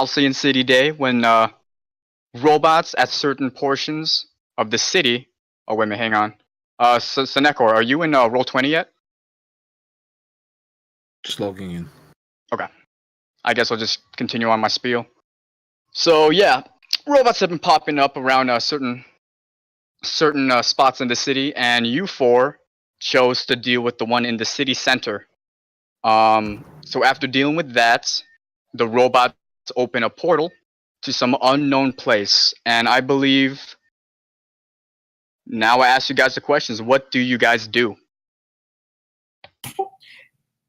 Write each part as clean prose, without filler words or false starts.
Halcyon City Day when robots at certain portions of the city. Oh wait a minute, hang on. Senekor, are you in Roll20 yet? Just logging in. Okay. I guess I'll just continue on my spiel. So yeah, robots have been popping up around certain spots in the city, and you four chose to deal with the one in the city center. So after dealing with that, the robots open a portal to some unknown place, and I believe now I ask you guys the questions. What do you guys do?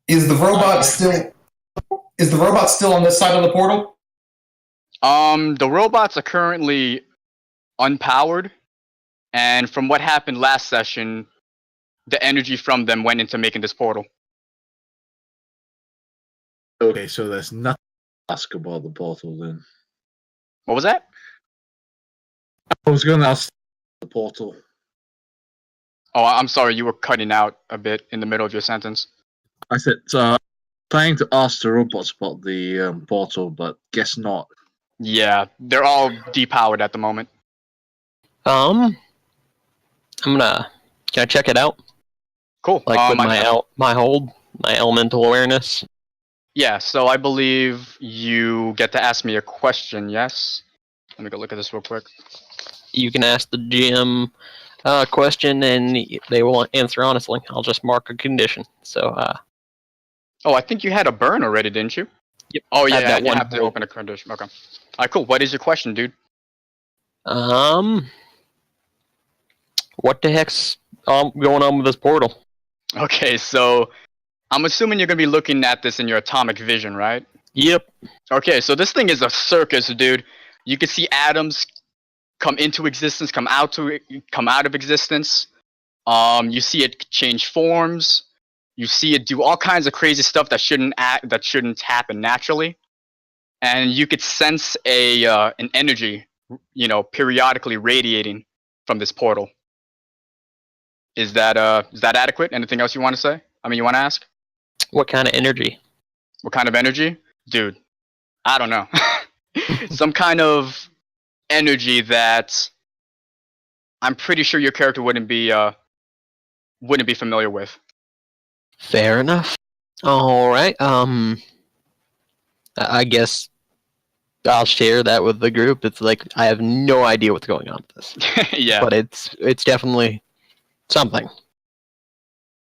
Is the robot still on this side of the portal? The robots are currently unpowered, and from what happened last session, the energy from them went into making this portal. Okay, so there's nothing to ask about the portal then. What was that? I was going to ask the portal. Oh, I'm sorry, you were cutting out a bit in the middle of your sentence. I said, trying to ask the robots about the portal, but guess not. Yeah, they're all depowered at the moment. Can I check it out? Cool. Like with my elemental awareness. Yeah, so I believe you get to ask me a question, yes? Let me go look at this real quick. You can ask the GM a question, and they will answer honestly. I'll just mark a condition. So, Oh, I think you had a burn already, didn't you? Yep. Oh, yeah, that you one. have to open a condition. Okay. All right, cool. What is your question, dude? What the heck's going on with this portal? Okay, so I'm assuming you're going to be looking at this in your atomic vision, right? Yep. Okay, so this thing is a circus, dude. You can see atoms come into existence, come out of existence. You see it change forms. You see it do all kinds of crazy stuff that shouldn't happen naturally. And you could sense an energy, periodically radiating from this portal. Is that adequate? Anything else you want to say? You want to ask? What kind of energy? What kind of energy? Dude, I don't know. Some kind of energy that I'm pretty sure your character wouldn't be familiar with. Fair enough. All right. I guess I'll share that with the group. It's like I have no idea what's going on with this. Yeah. But it's definitely something.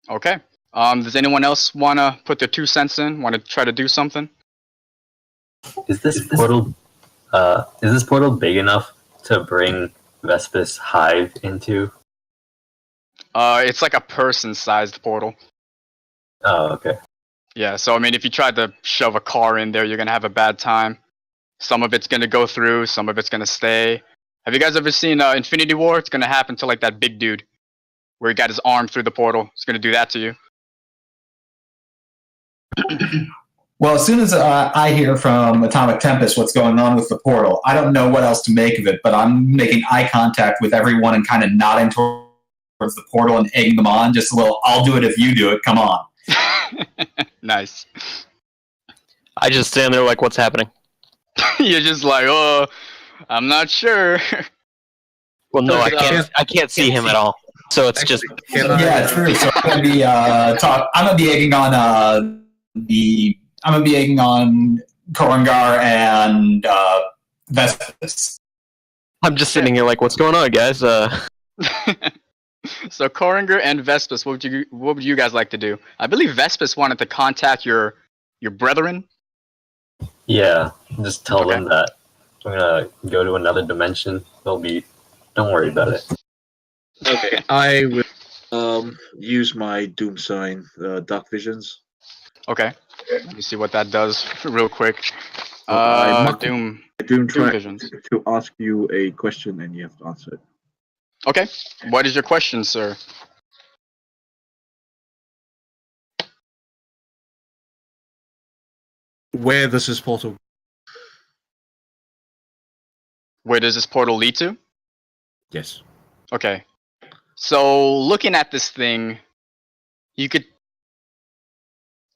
Okay. Does anyone else want to put their 2 cents in? Want to try to do something? Is this portal big enough to bring Vespis Hive into? It's like a person-sized portal. Oh, okay. Yeah, so if you tried to shove a car in there, you're gonna have a bad time. Some of it's gonna go through, some of it's gonna stay. Have you guys ever seen Infinity War? It's gonna happen to like that big dude, where he got his arm through the portal. It's gonna do that to you. Well, as soon as I hear from Atomic Tempest what's going on with the portal, I don't know what else to make of it, but I'm making eye contact with everyone and kind of nodding towards the portal and egging them on. Just a little, I'll do it if you do it, come on. Nice. I just stand there like, what's happening? You're just like, oh, I'm not sure. Well, no, I can't see him at all. So it's just... Yeah, true. So I'm going to be I'm going to be egging on I'm going to be egging on Korangar and Vespis. I'm just sitting here like, what's going on, guys? So Koranger and Vespis, what would you guys like to do? I believe Vespis wanted to contact your brethren. Yeah, just tell them that I'm gonna go to another dimension. Don't worry about it. Okay, I will use my Doom sign, Dark Visions. Okay, let me see what that does real quick. Doom Visions. To ask you a question and you have to answer it. Okay, what is your question, sir? Where does this portal? Where does this portal lead to? Yes. Okay. So looking at this thing,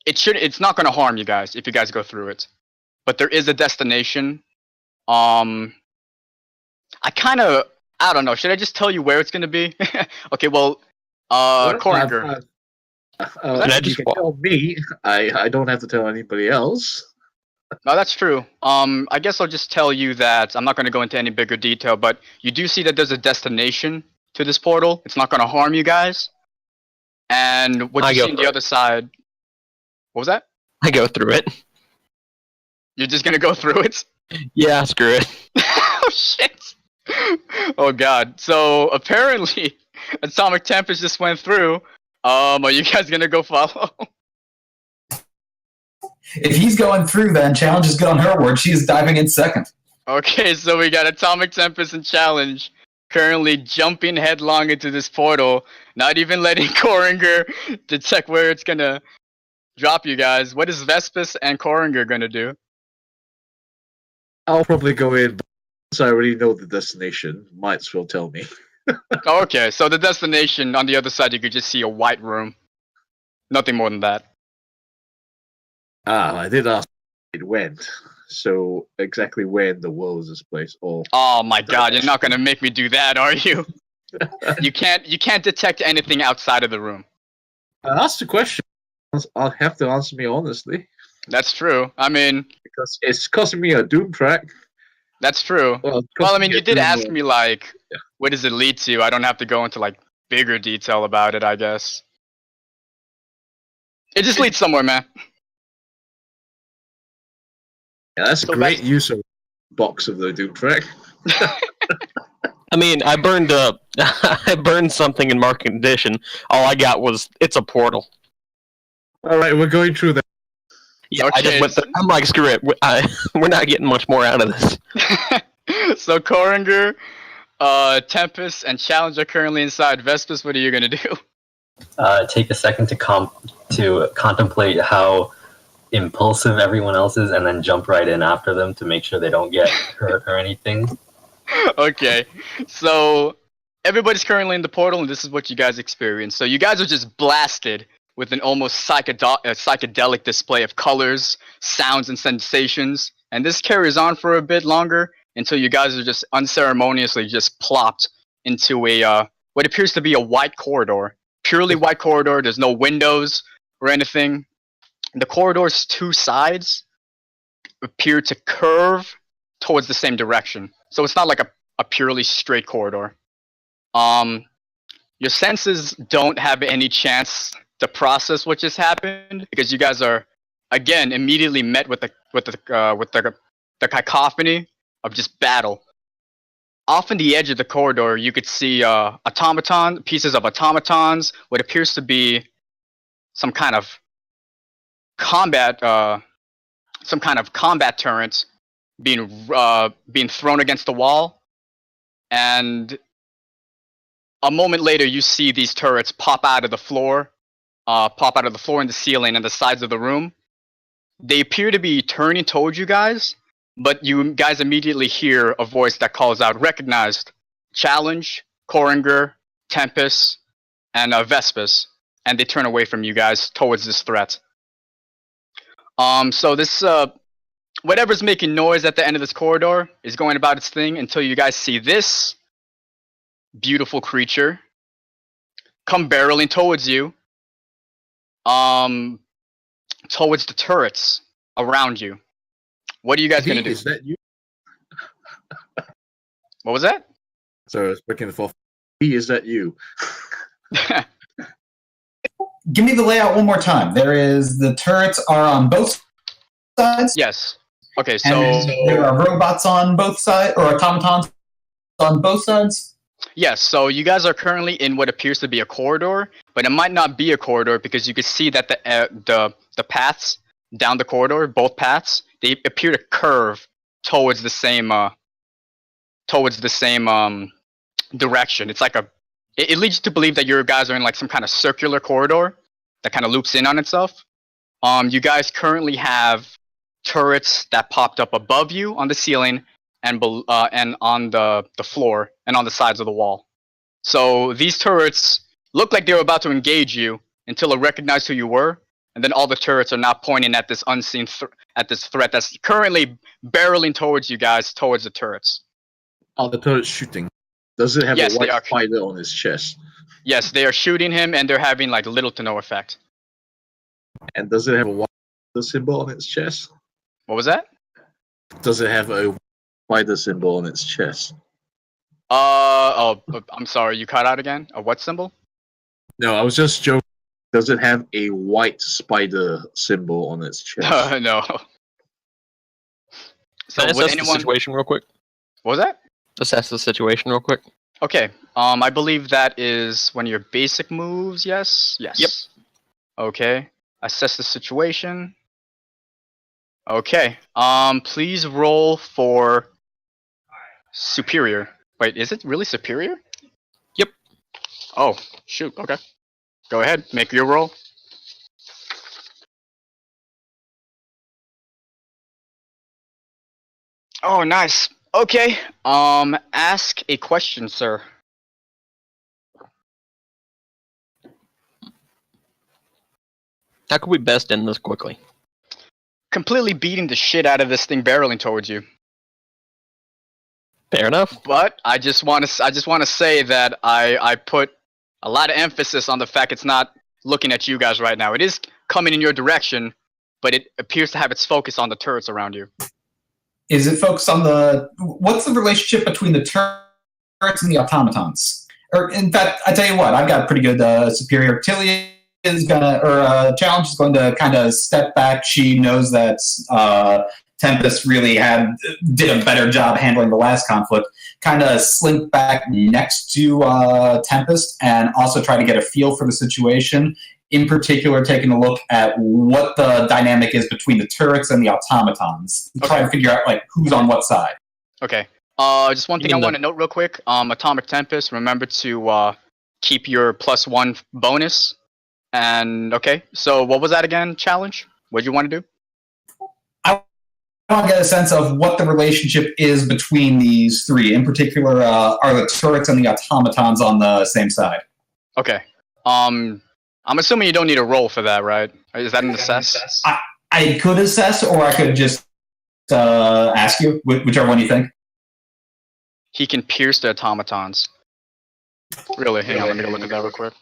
it's not going to harm you guys if you guys go through it. But there is a destination I don't know. Should I just tell you where it's gonna be? Okay, well, Coringer. You can tell me. I don't have to tell anybody else. No, that's true. I guess I'll just tell you that I'm not going to go into any bigger detail, but you do see that there's a destination to this portal. It's not going to harm you guys. And what you see on the other side... What was that? I go through it. You're just going to go through it? Yeah, screw it. Oh, shit. Oh, God. So, apparently, Atomic Tempest just went through. Are you guys going to go follow? If he's going through, then Challenge is good on her word. She's diving in second. Okay, so we got Atomic Tempest and Challenge currently jumping headlong into this portal, not even letting Coringer detect where it's gonna drop you guys. What is Vespus and Coringer gonna do? I'll probably go in, so I already know the destination. Might as well tell me. Okay, so the destination on the other side, you could just see a white room. Nothing more than that. I did ask it went. So exactly where in the world is this place? Oh my God! You're not gonna make me do that, are you? You can't detect anything outside of the room. That's the question. I'll have to answer me honestly. That's true. I mean, because it's costing me a Doom track. That's true. Well, I mean, you did ask me like, what does it lead to? I don't have to go into like bigger detail about it, I guess. It just leads somewhere, man. Yeah, that's a great use of box of the Doom track. I mean, I burned I burned something in market condition. All I got was it's a portal. All right, we're going through that. Yeah, okay, I'm like, screw it. We're not getting much more out of this. So Coringer, Tempest, and Challenge are currently inside. Vespus, what are you gonna do? Take a second to contemplate how impulsive everyone else is, and then jump right in after them to make sure they don't get hurt or anything. Okay, so everybody's currently in the portal, and this is what you guys experience. So you guys are just blasted with an almost psychedelic display of colors, sounds, and sensations. And this carries on for a bit longer until you guys are just unceremoniously just plopped into a what appears to be a white corridor. Purely white corridor. There's no windows or anything. The corridor's two sides appear to curve towards the same direction. So it's not like a purely straight corridor. Your senses don't have any chance to process what just happened because you guys are again immediately met with the cacophony of just battle. Off on the edge of the corridor, you could see pieces of automatons, what appears to be some kind of combat turrets being thrown against the wall, and a moment later you see these turrets pop out of the floor and the ceiling and the sides of the room. They appear to be turning towards you guys, but you guys immediately hear a voice that calls out, recognized, Challenge, Coringer, Tempest, and Vespus, and they turn away from you guys towards this threat. So this, whatever's making noise at the end of this corridor is going about its thing until you guys see this beautiful creature come barreling towards you, towards the turrets around you. What are you guys gonna do? Is that you? What was that? So I was looking for. Is that you? Give me the layout one more time. The turrets are on both sides. Yes. Okay, so there are robots on both sides, or automatons on both sides. Yes, so you guys are currently in what appears to be a corridor, but it might not be a corridor because you can see that the paths down the corridor, both paths, they appear to curve towards the same direction. It's like it leads you to believe that your guys are in like some kind of circular corridor that kind of loops in on itself. You guys currently have turrets that popped up above you on the ceiling and on the floor and on the sides of the wall. So these turrets look like they were about to engage you until it recognized who you were, and then all the turrets are now pointing at this unseen at this threat that's currently barreling towards you guys, towards the turrets. Are the turrets shooting? Does it have Yes, a they white are. spider on its chest? Yes, they are shooting him, and they're having like little to no effect. And does it have a white symbol on its chest? What was that? Does it have a spider symbol on its chest? I'm sorry, you cut out again. A what symbol? No, I was just joking. Does it have a white spider symbol on its chest? No. So Can I would assess the anyone? situation real quick? What was that? Assess the situation real quick. Okay. I believe that is one of your basic moves. Yes. Yes. Yep. Okay. Assess the situation. Okay. Please roll for superior. Wait, is it really superior? Yep. Oh, shoot. Okay. Go ahead. Make your roll. Oh, nice. Okay. Ask a question, sir. How could we best end this quickly? Completely beating the shit out of this thing barreling towards you. Fair enough. But I just want to say that I put a lot of emphasis on the fact it's not looking at you guys right now. It is coming in your direction, but it appears to have its focus on the turrets around you. Is it focused on what's the relationship between the turrets and the automatons? Or in fact, I tell you what, I've got a pretty good superior. Tilly is Challenge is going to kind of step back. She knows that Tempest really did a better job handling the last conflict. Kind of slink back next to Tempest and also try to get a feel for the situation. In particular, taking a look at what the dynamic is between the turrets and the automatons. Okay. Try to figure out like who's on what side. Okay. Just one thing I want to note real quick. Atomic Tempest, remember to keep your +1 bonus. And okay, so what was that again? Challenge? What do you want to do? I want to get a sense of what the relationship is between these three. In particular, are the turrets and the automatons on the same side? Okay. I'm assuming you don't need a roll for that, right? Is that an assess? I could assess, or I could just ask you, whichever one you think. He can pierce the automatons. Really? Hang on, let me go look at that real quick.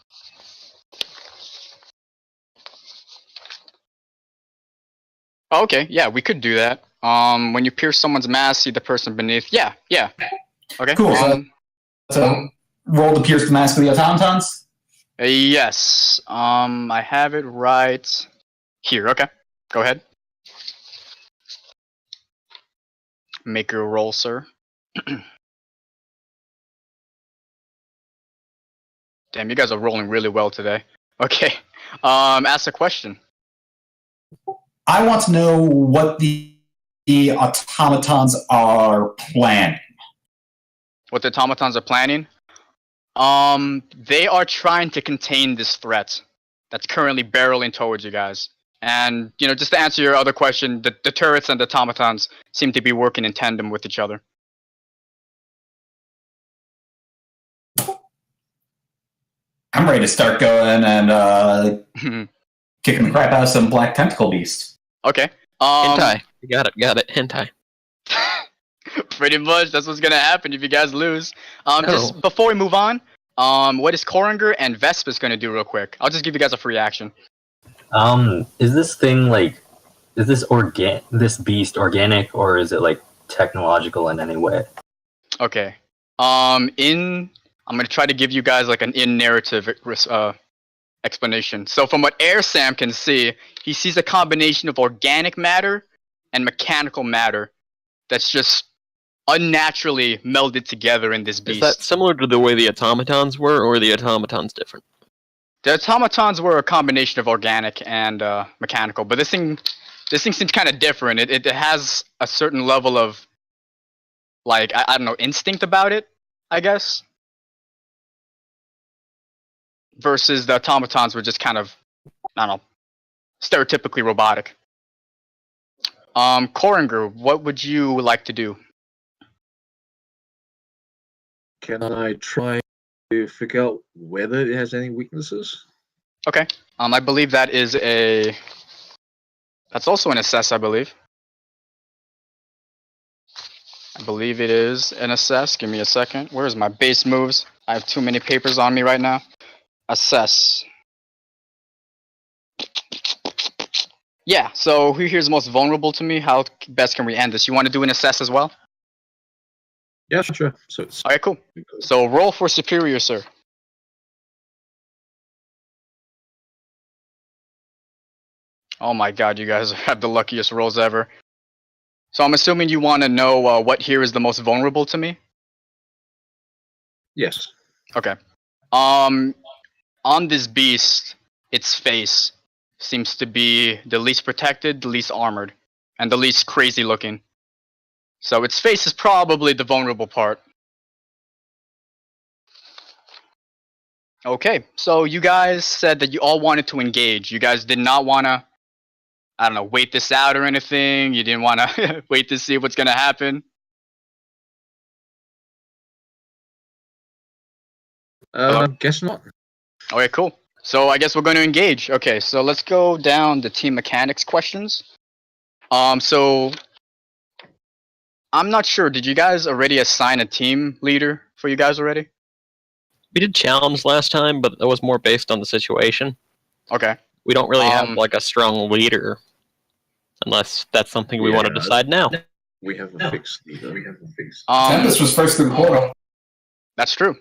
Oh, okay, yeah, we could do that. When you pierce someone's mask, see the person beneath. Yeah. Okay. Cool. So roll to pierce the mask of the automatons. Yes. I have it right here. Okay. Go ahead. Make your roll, sir. Damn, you guys are rolling really well today. Okay. Ask a question. I want to know what the automatons are planning. What the automatons are planning? They are trying to contain this threat that's currently barreling towards you guys. And, just to answer your other question, the turrets and the automatons seem to be working in tandem with each other. I'm ready to start going and kicking the crap out of some black tentacle beast. Okay. Hentai. Got it. Hentai. Pretty much, that's what's gonna happen if you guys lose. Just before we move on, what is Koringer and Vespa's gonna do real quick? I'll just give you guys a free action. Is this thing is this beast organic, or is it like technological in any way? Okay. I'm gonna try to give you guys like an in-narrative explanation. So from what Air Sam can see, he sees a combination of organic matter and mechanical matter that's just unnaturally melded together in this beast. Is that similar to the way the automatons were, or are the automatons different? The automatons were a combination of organic and mechanical, but this thing seems kind of different. It has a certain level of, like, I don't know, instinct about it, I guess. Versus the automatons were just kind of, I don't know, stereotypically robotic. Koringer, what would you like to do? Can I try to figure out whether it has any weaknesses? Okay. I believe that's also an assess, I believe. I believe it is an assess. Give me a second. Where's my base moves? I have too many papers on me right now. Assess. Yeah, so who here's most vulnerable to me? How best can we end this? You want to do an assess as well? Yeah, sure. So it's Alright, cool. So roll for superior, sir. Oh my god, you guys have the luckiest rolls ever. So I'm assuming you want to know what here is the most vulnerable to me? yes. Okay. On this beast, its face seems to be the least protected, the least armored, and the least crazy looking. So its face is probably the vulnerable part. Okay, so you guys said that you all wanted to engage. You guys did not want to, I don't know, wait this out or anything. You didn't want to wait to see what's going to happen. Hello? Guess not. Okay, cool. So I guess we're going to engage. Okay, so let's go down the team mechanics questions. So I'm not sure. Did you guys already assign a team leader for you guys already? We did challenge last time, but it was more based on the situation. Okay. We don't really have like a strong leader, unless that's something we want to decide now. We have a fixed leader. Tempest was first through the portal. That's true.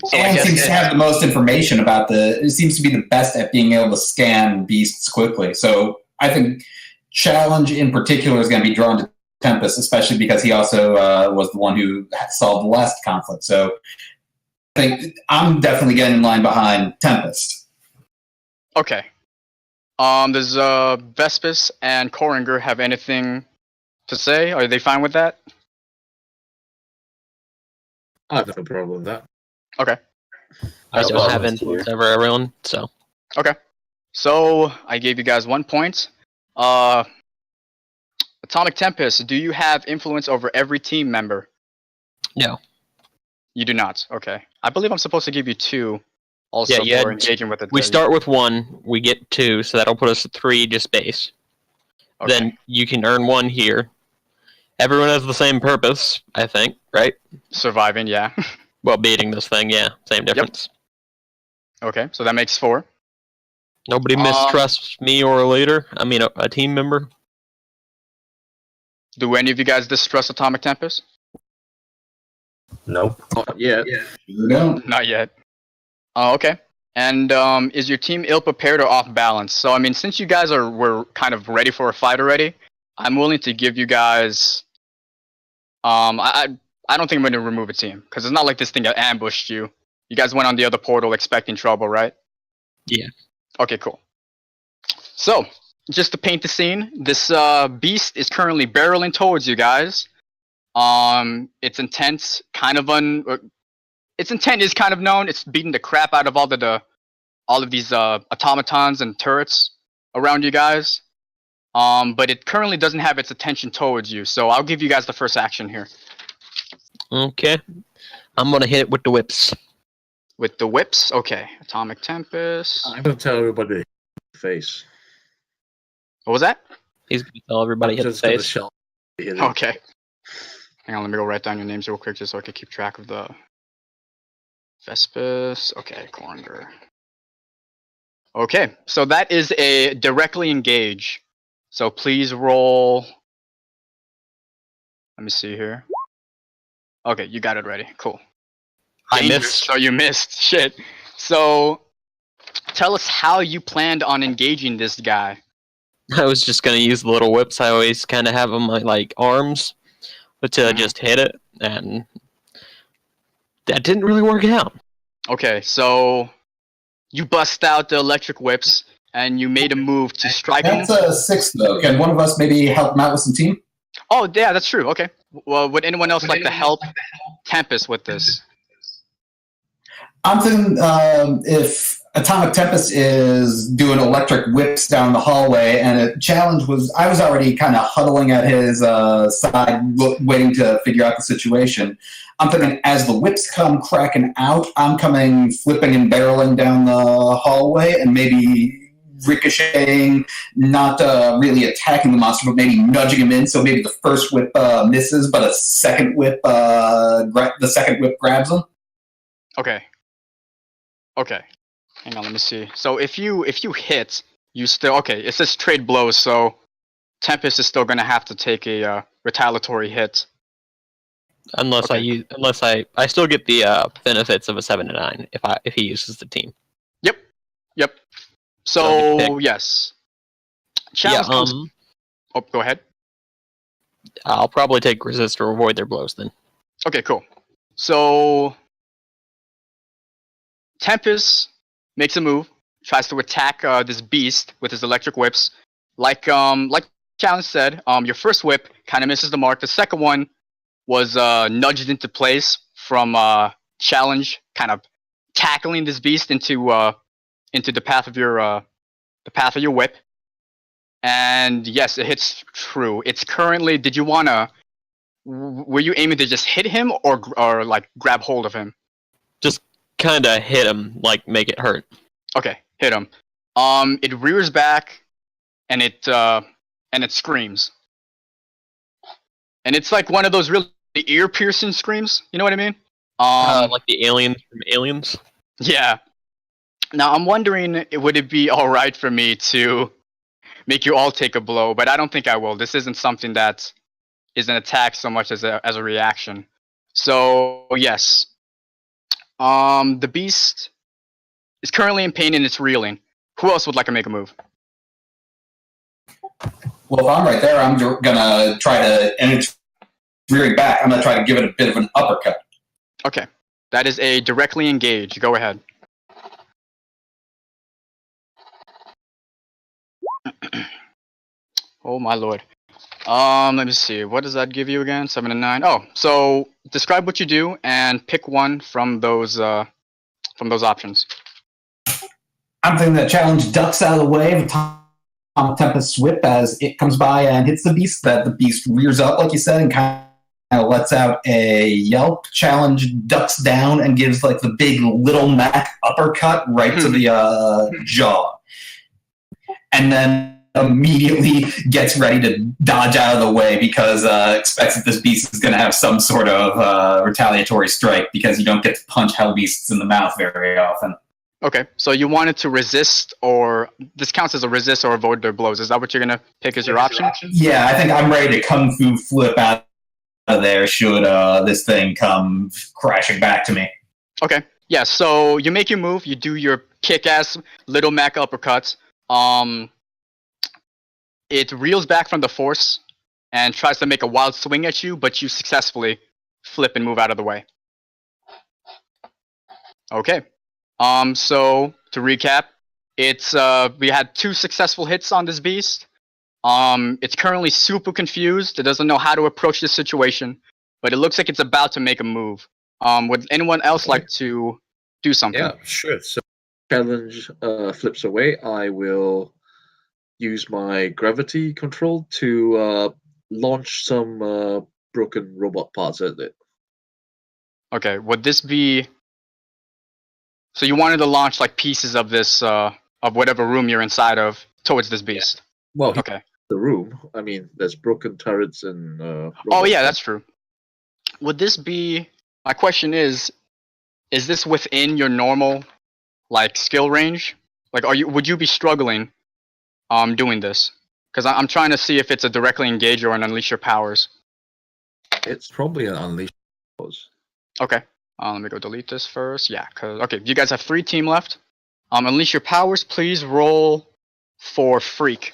So I And guess seems to have the most information about it seems to be the best at being able to scan beasts quickly. So I think Challenge in particular is going to be drawn to Tempest, especially because he also was the one who solved the last conflict. So I think I'm definitely getting in line behind Tempest. Okay. Does Vespis and Koringer have anything to say? Are they fine with that? I have no problem with that. Okay. I That's don't what have I was input here. over everyone, so. Okay. So I gave you guys 1 point. Atomic Tempest, do you have influence over every team member? No. You do not. Okay. I believe I'm supposed to give you 2 also Yeah, for engaging with the We start with 1, we get 2, so that'll put us at 3 just base. Okay. Then you can earn 1 here. Everyone has the same purpose, I think, right? Surviving, yeah. Well, beating this thing, yeah, same difference. Okay, so that makes 4. Nobody mistrusts me or a leader. I mean, a team member. Do any of you guys distrust Atomic Tempest? Nope. Not yet. You don't. Not yet. Oh, okay. And is your team ill-prepared or off-balance? So, I mean, since you guys were kind of ready for a fight already, I'm willing to give you guys... I don't think I'm going to remove a team, because it's not like this thing ambushed you. You guys went on the other portal expecting trouble, right? Yeah. Okay, cool. So, just to paint the scene, this beast is currently barreling towards you guys. Its intent its intent is kind of known. It's beating the crap out of all of these automatons and turrets around you guys. But it currently doesn't have its attention towards you. So I'll give you guys the first action here. Okay. I'm gonna hit it with the whips. With the whips, okay. Atomic Tempest. I'm gonna tell everybody the face. What was that? He's gonna tell everybody I'm hit the just gonna face. shell it. Okay. Hang on, let me go write down your names real quick just so I can keep track of the Vespis. Okay, Koringer. Okay, so that is a directly engage. So please roll. Let me see here. Okay, you got it ready. Cool. I Danger. missed. So you missed. Shit. So tell us how you planned on engaging this guy. I was just gonna use the little whips I always kind of have on my like arms, but to just hit it, and that didn't really work out. Okay, so you bust out the electric whips and you made a move to strike him. That's a 6, though. Can one of us maybe help him out with some team? Oh, yeah, that's true. Okay. Well, would anyone else like to help Tempest with this? I'm thinking if Atomic Tempest is doing electric whips down the hallway, and a challenge was, I was already kind of huddling at his side, waiting to figure out the situation. I'm thinking as the whips come cracking out, I'm coming flipping and barreling down the hallway and maybe ricocheting, not really attacking the monster, but maybe nudging him in. So maybe the first whip misses, but the second whip grabs him. Okay. Okay. Hang on, let me see. So if you hit, you still it says trade blows, so Tempest is still gonna have to take a retaliatory hit. Unless I still get the benefits of a 7 to 9 if he uses the team. Yep. So So yes. Challenge comes. Oh, go ahead. I'll probably take resist or avoid their blows then. Okay, cool. So Tempest makes a move, tries to attack this beast with his electric whips. Like Challenge said, your first whip kind of misses the mark. The second one was nudged into place from Challenge, kind of tackling this beast into the path of your whip. And yes, it hits true. It's currently. Did you wanna? Were you aiming to just hit him or like grab hold of him? Just kind of hit him, like make it hurt. Okay, hit him. It rears back, and it screams. And it's like one of those really ear-piercing screams. You know what I mean? Like the aliens from Aliens. Yeah. Now I'm wondering, would it be all right for me to make you all take a blow? But I don't think I will. This isn't something that is an attack so much as a reaction. So yes. The beast is currently in pain and it's reeling. Who else would like to make a move? Well, if I'm right there, I'm gonna try to, and it's rearing back. I'm gonna try to give it a bit of an uppercut. Okay, that is a directly engage. Go ahead. Oh my lord. Let me see. What does that give you again? 7 and 9. Oh, so describe what you do and pick one from those options. I'm thinking that Challenge ducks out of the way of Atomic Tempest whip as it comes by and hits the beast. That the beast rears up, like you said, and kind of lets out a yelp. Challenge ducks down and gives like the big Little Mac uppercut right to the jaw, and then immediately gets ready to dodge out of the way because expects that this beast is going to have some sort of retaliatory strike because you don't get to punch hell beasts in the mouth very often. Okay, so you wanted to resist, or this counts as a resist or avoid their blows. Is that what you're going to pick as your option? Yeah, I think I'm ready to kung fu flip out of there should this thing come crashing back to me. Okay, yeah, so you make your move, you do your kick-ass Little Mac uppercuts. It reels back from the force and tries to make a wild swing at you, but you successfully flip and move out of the way. Okay. So to recap, it's we had 2 successful hits on this beast. It's currently super confused. It doesn't know how to approach this situation, but it looks like it's about to make a move. Would anyone else like to do something? Yeah, sure. So Challenge flips away. I will use my gravity control to launch some broken robot parts at it. Okay, would this be... So you wanted to launch like pieces of this, of whatever room you're inside of, towards this beast? Well, Okay. The room. I mean, there's broken turrets and... oh yeah, that's true. Would this be... My question is this within your normal, like, skill range? Like, would you be struggling doing this? Because I'm trying to see if it's a directly engage or an unleash your powers. It's probably an unleash powers. Okay. Let me go delete this first. Yeah, okay, you guys have 3 team left. Unleash your powers, please roll for freak.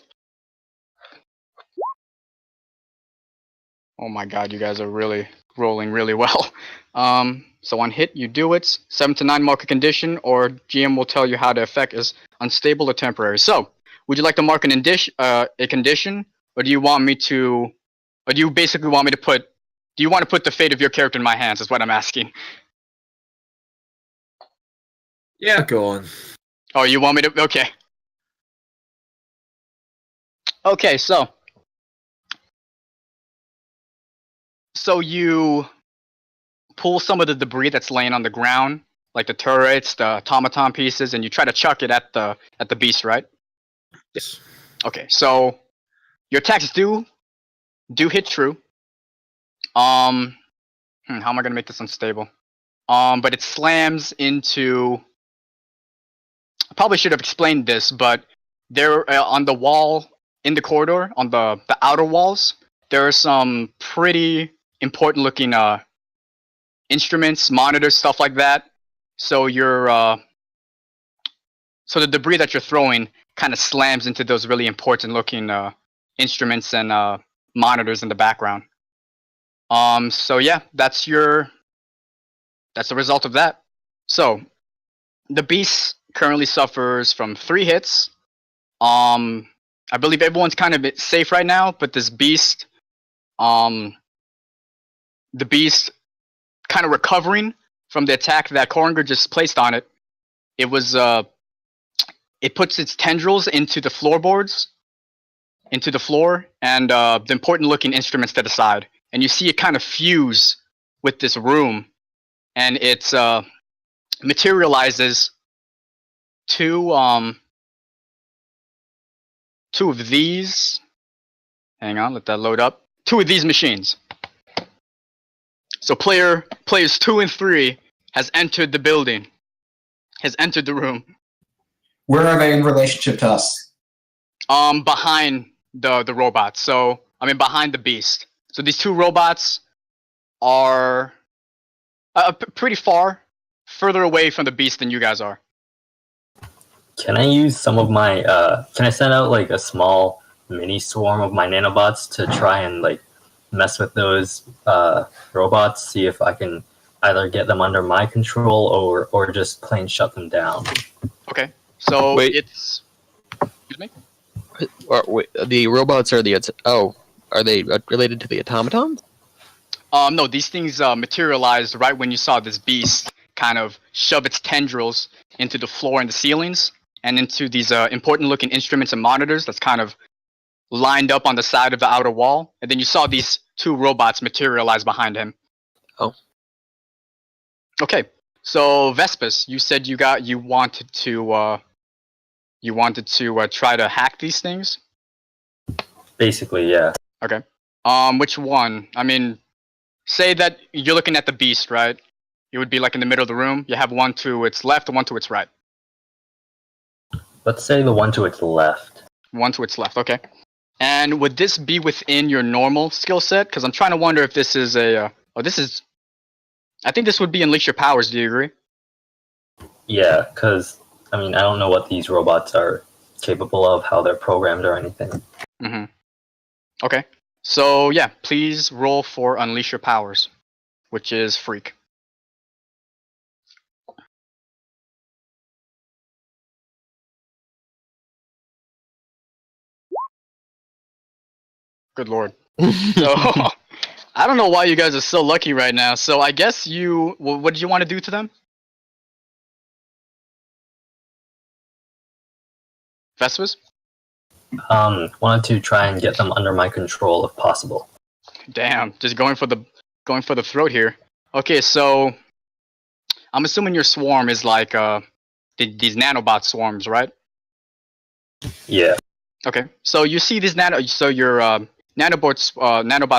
Oh my god, you guys are really rolling really well. So on hit, you do it. 7 to 9 mark a condition, or GM will tell you how the effect is unstable or temporary. So, would you like to mark a condition, or do you want me to, or do you basically want me to put, do you want to put the fate of your character in my hands, is what I'm asking. Yeah, go on. Oh, you want me to, okay. Okay, so you pull some of the debris that's laying on the ground, like the turrets, the automaton pieces, and you try to chuck it at the beast, right? Yes. Okay, so your attacks do hit true. How am I gonna make this unstable? But it slams into. I probably should have explained this, but there on the wall in the corridor, on the outer walls, there are some pretty important looking instruments, monitors, stuff like that. So so the debris that you're throwing kind of slams into those really important looking instruments and monitors in the background. So yeah, that's the result of that. So the beast currently suffers from 3 hits. I believe everyone's kind of safe right now, but this beast, the beast kind of recovering from the attack that Koringer just placed on it. It was it puts its tendrils into the floorboards, into the floor, and the important looking instruments to the side. And you see it kind of fuse with this room, and it materializes two of these. Hang on, let that load up. 2 of these machines. So players 2 and 3 has entered the building, has entered the room. Where are they in relationship to us? Behind the robots. So I mean behind the beast. So these 2 robots are pretty further away from the beast than you guys are. Can I use some of my? Can I send out like a small mini swarm of my nanobots to try and like mess with those robots? See if I can either get them under my control or just plain shut them down. Okay. So Wait. it's. Excuse me. Wait, the robots are are they related to the automaton? No, these things materialized right when you saw this beast kind of shove its tendrils into the floor and the ceilings and into these important looking instruments and monitors that's kind of lined up on the side of the outer wall. And then you saw these 2 robots materialize behind him. Oh. Okay. So Vespus, you said you wanted to try to hack these things? Basically, yeah. Okay. Which one? I mean, say that you're looking at the beast, right? It would be like in the middle of the room. You have one to its left and one to its right. Let's say the one to its left. One to its left, okay. And would this be within your normal skill set? Because I'm trying to wonder if this is I think this would be Unleash Your Powers, do you agree? Yeah, because I mean, I don't know what these robots are capable of, how they're programmed or anything. Mm-hmm. Okay. So yeah, please roll for Unleash Your Powers, which is Freak. Good lord. So I don't know why you guys are so lucky right now. So I guess what did you want to do to them? Vespers? Wanted to try and get them under my control if possible. Damn, just going for the throat here. Okay, so I'm assuming your swarm is like these nanobot swarms, right? Yeah. Okay, so you see these nanobot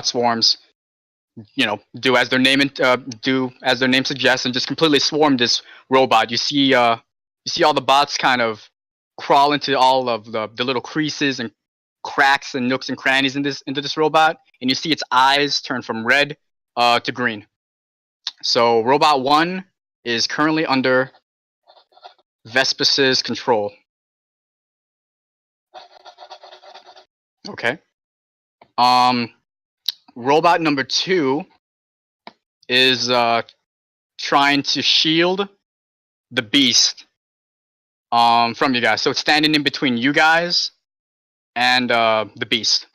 swarms, do as their name suggests, and just completely swarm this robot. You see all the bots kind of crawl into all of the little creases and cracks and nooks and crannies into this robot, and you see its eyes turn from red to green. So Robot 1 is currently under Vespus's control. Okay. Robot number 2 is trying to shield the beast from you guys. So it's standing in between you guys and the beast.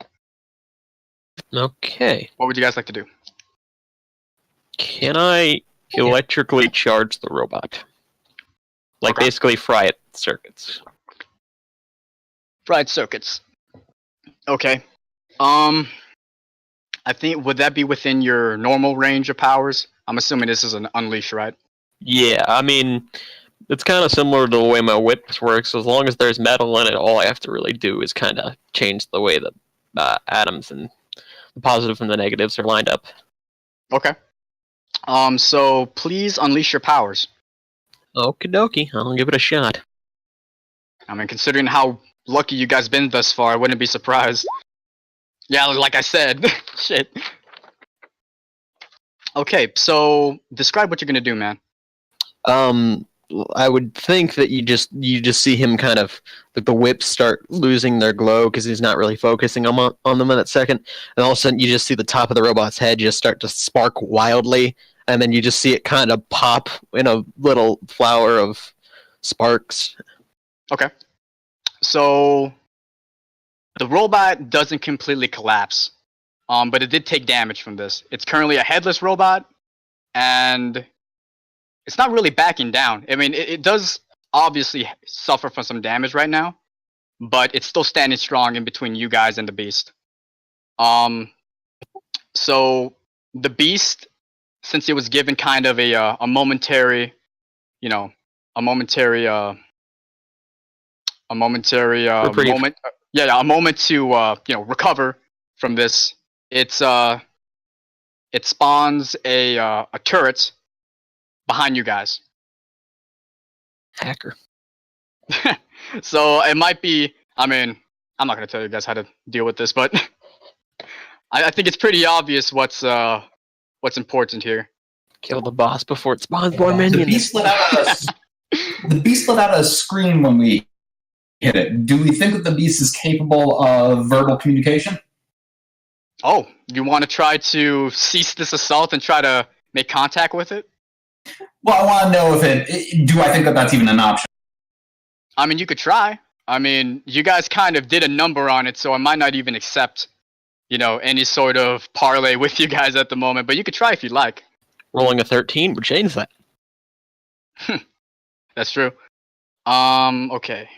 Okay. What would you guys like to do? Can I electrically charge the robot? Like Okay. basically fry it circuits. Fried circuits. Okay. I think would that be within your normal range of powers? I'm assuming this is an unleash, right? Yeah, I mean, It's kind of similar to the way my whips works. As long as there's metal in it, all I have to really do is kind of change the way that atoms and the positive and the negatives are lined up. Okay. So please unleash your powers. Okie dokie, I'll give it a shot. I mean, considering how lucky you guys been thus far, I wouldn't be surprised. Yeah, like I said. Shit. Okay, so describe what you're gonna do, man. I would think that you just see him kind of the whips start losing their glow because he's not really focusing on them in that second, and all of a sudden you just see the top of the robot's head just start to spark wildly, and then you just see it kind of pop in a little flower of sparks. Okay. So the robot doesn't completely collapse, but it did take damage from this. It's currently a headless robot, and it's not really backing down. I mean, it does obviously suffer from some damage right now, but it's still standing strong in between you guys and the beast. So the beast, since it was given kind of a momentary, a momentary moment, a moment to recover from this. It spawns a turret behind you guys. Hacker. So it might be. I mean, I'm not gonna tell you guys how to deal with this, but I think it's pretty obvious what's important here. Kill the boss before it spawns more minions. The beast let out a scream when we hit it. Do we think that the beast is capable of verbal communication? Oh, you want to try to cease this assault and try to make contact with it? Well, I want to know do I think that that's even an option? I mean, you could try. I mean, you guys kind of did a number on it, so I might not even accept, any sort of parlay with you guys at the moment, but you could try if you'd like. Rolling a 13 would change that. That's true. Okay.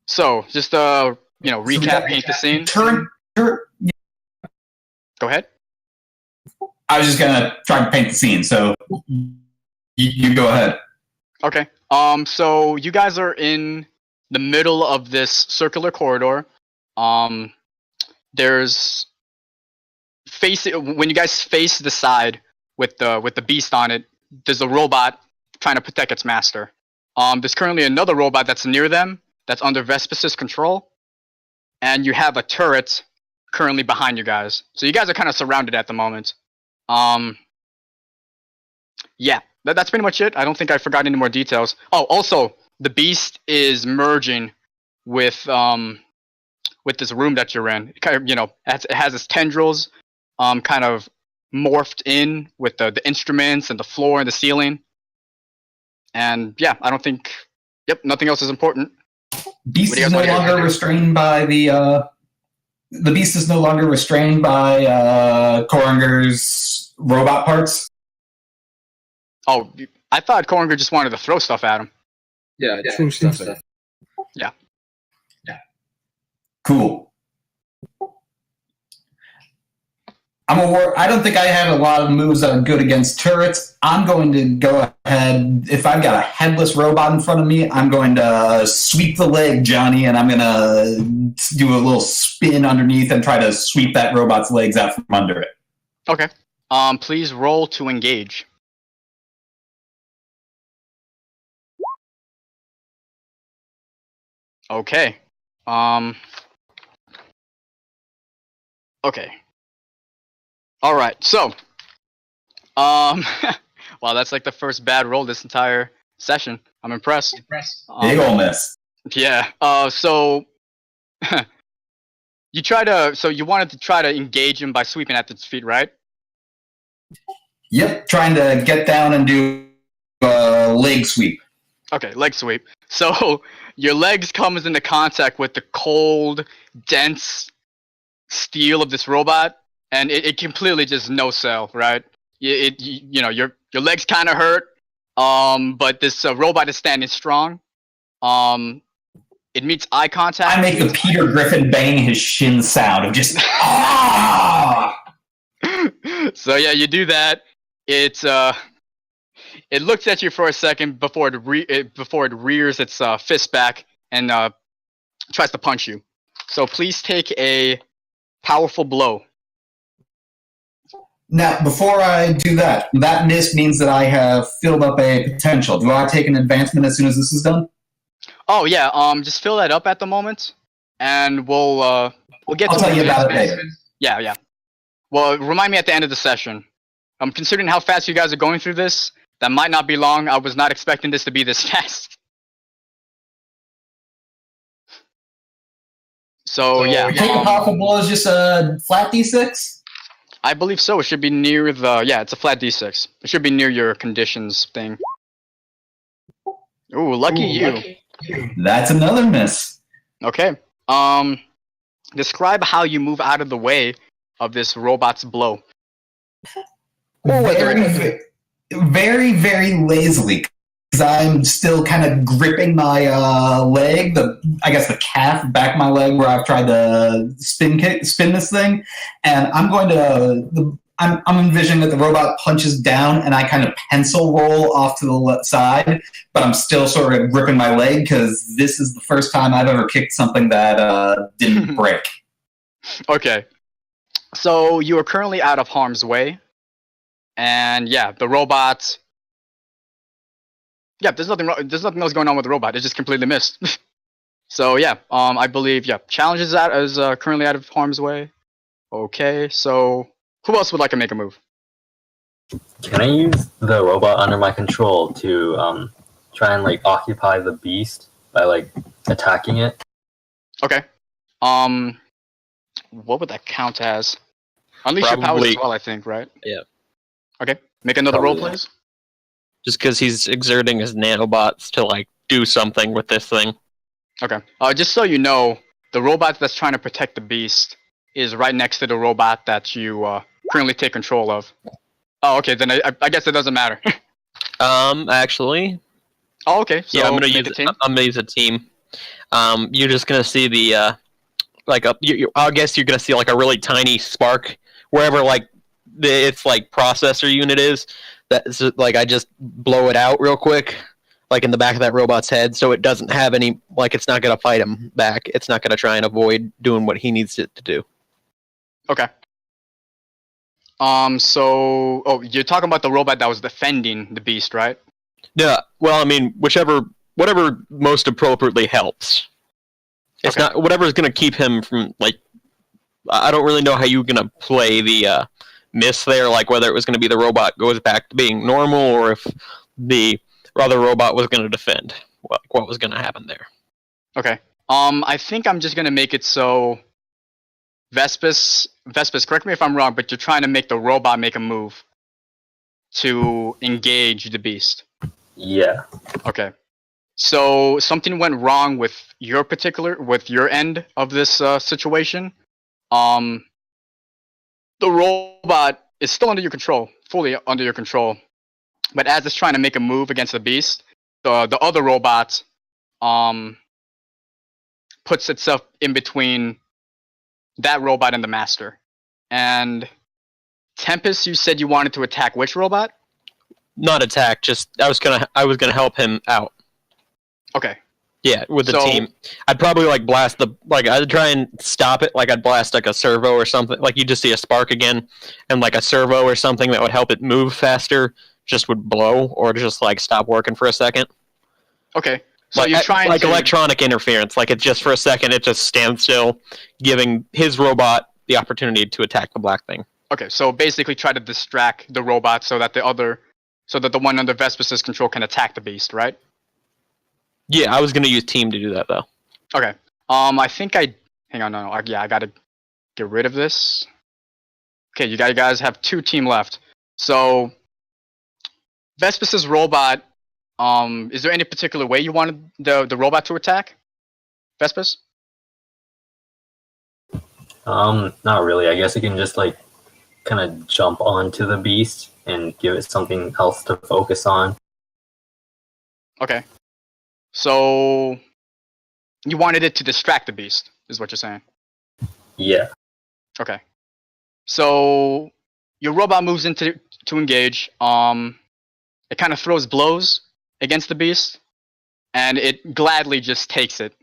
So, just recap, paint the scene. Go ahead. I was just gonna try to paint the scene, so you go ahead. Okay. So you guys are in the middle of this circular corridor. There's when you guys face the side with the beast on it, there's a robot trying to protect its master. There's currently another robot that's near them that's under Vespas's control, and you have a turret currently behind you guys. So you guys are kind of surrounded at the moment. Yeah, that's pretty much it. I don't think I forgot any more details. Oh, also, the beast is merging with this room that you're in. It kind of, it has its tendrils kind of morphed in with the instruments and the floor and the ceiling. And yeah, I don't think. Yep, nothing else is important. Beast is no longer restrained by the beast is no longer restrained by Koringer's robot parts. Oh, I thought Koringer just wanted to throw stuff at him. Yeah, true stuff. Yeah. Cool. I don't think I have a lot of moves that are good against turrets. I'm going to go ahead. If I've got a headless robot in front of me, I'm going to sweep the leg, Johnny, and I'm going to do a little spin underneath and try to sweep that robot's legs out from under it. Okay. Please roll to engage. Okay. Okay. All right. So, wow, that's like the first bad roll this entire session. I'm impressed. Big ol' miss. Yeah. So you wanted to try to engage him by sweeping at its feet, right? Yep, trying to get down and do a leg sweep. Okay, leg sweep. So your legs comes into contact with the cold, dense steel of this robot, and it completely just no sell, right? Your legs kind of hurt, but this robot is standing strong. It meets eye contact. I make the Peter Griffin banging his shin sound of just ah. So yeah, you do that. It It looks at you for a second before it rears its fist back and tries to punch you. So please take a powerful blow. Now, before I do that, that miss means that I have filled up a potential. Do I take an advancement as soon as this is done? Oh yeah, just fill that up at the moment, and we'll get I'll to tell you about it advancements. later. Yeah. Well, remind me at the end of the session. Considering how fast you guys are going through this, that might not be long. I was not expecting this to be this fast. So yeah, Take a powerful blow is just a flat d6? I believe so. It should be near the it's a flat d6. It should be near your conditions thing. Ooh, lucky you. That's another miss. Okay. Describe how you move out of the way of this robot's blow. Very, very, very lazily. Because I'm still kind of gripping my leg, I guess the calf, back of my leg where I've tried to spin this thing. And I'm going to, I'm envisioning that the robot punches down and I kind of pencil roll off to the left side, but I'm still sort of gripping my leg because this is the first time I've ever kicked something that didn't break. Okay. So you are currently out of harm's way. And yeah, the robot... Yeah, there's nothing else going on with the robot. It just completely missed. So yeah, I believe challenge is currently out of harm's way. Okay, so who else would like to make a move? Can I use the robot under my control to try and occupy the beast by attacking it? Okay. What would that count as? Unleash your powers as well, I think, right? Yeah. Okay. Make another roll, please. Just because he's exerting his nanobots to do something with this thing. Okay. Just so you know, the robot that's trying to protect the beast is right next to the robot that you currently take control of. Oh, okay. Then I guess it doesn't matter. Actually. Oh, okay. So yeah, I'm gonna use a team. You're just gonna see the I guess you're gonna see a really tiny spark wherever its processor unit is. That's I just blow it out real quick, in the back of that robot's head, so it doesn't have any it's not gonna fight him back. It's not gonna try and avoid doing what he needs it to do. Okay. So you're talking about the robot that was defending the beast, right? Yeah. Well, I mean, whatever most appropriately helps. It's not whatever's gonna keep him from I don't really know how you're gonna play the miss there, whether it was gonna be the robot goes back to being normal or if the other robot was gonna defend. What was gonna happen there? Okay. I think I'm just gonna make it so Vespus, correct me if I'm wrong, but you're trying to make the robot make a move to engage the beast. Yeah. Okay. So something went wrong with your end of this situation. The robot is still under your control, fully under your control. But as it's trying to make a move against the beast, the other robot puts itself in between that robot and the master. And Tempest, you said you wanted to attack which robot? Not attack, just I was gonna help him out. Okay. Yeah, with the team. I'd probably blast I'd try and stop it, I'd blast a servo or something. You just see a spark again, and a servo or something that would help it move faster just would blow, or just stop working for a second. Okay. So you're trying to electronic interference, it just for a second it just stands still, giving his robot the opportunity to attack the black thing. Okay, so basically try to distract the robot so that the one under Vespus's control can attack the beast, right? Yeah, I was gonna use team to do that though. Okay. I think hang on, no. I gotta get rid of this. Okay, you guys have 2 team left. So Vespus's robot, is there any particular way you wanted the robot to attack? Vespus? Not really. I guess it can just kind of jump onto the beast and give it something else to focus on. Okay. So you wanted it to distract the beast, is what you're saying? Yeah. Okay. So your robot moves to engage. it kind of throws blows against the beast, and it gladly just takes it.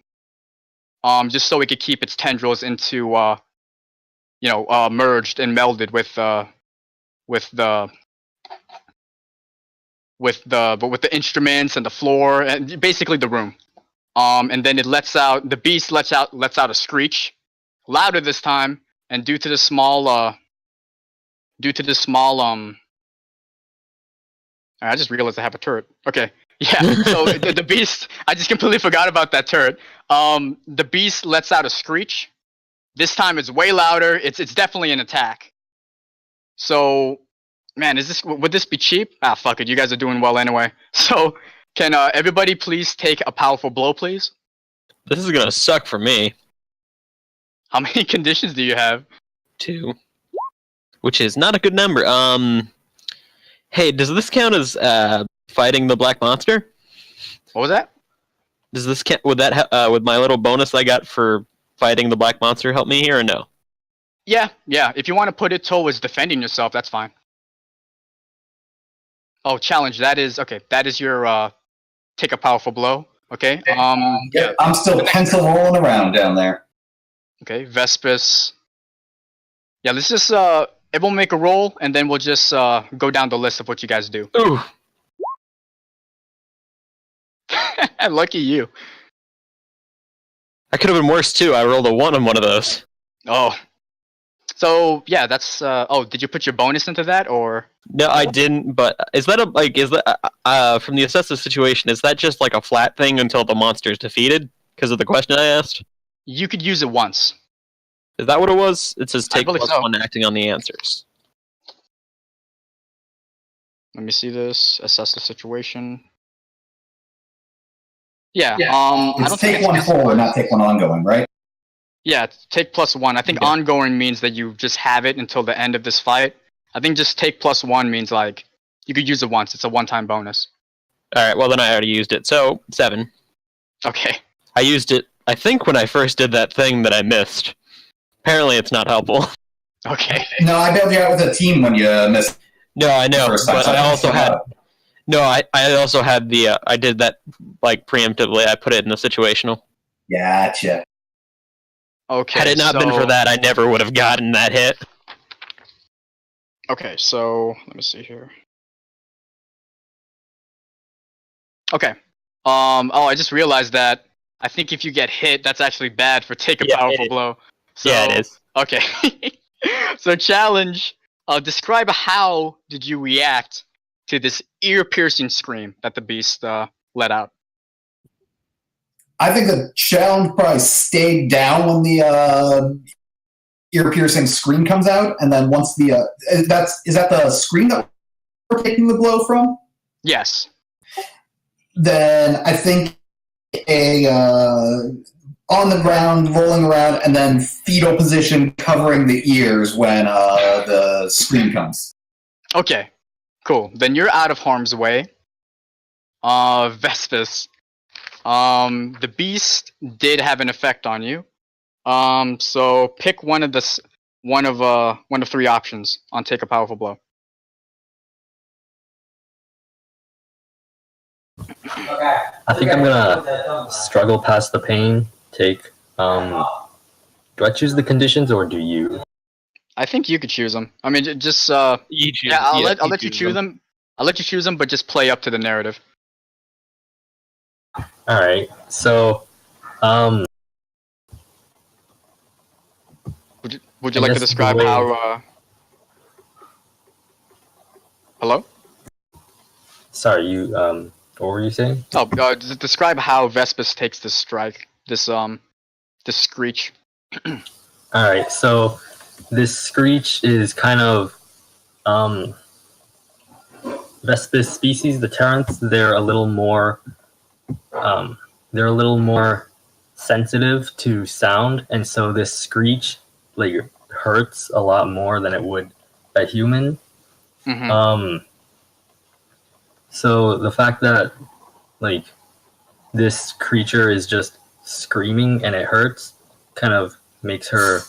Just so it could keep its tendrils into merged and melded with the instruments and the floor and basically the room. And then the beast lets out a screech, louder this time, and due to the small I just realized I have a turret. Okay. Yeah, so the beast, I just completely forgot about that turret. The beast lets out a screech. This time it's way louder. It's definitely an attack. So, man, would this be cheap? Ah, fuck it. You guys are doing well anyway. So, can everybody please take a powerful blow, please? This is gonna suck for me. How many conditions do you have? 2, which is not a good number. Hey, does this count as fighting the black monster? What was that? Does this count? Would my little bonus I got for fighting the black monster help me here or no? Yeah. If you want to put it towards defending yourself, that's fine. Oh, challenge. That is your take a powerful blow. Okay. Yeah, I'm still pencil rolling around down there. Okay, Vespis. Yeah, let's just everyone make a roll, and then we'll just go down the list of what you guys do. Ooh. Lucky you. I could have been worse too. I rolled a 1 on one of those. Oh. So yeah, that's. Did you put your bonus into that or? No, I didn't. But is that from the assessive situation? Is that just like a flat thing until the monster is defeated? Because of the question I asked. You could use it once. Is that what it was? It says take +1 acting on the answers. Let me see this. Assess the situation. Yeah. I don't take one forward, not take one ongoing, right? Yeah, take +1. I think ongoing means that you just have it until the end of this fight. I think just take +1 means like you could use it once. It's a one-time bonus. All right. Well, then I already used it. So 7. Okay. I used it, I think, when I first did that thing that I missed. Apparently, it's not helpful. Okay. No, I bailed you out with a team when you missed. No, I know, but I also had. No, I also had the. I did that like preemptively. I put it in the situational. Gotcha. Okay. Had it not been for that, I never would have gotten that hit. Okay, so let me see here. Okay. I just realized that I think if you get hit, that's actually bad for take a powerful blow. So, yeah, it is. Okay. So challenge. Describe how did you react to this ear-piercing scream that the beast let out? I think the challenge probably stayed down when the ear-piercing scream comes out, and then once the is that the scream that we're taking the blow from? Yes. Then I think on the ground, rolling around, and then fetal position covering the ears when the scream comes. Okay, cool. Then you're out of harm's way. Vespis. The beast did have an effect on you. So pick one of 3 options on take a powerful blow. I think I'm gonna struggle past the pain. Take. Do I choose the conditions or do you? I think you could choose them. I mean, just You choose, yeah. I'll let you choose them. I'll let you choose them, but just play up to the narrative. All right. So, Would you like to describe how? Hello. Sorry, you. What were you saying? Oh, describe how Vespis takes this strike. This screech. All right. So, this screech is kind of Vespis species, the Terrans. They're a little more sensitive to sound, and so this screech like hurts a lot more than it would a human. Mm-hmm. So the fact that like this creature is just screaming and it hurts kind of makes her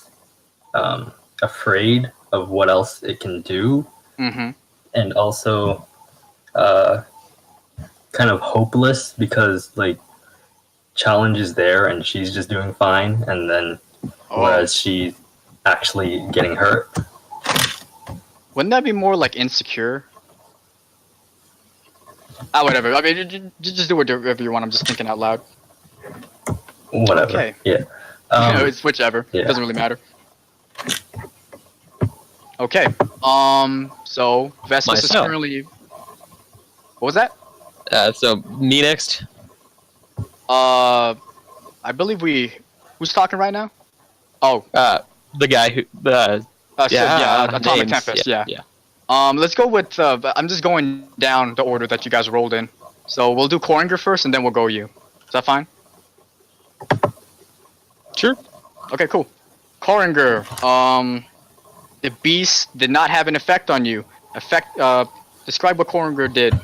afraid of what else it can do. Mm-hmm. And also kind of hopeless because like challenge is there and she's just doing fine, and then whereas she's actually getting hurt. Wouldn't that be more like insecure? Whatever. I mean, just do whatever you want. I'm just thinking out loud. Whatever. Okay. Yeah. It's whichever. Yeah. It doesn't really matter. Okay. So Vestus is Myself. currently. What was that? So me next. I believe who's talking right now? Oh, The guy who Atomic names, Tempest. Yeah. yeah. Let's go with. I'm just going down the order that you guys rolled in. So we'll do Koringer first, and then we'll go you. Is that fine? Sure. Okay, cool. Koringer. The beast did not have an effect on you. Describe what Koringer did.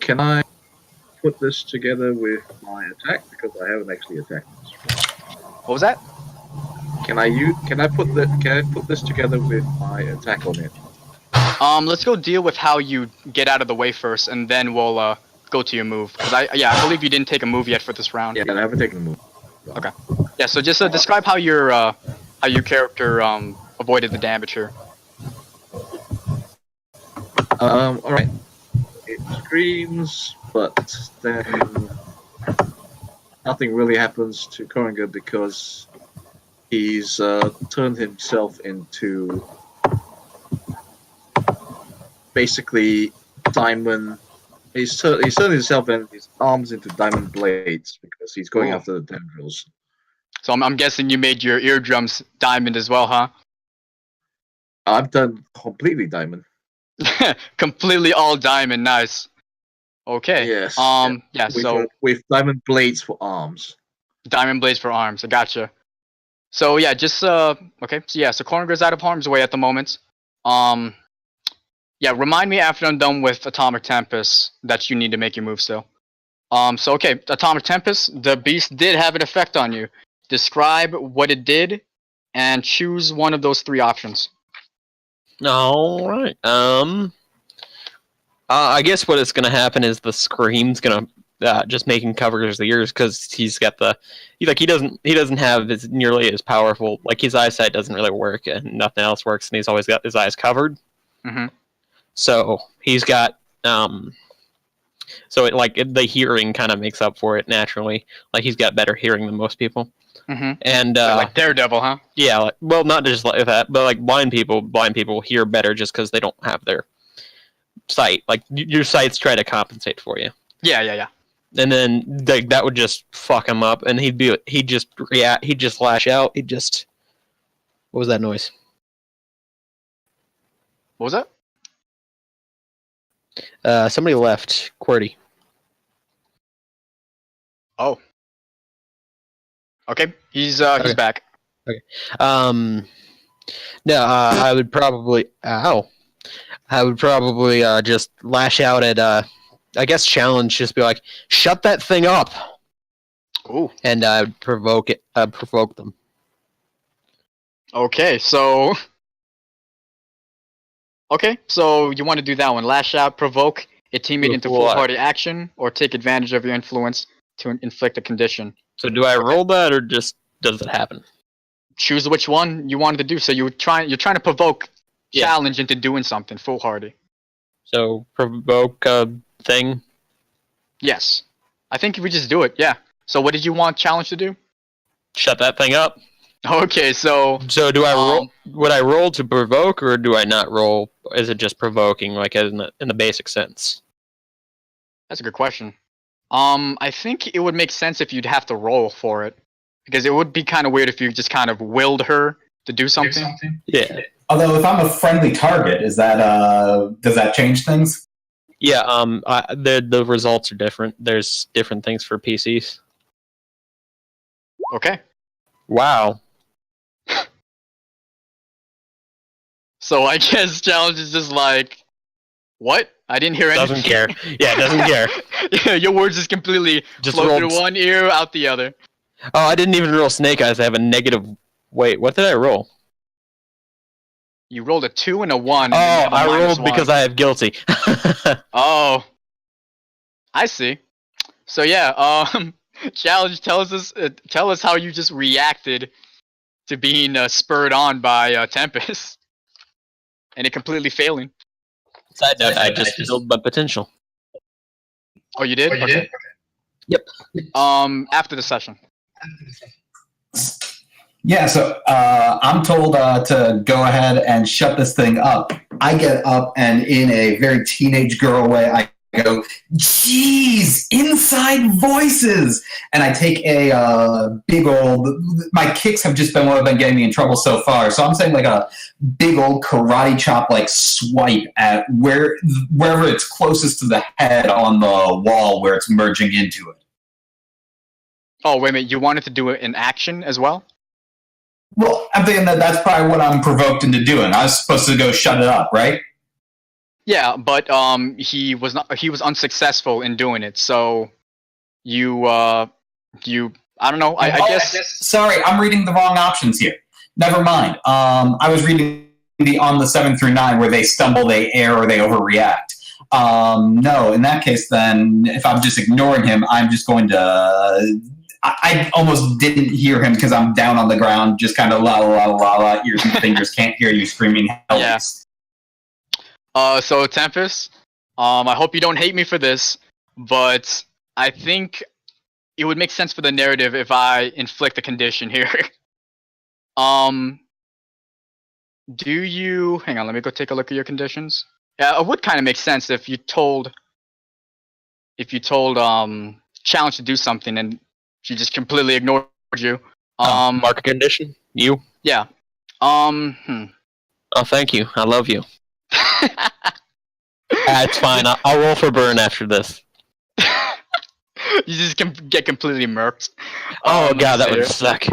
Can I put this together with my attack, because I haven't actually attacked this? What was that? Can I put this together with my attack on it? Let's go deal with how you get out of the way first, and then we'll go to your move. Cause I believe you didn't take a move yet for this round. Yeah, I haven't taken a move. Okay. Yeah. So just describe how your character avoided the damage here. All right. It screams, but then nothing really happens to Koringer because he's turned himself into basically diamond. He's turned himself and his arms into diamond blades because he's going Ooh. after the tendrils. So I'm guessing you made your eardrums diamond as well, huh? I've done completely diamond. Completely all diamond. Nice. Okay. Yes. Yeah. With, So with diamond blades for arms. diamond blades for arms. I gotcha. So yeah, just okay. So yeah, so Koringer is out of harm's way at the moment. Yeah, remind me after I'm done with Atomic Tempest that you need to make your move still. So okay, Atomic Tempest, the beast did have an effect on you. Describe what it did, and choose one of those three options. All right. I guess what is going to happen is the scream's going to just make him cover his ears because he's got he doesn't have as nearly as powerful, like his eyesight doesn't really work and nothing else works, and he's always got his eyes covered. Mm-hmm. So he's got the hearing kind of makes up for it naturally. Like he's got better hearing than most people. Mm-hmm. And Like Daredevil, huh? yeah, well, not just like that, but like blind people hear better just because they don't have their sight. Like your sights try to compensate for you. Yeah. And then that would just fuck him up, and he'd just lash out. What was that noise? What was that? Somebody left. QWERTY. Oh. Okay, he's back. Okay. No, I would probably. Ow. I would probably just lash out at. I guess challenge. Just be like, shut that thing up. Ooh. And I would provoke them. Okay, so. Okay, so you want to do that one? Lash out, provoke a teammate into foolhardy action, or take advantage of your influence to inflict a condition. So do I roll that, or just does it happen? Choose which one you wanted to do. So you're trying to provoke challenge into doing something foolhardy. So provoke a thing. Yes, I think we just do it. Yeah. So what did you want challenge to do? Shut that thing up. Okay, so do I roll? Would I roll to provoke, or do I not roll? Is it just provoking, like in the basic sense? That's a good question. I think it would make sense if you'd have to roll for it, because it would be kind of weird if you just kind of willed her to do something. Yeah. Although if I'm a friendly target, does that change things? Yeah. The results are different. There's different things for PCs. Okay. Wow. So I guess challenge is just like, what? I didn't hear anything. Doesn't care. Yeah, doesn't care. Yeah, your words just completely flow through one ear, out the other. Oh, I didn't even roll Snake Eyes. I have a negative. Wait, what did I roll? You rolled a 2 and a 1. Oh, I rolled because I have guilty. Oh. I see. So yeah, challenge tell us how you just reacted to being spurred on by Tempest, and it completely failing. Side note, I just filled my potential. Oh, you did? Okay. Yep. After the session. Yeah, so I'm told to go ahead and shut this thing up. I get up and in a very teenage girl way, I go, "Jeez, inside voices!" And I take a big old. My kicks have just been what have been getting me in trouble so far. So I'm saying like a big old karate chop like swipe at wherever it's closest to the head on the wall where it's merging into it. Oh wait a minute! You wanted to do it in action as well? Well, I'm thinking that's probably what I'm provoked into doing. I was supposed to go shut it up, right? Yeah, but he was unsuccessful in doing it. So you I don't know. I guess. Sorry, I'm reading the wrong options here. Never mind. I was reading the on the 7 through 9 where they stumble, they err, or they overreact. No, in that case, then if I'm just ignoring him, I'm just going to. I almost didn't hear him because I'm down on the ground, just kind of la la la la. Ears and fingers can't hear you screaming. Help. Yeah. So Tempest, I hope you don't hate me for this, but I think it would make sense for the narrative if I inflict a condition here. Do you? Hang on, let me go take a look at your conditions. Yeah, it would kind of make sense if you told Challenge to do something and she just completely ignored you. Mark a condition? You? Yeah. Oh, thank you. I love you. It's fine. I'll roll for burn after this. You just get completely murked. Oh god, that would suck.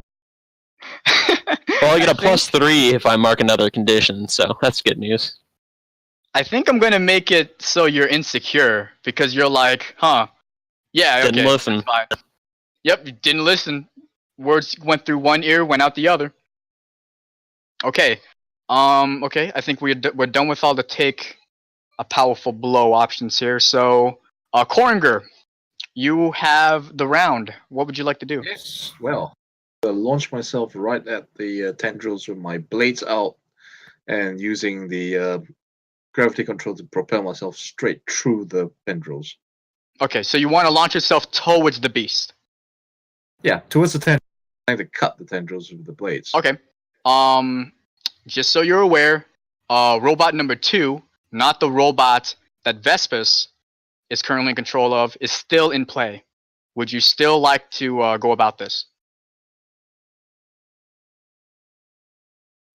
Well, I get a +3 if I mark another condition, so that's good news. I think I'm gonna make it so you're insecure because you're like, huh? Yeah, Didn't listen. Fine. Yep, you didn't listen. Words went through one ear, went out the other. Okay. Okay. I think we're done with all the take a powerful blow options here. So, Koringer, you have the round. What would you like to do? Yes. Well, launch myself right at the tendrils with my blades out, and using the gravity control to propel myself straight through the tendrils. Okay, so you want to launch yourself towards the beast. Yeah, towards the tendrils, trying to cut the tendrils with the blades. Okay. Just so you're aware, robot number 2, not the robot that Vespus is currently in control of, is still in play. Would you still like to go about this?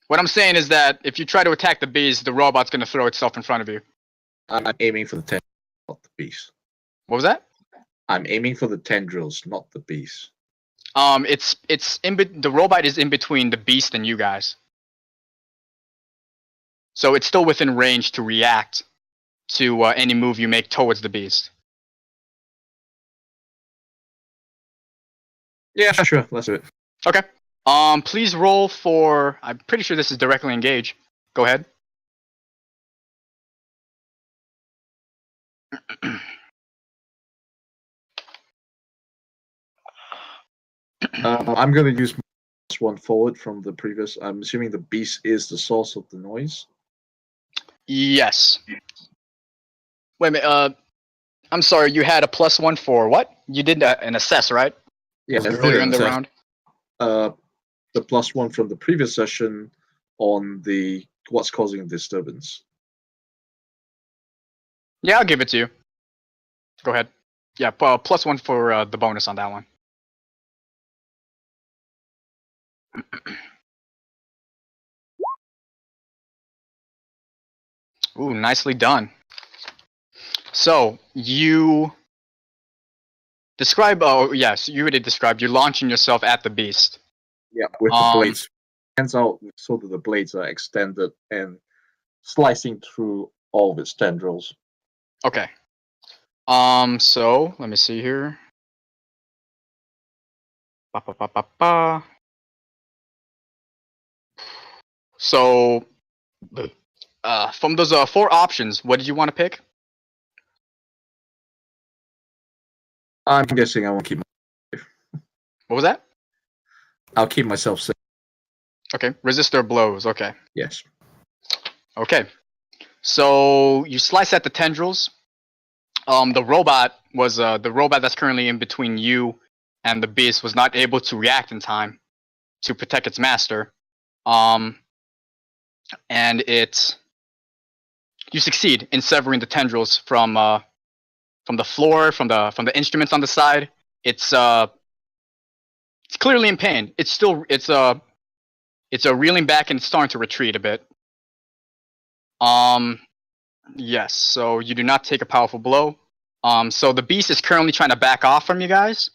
What I'm saying is that if you try to attack the beast, the robot's going to throw itself in front of you. I'm aiming for the tendrils, not the beast. What was that? I'm aiming for the tendrils, not the beast. The robot is in between the beast and you guys. So it's still within range to react to any move you make towards the beast. Yeah, sure. Let's do it. Okay. Please roll for. I'm pretty sure this is directly engage. Go ahead. I'm going to use one forward from the previous. I'm assuming the beast is the source of the noise. Yes. Wait a minute. I'm sorry. You had a +1 for what? You did an assess, right? Yeah, Earlier in the round. The +1 from the previous session on the what's causing disturbance. Yeah, I'll give it to you. Go ahead. Yeah, +1 for the bonus on that one. Ooh, nicely done. So you describe. Oh, yes, you already described. You're launching yourself at the beast. Yeah, with the blades. Hands out so that the blades are extended and slicing through all of its tendrils. Okay. So let me see here. So, from those 4 options, what did you want to pick? I'm guessing I won't keep. What was that? I'll keep myself safe. Okay, resist their blows. Okay. Yes. Okay. So you slice at the tendrils. The robot that's currently in between you and the beast was not able to react in time to protect its master. And you succeed in severing the tendrils from the floor, from the instruments on the side. It's clearly in pain. It's reeling back and starting to retreat a bit. Yes, so you do not take a powerful blow. So the beast is currently trying to back off from you guys,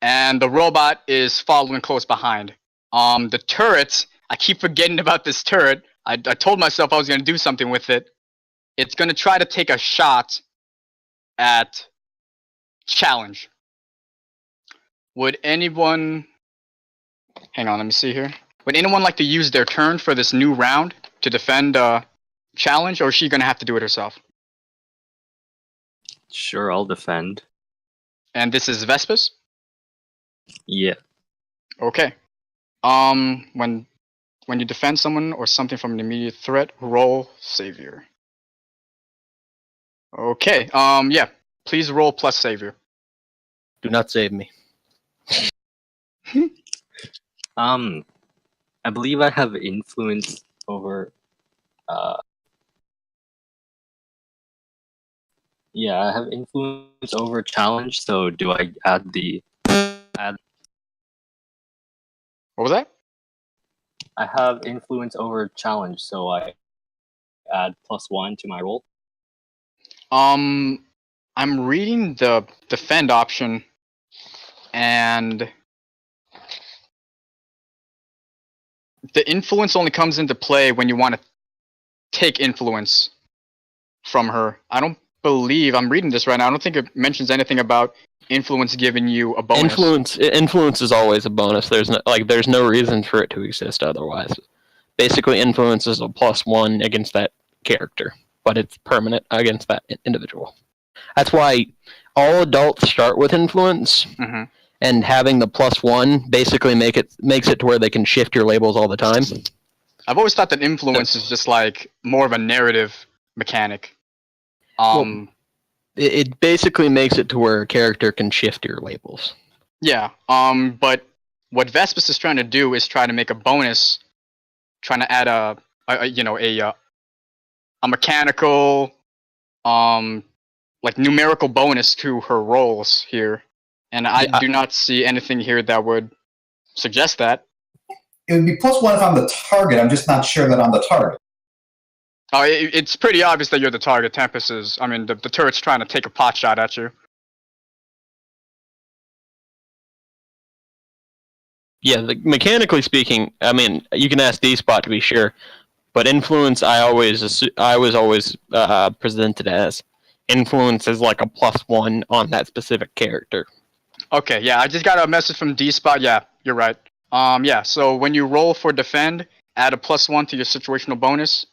and the robot is following close behind. The turret, I keep forgetting about this turret. I told myself I was going to do something with it. It's going to try to take a shot at challenge. Would anyone... Hang on, let me see here. Would anyone like to use their turn for this new round to defend challenge, or is she going to have to do it herself? Sure, I'll defend. And this is Vespus? Yeah. Okay. When you defend someone or something from an immediate threat, roll Savior. Okay. Yeah. Please roll plus Savior. Do not save me. I believe I have influence over. Yeah, I have influence over challenge. So do I add the? What was that? I have influence over challenge, so I add +1 to my roll. I'm reading the defend option, and the influence only comes into play when you want to take influence from her. I don't believe I'm reading this right now. I don't think it mentions anything about influence giving you a bonus. Influence is always a bonus. There's no reason for it to exist otherwise. Basically, influence is a +1 against that character, but it's permanent against that individual. That's why all adults start with influence, and having the +1 basically makes it to where they can shift your labels all the time. I've always thought that influence is just like more of a narrative mechanic. It basically makes it to where a character can shift your labels. Yeah. But what Vespus is trying to do is try to make a bonus, trying to add a mechanical, like numerical bonus to her rolls here, and I do not see anything here that would suggest that. It would be +1 if I'm the target. I'm just not sure that I'm the target. Oh, it's pretty obvious that you're the target. Tempest is. I mean, the turret's trying to take a pot shot at you. Yeah, mechanically speaking, I mean, you can ask D-Spot to be sure, but influence, I was always presented as influence is like a +1 on that specific character. Okay, yeah, I just got a message from D-Spot. Yeah, you're right. Yeah, so when you roll for defend, add a +1 to your situational bonus.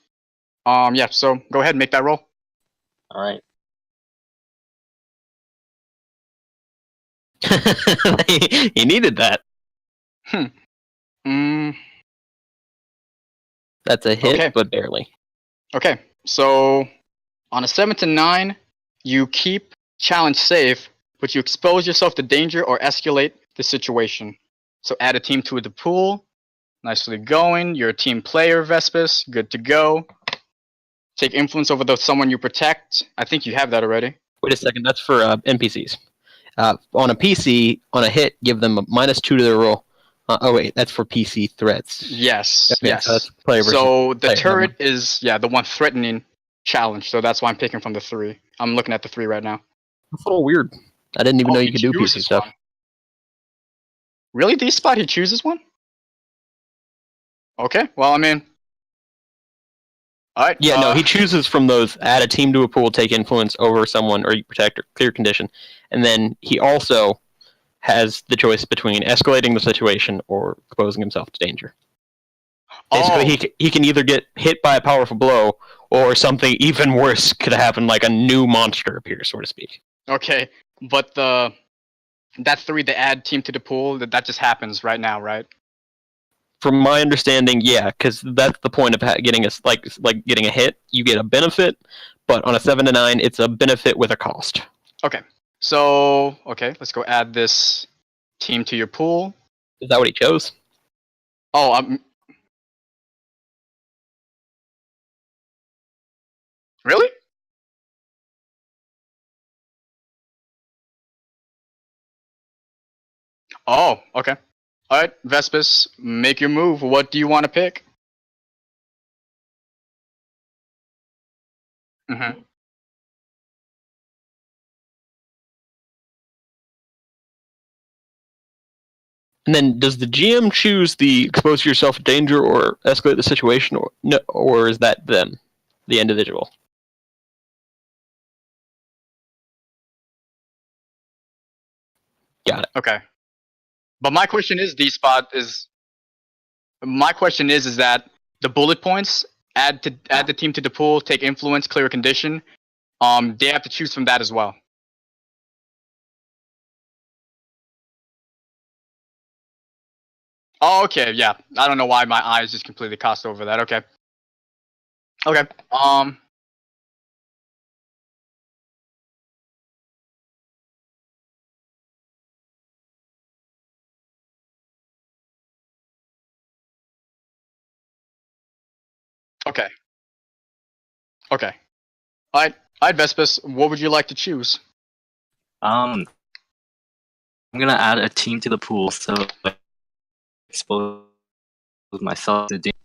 Yeah, so go ahead and make that roll. All right. He needed that. That's a hit, but barely. Okay, so on a 7 to 9, you keep challenge safe, but you expose yourself to danger or escalate the situation. So add a team to the pool. Nicely going. You're a team player, Vespus. Good to go. Take influence over someone you protect. I think you have that already. Wait a second. That's for NPCs. On a PC, on a hit, give them a -2 to their roll. Oh wait, that's for PC threats. Yes. Okay, yes. So, that's player so the player turret is the one threatening challenge. So that's why I'm picking from the 3. I'm looking at the 3 right now. That's a little weird. I didn't even know you could do PC stuff. One. Really, D-Spot? He chooses one? Okay. Well, I mean. All right. Yeah, no, he chooses from those. Add a team to a pool, take influence over someone, or you protect or clear condition, and then he also has the choice between escalating the situation or exposing himself to danger. Basically, he can either get hit by a powerful blow, or something even worse could happen, like a new monster appears, so to speak. Okay. But that 3 to add team to the pool, that just happens right now, right? From my understanding, yeah, because that's the point of getting getting a hit. You get a benefit, but on a 7 to 9, it's a benefit with a cost. Okay. So, let's go add this team to your pool. Is that what he chose? Oh, really? Oh, okay. All right, Vespus, make your move. What do you want to pick? Mm-hmm. And then, does the GM choose the expose yourself to danger or escalate the situation, or no, or is that them, the individual? Got it. Okay. But my question is, is that the bullet points add the team to the pool, take influence, clear a condition. They have to choose from that as well. Oh, okay, yeah. I don't know why my eyes just completely crossed over that. Okay. Okay. Okay. Okay. Alright, Vespus, what would you like to choose? I'm gonna add a team to the pool, so I expose myself to danger.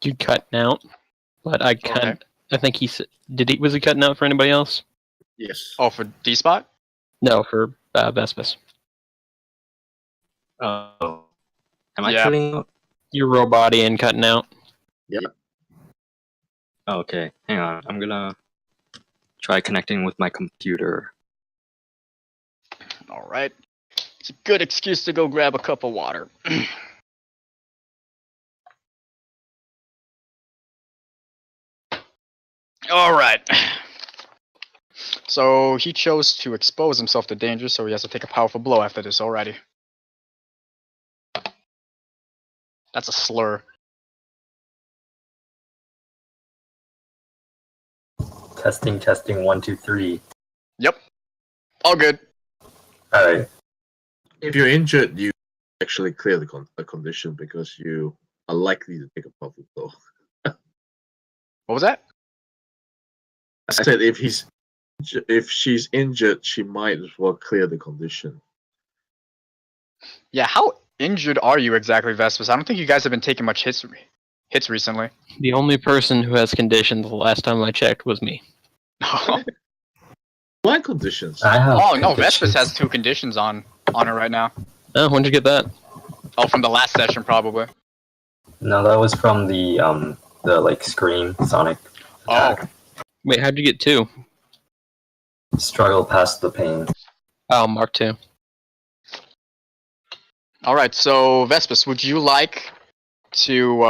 You cutting out, but I Okay. I think he said. Was he cutting out for anybody else? Yes. Oh, for D-Spot? No, for Vespus. Oh, am I Yeah. cutting out? You're robot-y and cutting out. Oh, okay, hang on. I'm gonna try connecting with my computer. Alright. It's a good excuse to go grab a cup of water. Alright. So he chose to expose himself to danger, so he has to take a powerful blow after this already. That's a slur. Testing, 1, 2, 3. Yep. All good. All right. If you're injured, you actually clear the condition because you are likely to take a powerful blow. What was that? I said if she's injured, she might as well clear the condition. Yeah, how injured are you exactly, Vespus? I don't think you guys have been taking much hits recently. The only person who has conditions the last time I checked was me. What conditions? I have Oh no, conditions. Vespus has 2 conditions on her right now. Oh, when'd you get that? Oh, from the last session probably. No, that was from the like Scream Sonic Oh, attack. Wait, how'd you get 2? Struggle past the pain. Oh, Mark 2. alright, so Vespus, would you like to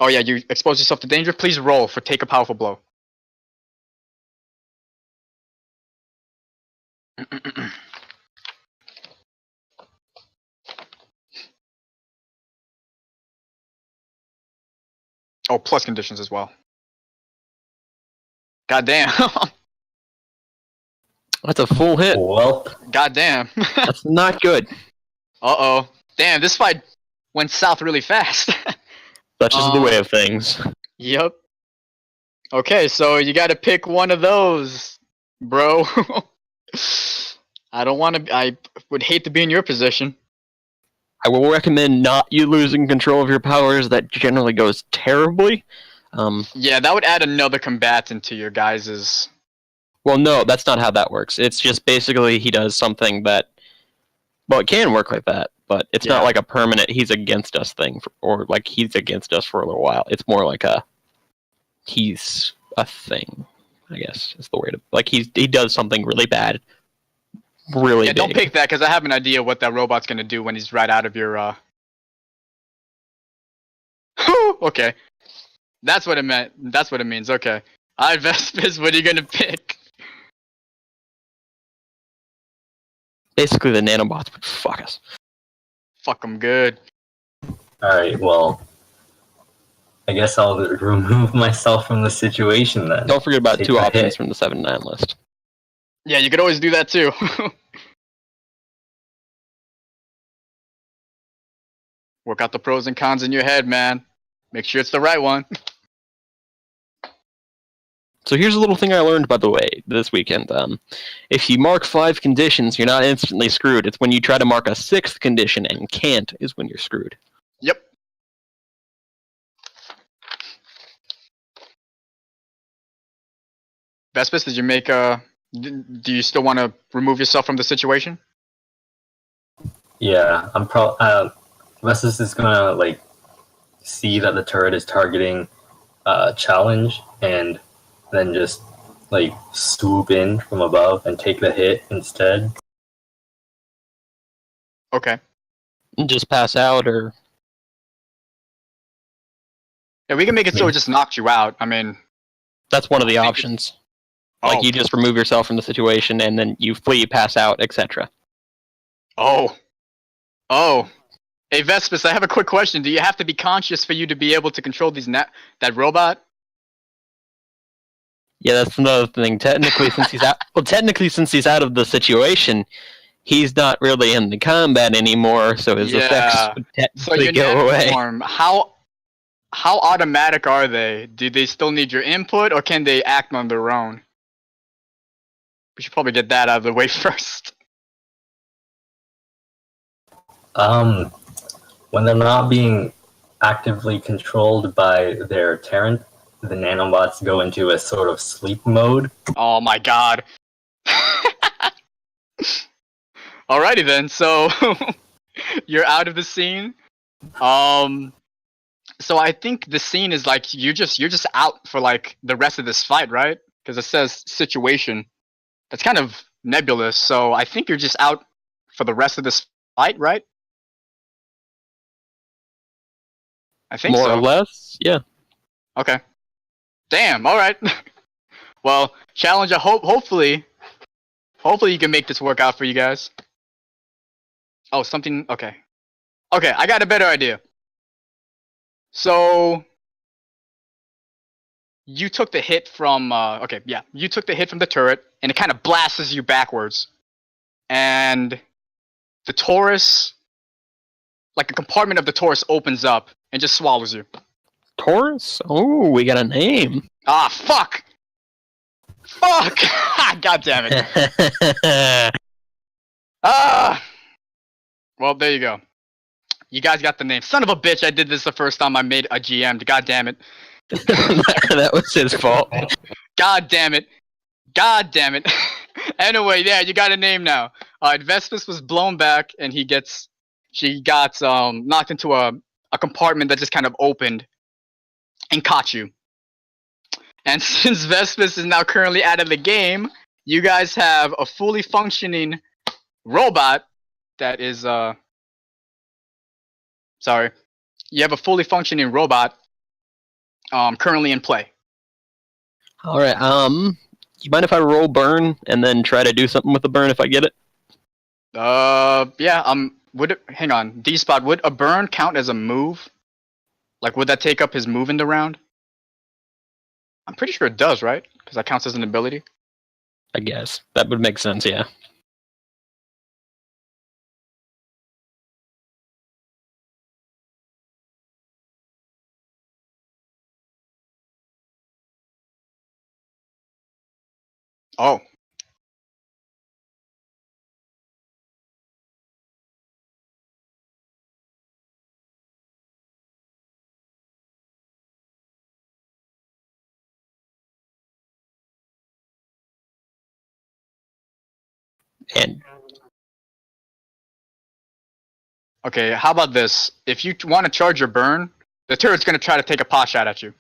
oh yeah, you expose yourself to danger? Please roll for take a powerful blow. Oh, plus conditions as well. God damn. That's a full hit. Well, God damn. That's not good. Uh-oh. Damn, this fight went south really fast. That's just the way of things. Yep. Okay, so you gotta pick one of those, bro. I would hate to be in your position. I will recommend not you losing control of your powers. That generally goes terribly. Yeah, that would add another combatant to your guys's. Well, no, that's not how that works. It's just basically he does something that, well, it can work like that, but it's Yeah. not like a permanent he's against us thing, or like he's against us for a little while. It's more like he's a thing, I guess is the way to, like he does something really bad, really Yeah, big. don't pick that because I have an idea what that robot's gonna do when he's right out of your. Okay, that's what it meant. That's what it means. Okay, Vespis, what are you gonna pick? Basically, the nanobots would fuck us. Fuck them good. Alright, well, I guess I'll remove myself from the situation then. Don't forget about Take 2 the options hit. from the 7-9 list. Yeah, you could always do that too. Work out the pros and cons in your head, man. Make sure it's the right one. So here's a little thing I learned, by the way, this weekend. If you mark 5 conditions, you're not instantly screwed. It's when you try to mark a 6th condition and can't is when you're screwed. Yep. Vespis, did you make do you still want to remove yourself from the situation? Yeah, I'm Vessus is gonna like see that the turret is targeting challenge and then just like swoop in from above and take the hit instead. Okay. And just pass out, or Yeah, we can make it so it just knocks you out. I mean, that's one of the options. Like, oh, you just remove yourself from the situation, and then you flee, pass out, etc. oh. Hey, Vespis, I have a quick question. Do you have to be conscious for you to be able to control that robot? Yeah, that's another thing. Technically, since he's out of the situation, he's not really in the combat anymore, so his effects would technically go away. Form, how automatic are they? Do they still need your input, or can they act on their own? We should probably get that out of the way first. When they're not being actively controlled by their Terran, the nanobots go into a sort of sleep mode. Oh my god. Alrighty then, so you're out of the scene. So I think the scene is like you're just out for like the rest of this fight, right? Because it says situation. That's kind of nebulous. So I think you're just out for the rest of this fight, right? I think More so. or less, yeah. Okay. Damn. All right. Well, Challenger. Hopefully you can make this work out for you guys. Oh, something. Okay. Okay, I got a better idea. So you took the hit from. You took the hit from the turret, and it kind of blasts you backwards, and the Torus, like a compartment of the Torus, opens up and just swallows you. Torus? Oh, we got a name. Ah, fuck! Fuck! God damn it. Well, there you go. You guys got the name. Son of a bitch, I did this the first time I made a GM. God damn it. That was his fault. God damn it. God damn it. Anyway, yeah, you got a name now. Vespis was blown back, and she got knocked into a compartment that just kind of opened and caught you. And since Vespis is now currently out of the game, you guys have a fully functioning robot that is sorry. You have a fully functioning robot currently in play. Alright, you mind if I roll burn and then try to do something with the burn if I get it? Yeah, hang on. D-Spot, would a burn count as a move? Like, would that take up his move in the round? I'm pretty sure it does, right? Because that counts as an ability. I guess. That would make sense, yeah. Oh. And Okay, how about this? If you want to charge your burn, the turret's going to try to take a pot shot at you.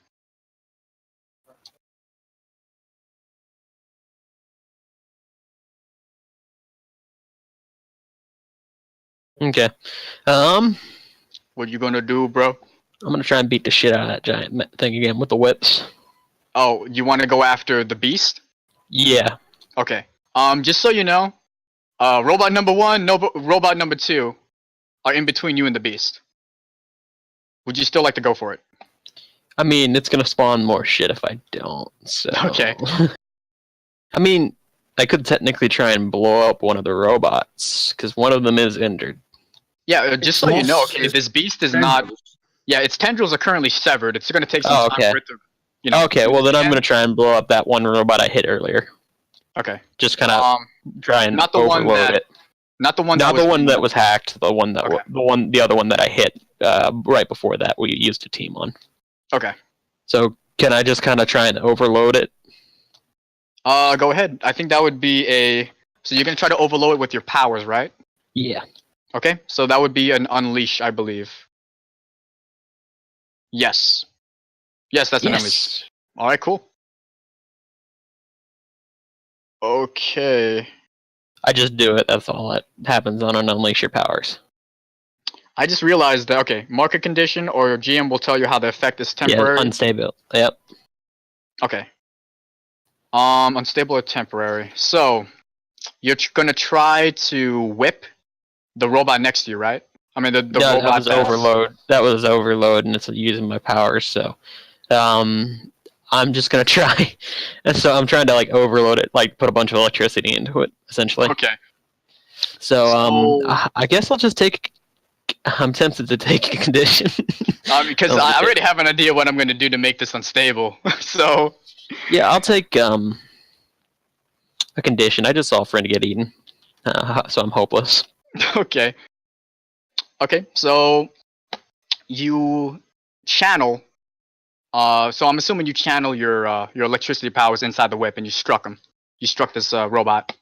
okay. What you going to do, bro? I'm gonna try and beat the shit out of that giant thing again with the whips. Oh, you want to go after the beast? Yeah. Okay. Just so you know, Robot number 1, robot number 2 are in between you and the beast. Would you still like to go for it? I mean, it's gonna spawn more shit if I don't. So. Okay. I mean, I could technically try and blow up one of the robots because one of them is injured. Yeah, just so you know, okay, this beast is not. Yeah, its tendrils are currently severed. It's gonna take some time okay. for it to, you know. Okay, well then I'm gonna try and blow up that one robot I hit earlier. Okay. Just kind of try and overload it. Not the one. Not the one that was hacked. The one that Okay. the other one that I hit right before that we used a team on. Okay. So can I just kind of try and overload it? Go ahead. I think that would be a. So you're gonna try to overload it with your powers, right? Yeah. Okay. So that would be an unleash, I believe. Yes. Yes, that's an unleash. All right. Cool. Okay. I just do it. That's all that happens on an unleash your powers. I just realized that, okay, market condition or GM will tell you how the effect is temporary. Yeah, unstable. Yep. Okay. Unstable or temporary. So, you're gonna try to whip the robot next to you, right? I mean, the Yeah, robot that was overload. That was overload, and it's using my powers. So, I'm just gonna try. And so I'm trying to like overload it, like put a bunch of electricity into it, essentially. Okay. So, I guess I'll just take. I'm tempted to take a condition. Because I already have an idea what I'm gonna do to make this unstable. So. Yeah, I'll take a condition. I just saw a friend get eaten, so I'm hopeless. Okay. Okay, so you channel. So I'm assuming you channel your electricity powers inside the whip, and you struck him. You struck this robot.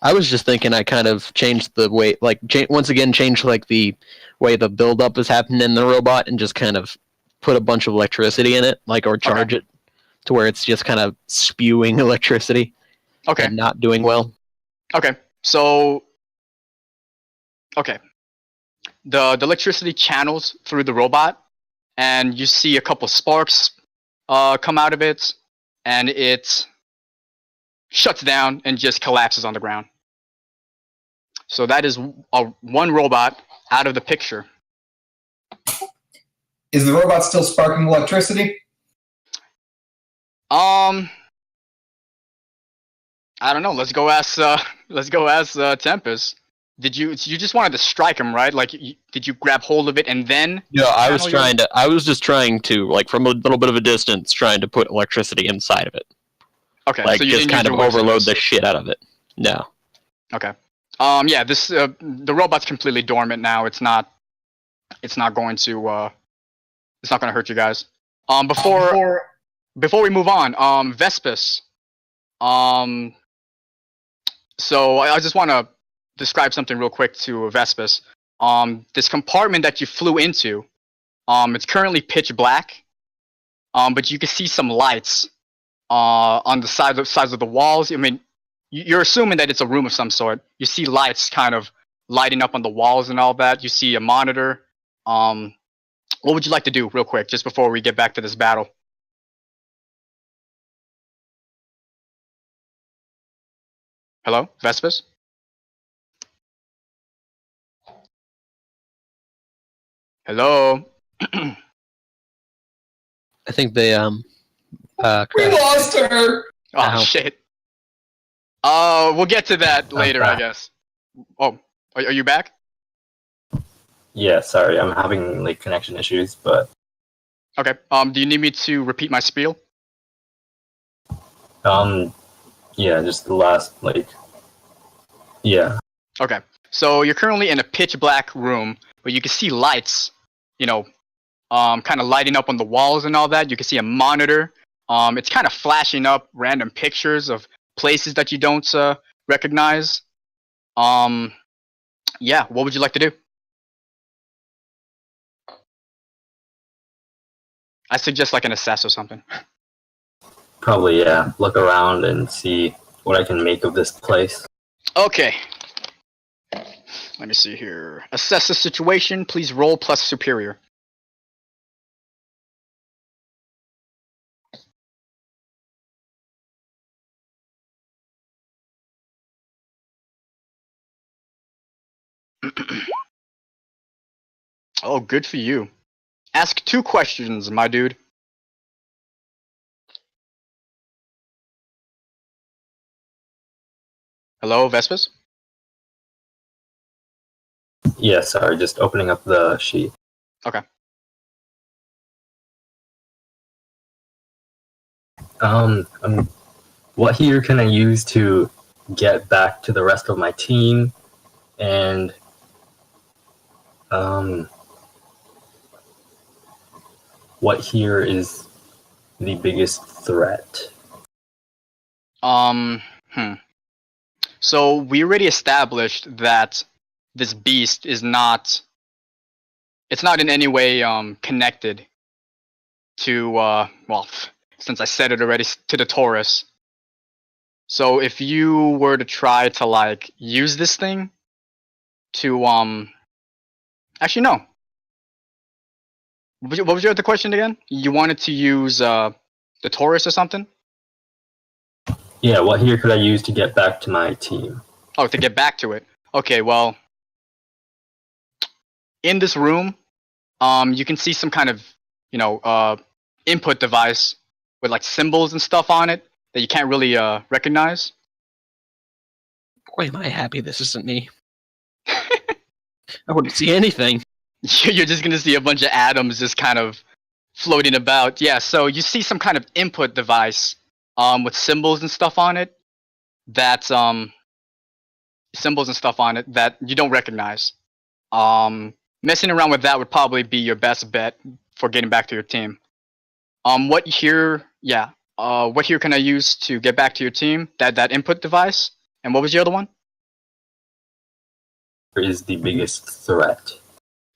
I was just thinking I kind of changed the way, like once again changed like the way the buildup is happening in the robot, and just kind of put a bunch of electricity in it, like or charge it to where it's just kind of spewing electricity. Okay. And not doing well. Okay. So. Okay. The electricity channels through the robot, and you see a couple sparks come out of it, and it shuts down and just collapses on the ground. So that is one robot out of the picture. Is the robot still sparking electricity? I don't know. Let's go ask Tempest. Did you just wanted to strike him, right? Like, did you grab hold of it and then? No, I was just trying to, like, from a little bit of a distance, trying to put electricity inside of it. Okay, like so you just didn't kind use of your overload wizards. the shit out of it. No. Okay. Yeah. This the robot's completely dormant now. It's not going to hurt you guys. Before we move on, Vespis. So I just want to describe something real quick to Vespis. This compartment that you flew into, it's currently pitch black. But you can see some lights on the sides of the walls. I mean, you're assuming that it's a room of some sort. You see lights kind of lighting up on the walls and all that. You see a monitor. What would you like to do real quick, just before we get back to this battle? Hello, Vespis? Hello? I think they We lost her! Oh, Ow. shit. We'll get to that later, I guess. Oh, are you back? Yeah, sorry, I'm having like connection issues, but Okay. Do you need me to repeat my spiel? yeah, just the last yeah. Okay. So you're currently in a pitch black room, but you can see lights, kind of lighting up on the walls and all that. You can see a monitor. It's kind of flashing up random pictures of places that you don't recognize. Yeah, what would you like to do? I suggest like an assess or something. Probably, yeah. Look around and see what I can make of this place. Okay. Let me see here. Assess the situation. Please roll plus superior. Oh, good for you. Ask 2 questions, my dude. Hello, Vespers? Yeah, sorry, just opening up the sheet. Okay. What here can I use to get back to the rest of my team? And what here is the biggest threat? So we already established that this beast is not. It's not in any way connected to well, since I said it already, to the Torus. So if you were to try to like use this thing to actually no. What was your other question again? You wanted to use the Torus or something? Yeah, what here could I use to get back to my team? Oh, to get back to it. Okay, well, in this room, you can see some kind of, input device with like symbols and stuff on it that you can't really recognize. Boy, am I happy this isn't me. I wouldn't see anything. You're just gonna see a bunch of atoms just kind of floating about. Yeah, so you see some kind of input device with symbols and stuff on it that you don't recognize. Messing around with that would probably be your best bet for getting back to your team. What here can I use to get back to your team? That input device? And what was the other one? Is the biggest threat?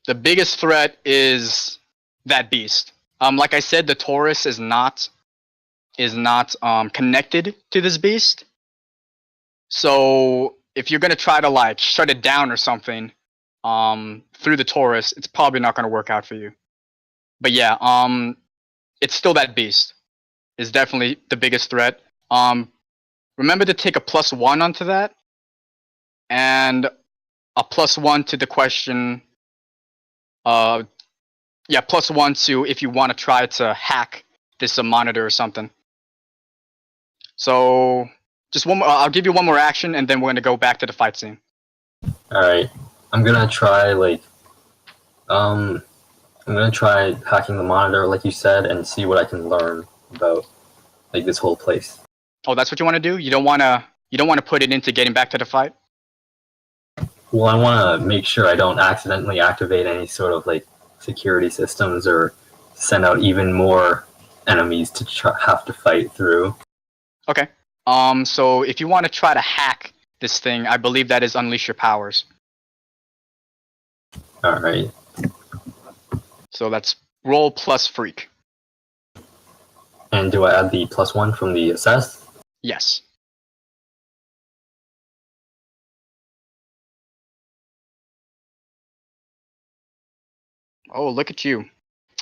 The biggest threat is that beast. Like I said, the Torus is not connected to this beast. So if you're gonna try to like shut it down or something through the Torus, it's probably not gonna work out for you. But yeah, it's still that beast. Is definitely the biggest threat. Remember to take a +1 onto that, and a +1 to the question. +1 to if you want to try to hack this monitor or something. So just one more. I'll give you one more action, and then we're gonna go back to the fight scene. All right, I'm gonna try I'm gonna try hacking the monitor, like you said, and see what I can learn about like this whole place. Oh, that's what you want to do? You don't want to put it into getting back to the fight? Well, I want to make sure I don't accidentally activate any sort of like security systems or send out even more enemies to have to fight through. Okay. So if you want to try to hack this thing, I believe that is unleash your powers. All right. So that's roll plus freak. And do I add the +1 from the assess? Yes. Oh, look at you.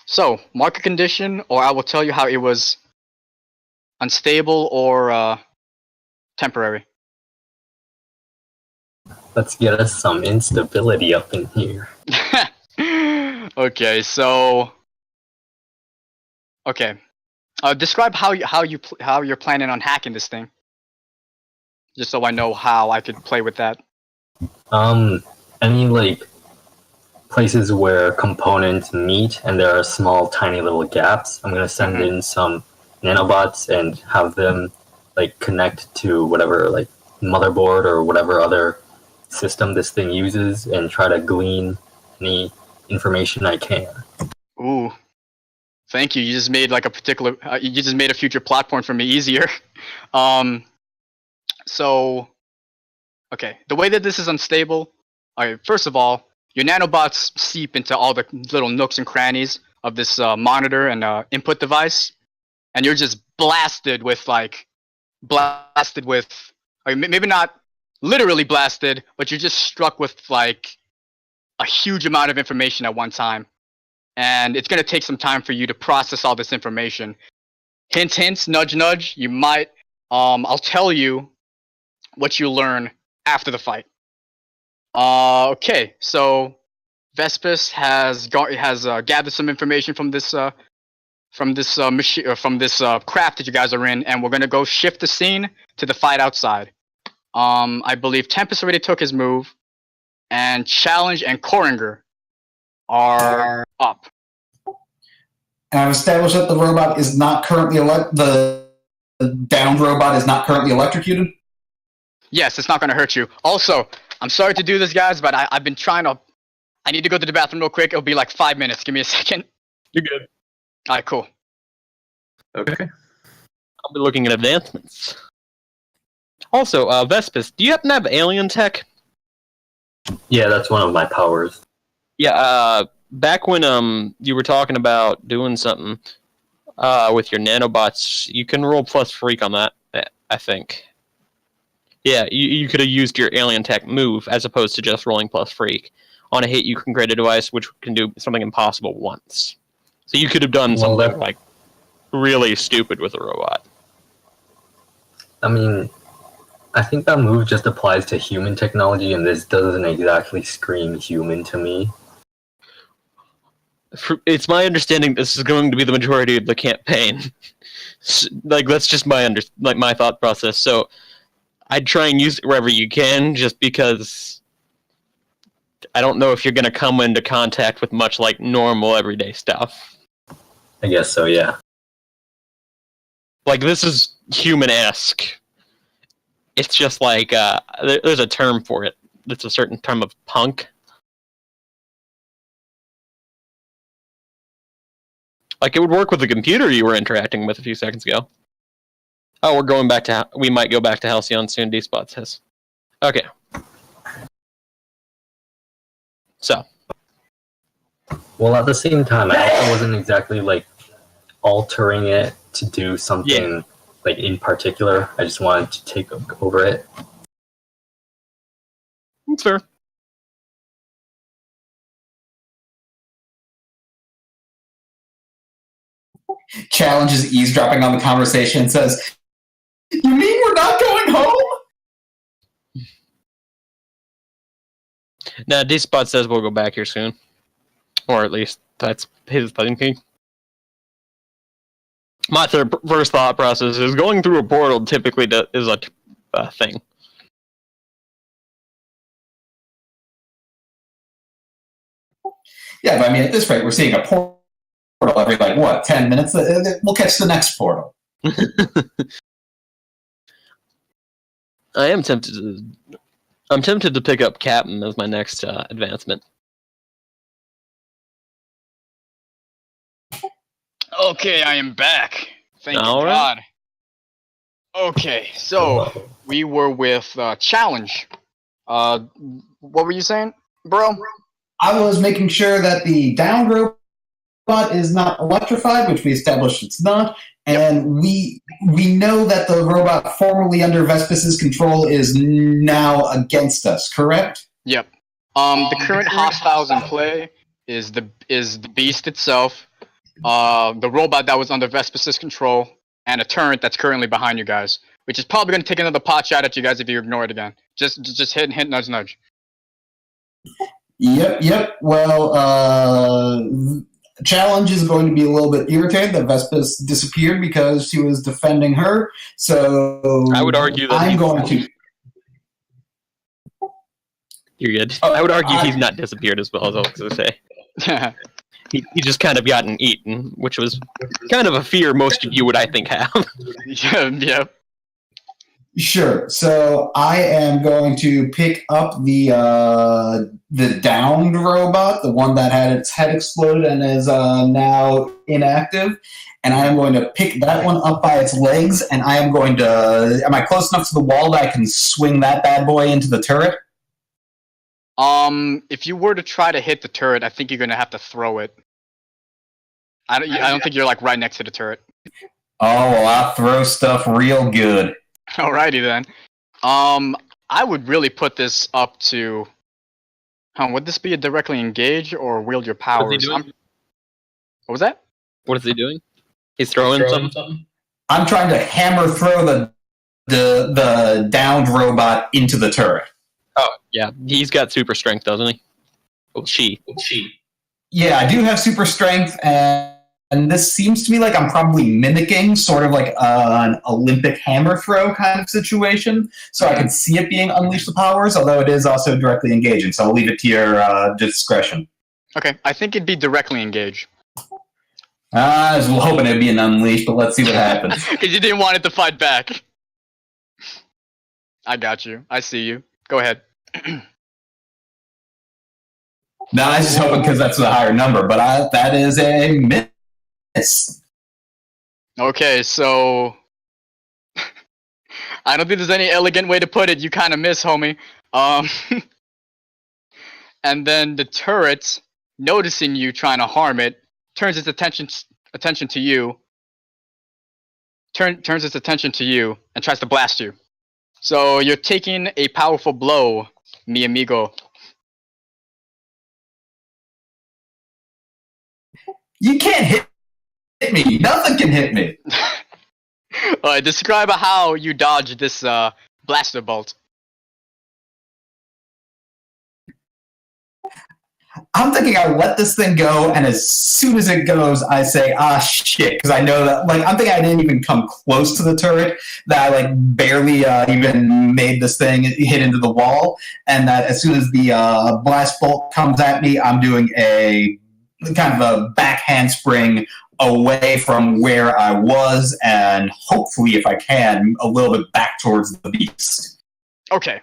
So, mark a condition, or I will tell you how it was unstable or temporary. Let's get us some instability up in here. Okay, so okay. Describe how you're planning on hacking this thing, just so I know how I could play with that. Any like places where components meet and there are small, tiny little gaps. I'm gonna send in some nanobots and have them like connect to whatever like motherboard or whatever other system this thing uses and try to glean any information I can. Ooh, thank you. You just made like you just made a future plot point for me easier. So, okay, the way that this is unstable. All right, first of all, your nanobots seep into all the little nooks and crannies of this monitor and input device, and you're just blasted with, maybe not literally blasted, but you're just struck with like a huge amount of information at one time, and it's gonna take some time for you to process all this information. Hint, hint, nudge, nudge. You might. I'll tell you what you learn after the fight. Okay, so Vespus has gathered some information from this machine, from this craft that you guys are in, and we're gonna go shift the scene to the fight outside. I believe Tempest already took his move, and Challenge and Koringer are up. And I've established that the robot is not currently the downed robot is not currently electrocuted. Yes, it's not gonna hurt you. Also, I'm sorry to do this, guys, but I've been trying to. I need to go to the bathroom real quick. It'll be like 5 minutes. Give me a second. You're good. All right, cool. Okay. I'll be looking at advancements. Also, Vespus, do you happen to have alien tech? Yeah, that's one of my powers. Yeah, back when you were talking about doing something with your nanobots, you can roll plus freak on that, I think. Yeah, you could have used your alien tech move as opposed to just rolling plus freak. On a hit, you can create a device which can do something impossible once. So you could have done something like really stupid with a robot. I mean, I think that move just applies to human technology, and this doesn't exactly scream human to me. It's my understanding this is going to be the majority of the campaign. Like, that's just my thought process. So I'd try and use it wherever you can, just because I don't know if you're going to come into contact with much like normal everyday stuff. I guess so, yeah. Like, this is human-esque. It's just like, there's a term for it. It's a certain term of punk. Like, it would work with the computer you were interacting with a few seconds ago. Oh, we might go back to Halcyon soon, D-Spot says. Okay. So. Well, at the same time, I also wasn't exactly, like, altering it to do something, like, in particular. I just wanted to take over it. That's fair. Challenge is eavesdropping on the conversation and says, "You mean we're not going home?" Now, D-Spot says we'll go back here soon. Or at least that's his thinking. My first thought process is going through a portal typically is a thing. Yeah, but I mean, at this rate, we're seeing a portal every, 10 minutes? We'll catch the next portal. I'm tempted to pick up Captain as my next advancement. Okay, I am back. Thank All you, right. God. Okay, so we were with Challenge. What were you saying, bro? I was making sure that the downed robot is not electrified, which we established it's not, and we know that the robot formerly under Vespus's control is now against us, correct? Yep. The current hostiles in play is the beast itself, the robot that was under Vespus's control, and a turret that's currently behind you guys, which is probably going to take another pot shot at you guys if you ignore it again. Just hit, nudge, nudge. Yep. Well, Challenge is going to be a little bit irritated that Vespus disappeared because she was defending her. So I would argue that I'm going to. You're good. I would argue he's not disappeared as well as I was going to say. He just kind of gotten eaten, which was kind of a fear most of you would, I think, have. Yep. Sure. So I am going to pick up the downed robot, the one that had its head exploded and is now inactive, and I am going to pick that one up by its legs, and I am going to. Am I close enough to the wall that I can swing that bad boy into the turret? If you were to try to hit the turret, I think you're gonna have to throw it. I don't think you're like right next to the turret. Oh, well, I throw stuff real good. Alrighty then. I would really put this up to. Would this be a directly engage or wield your powers? What's he doing? What was that? What is he doing? He's throwing something? I'm trying to hammer throw the downed robot into the turret. Oh, Yeah, he's got super strength, doesn't he? Well, she. Yeah, I do have super strength, and this seems to me like I'm probably mimicking sort of like an Olympic hammer throw kind of situation. So I can see it being unleash the powers, although it is also directly engaging. So I'll leave it to your discretion. Okay, I think it'd be directly engage. I was hoping it'd be an unleash, but let's see what happens. Because you didn't want it to fight back. I got you. I see you. Go ahead. No, I was just hoping because that's a higher number, but that is a miss. Okay, so I don't think there's any elegant way to put it. You kind of miss, homie. And then the turret, noticing you trying to harm it, turns its attention to you. Turns its attention to you and tries to blast you. So you're taking a powerful blow, mi amigo. You can't hit me. Nothing can hit me. Alright, describe how you dodge this blaster bolt. I'm thinking I let this thing go, and as soon as it goes, I say, shit, because I know that, like, I'm thinking I didn't even come close to the turret, that I, like, barely even made this thing hit into the wall, and that as soon as the blast bolt comes at me, I'm doing a kind of a back handspring away from where I was, and hopefully, if I can, a little bit back towards the beast. Okay,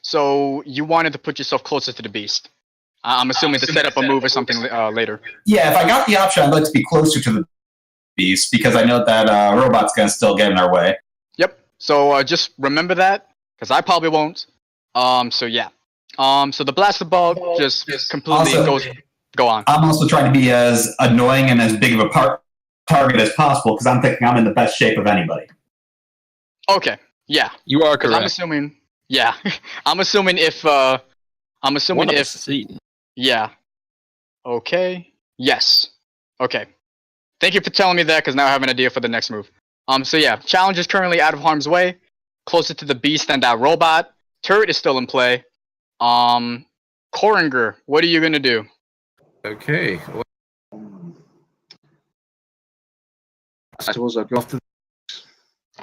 so you wanted to put yourself closer to the beast. I'm assuming to set up a move or something later. Yeah, if I got the option, I'd like to be closer to the beast, because I know that robot's going to still get in our way. Yep, so just remember that, because I probably won't. So yeah. So the blaster bolt just completely also, go on. I'm also trying to be as annoying and as big of a target as possible, because I'm thinking I'm in the best shape of anybody. Okay, yeah. You are correct. I'm assuming, yeah. I'm assuming if, yeah. Okay. Yes. Okay. Thank you for telling me that, because now I have an idea for the next move. So yeah, challenge is currently out of harm's way, closer to the beast than that robot. Turret is still in play. Koringer, what are you gonna do? Okay. Well, I suppose I'll go after.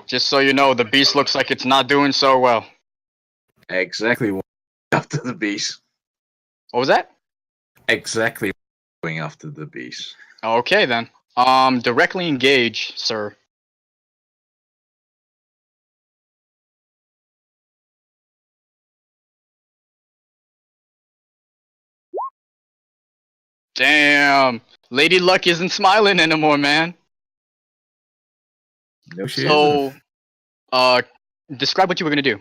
Just so you know, the beast looks like it's not doing so well. Exactly what after the beast. What was that? Exactly going after the beast. Okay then. Directly engage, sir. Damn. Lady Luck isn't smiling anymore, man. No shit. So, describe what you were gonna do.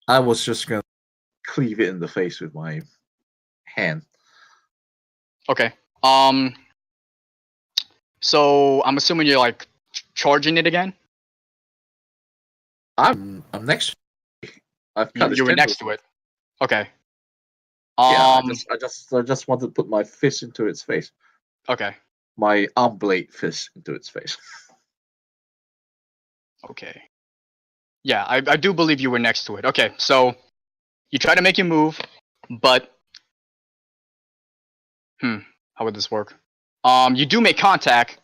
I was just gonna cleave it in the face with my hand. Okay. So I'm assuming you're like charging it again. I'm next. I've cut You were next to it. Okay. Yeah, I just wanted to put my fist into its face. Okay. My arm blade fist into its face. Okay. Yeah, I do believe you were next to it. Okay, so you try to make your move, but how would this work? You do make contact,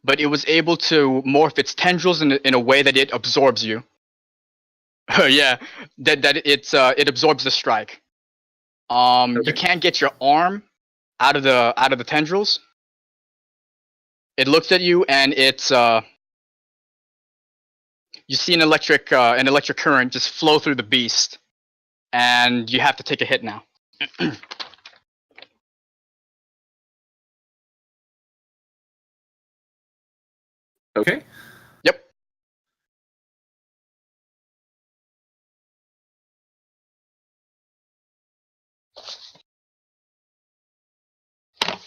but it was able to morph its tendrils in a way that it absorbs you. Yeah, that it absorbs the strike. Okay. You can't get your arm out of the tendrils. It looks at you and it's you see an electric current just flow through the beast, and you have to take a hit now. Okay. Yep.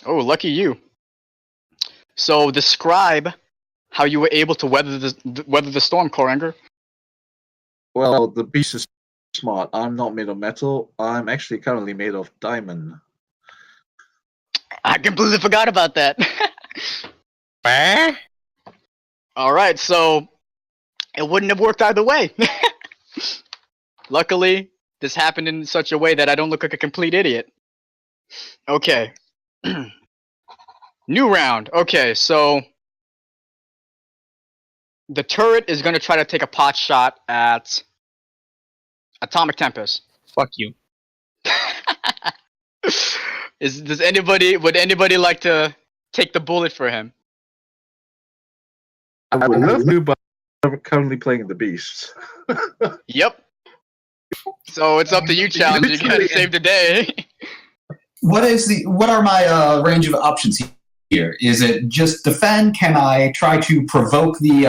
Oh, lucky you. So describe how you were able to weather the storm, Koranger. Well, the beast is smart. I'm not made of metal. I'm actually currently made of diamond. I completely forgot about that. All right, so it wouldn't have worked either way. Luckily, this happened in such a way that I don't look like a complete idiot. Okay. New round. Okay, so the turret is going to try to take a pot shot at Atomic Tempest. Fuck you. Would anybody like to take the bullet for him? I would love to, but I'm currently playing the beasts. Yep. So it's up to you, challenge. You gotta save the day. What are my range of options here? Is it just defend? Can I try to provoke the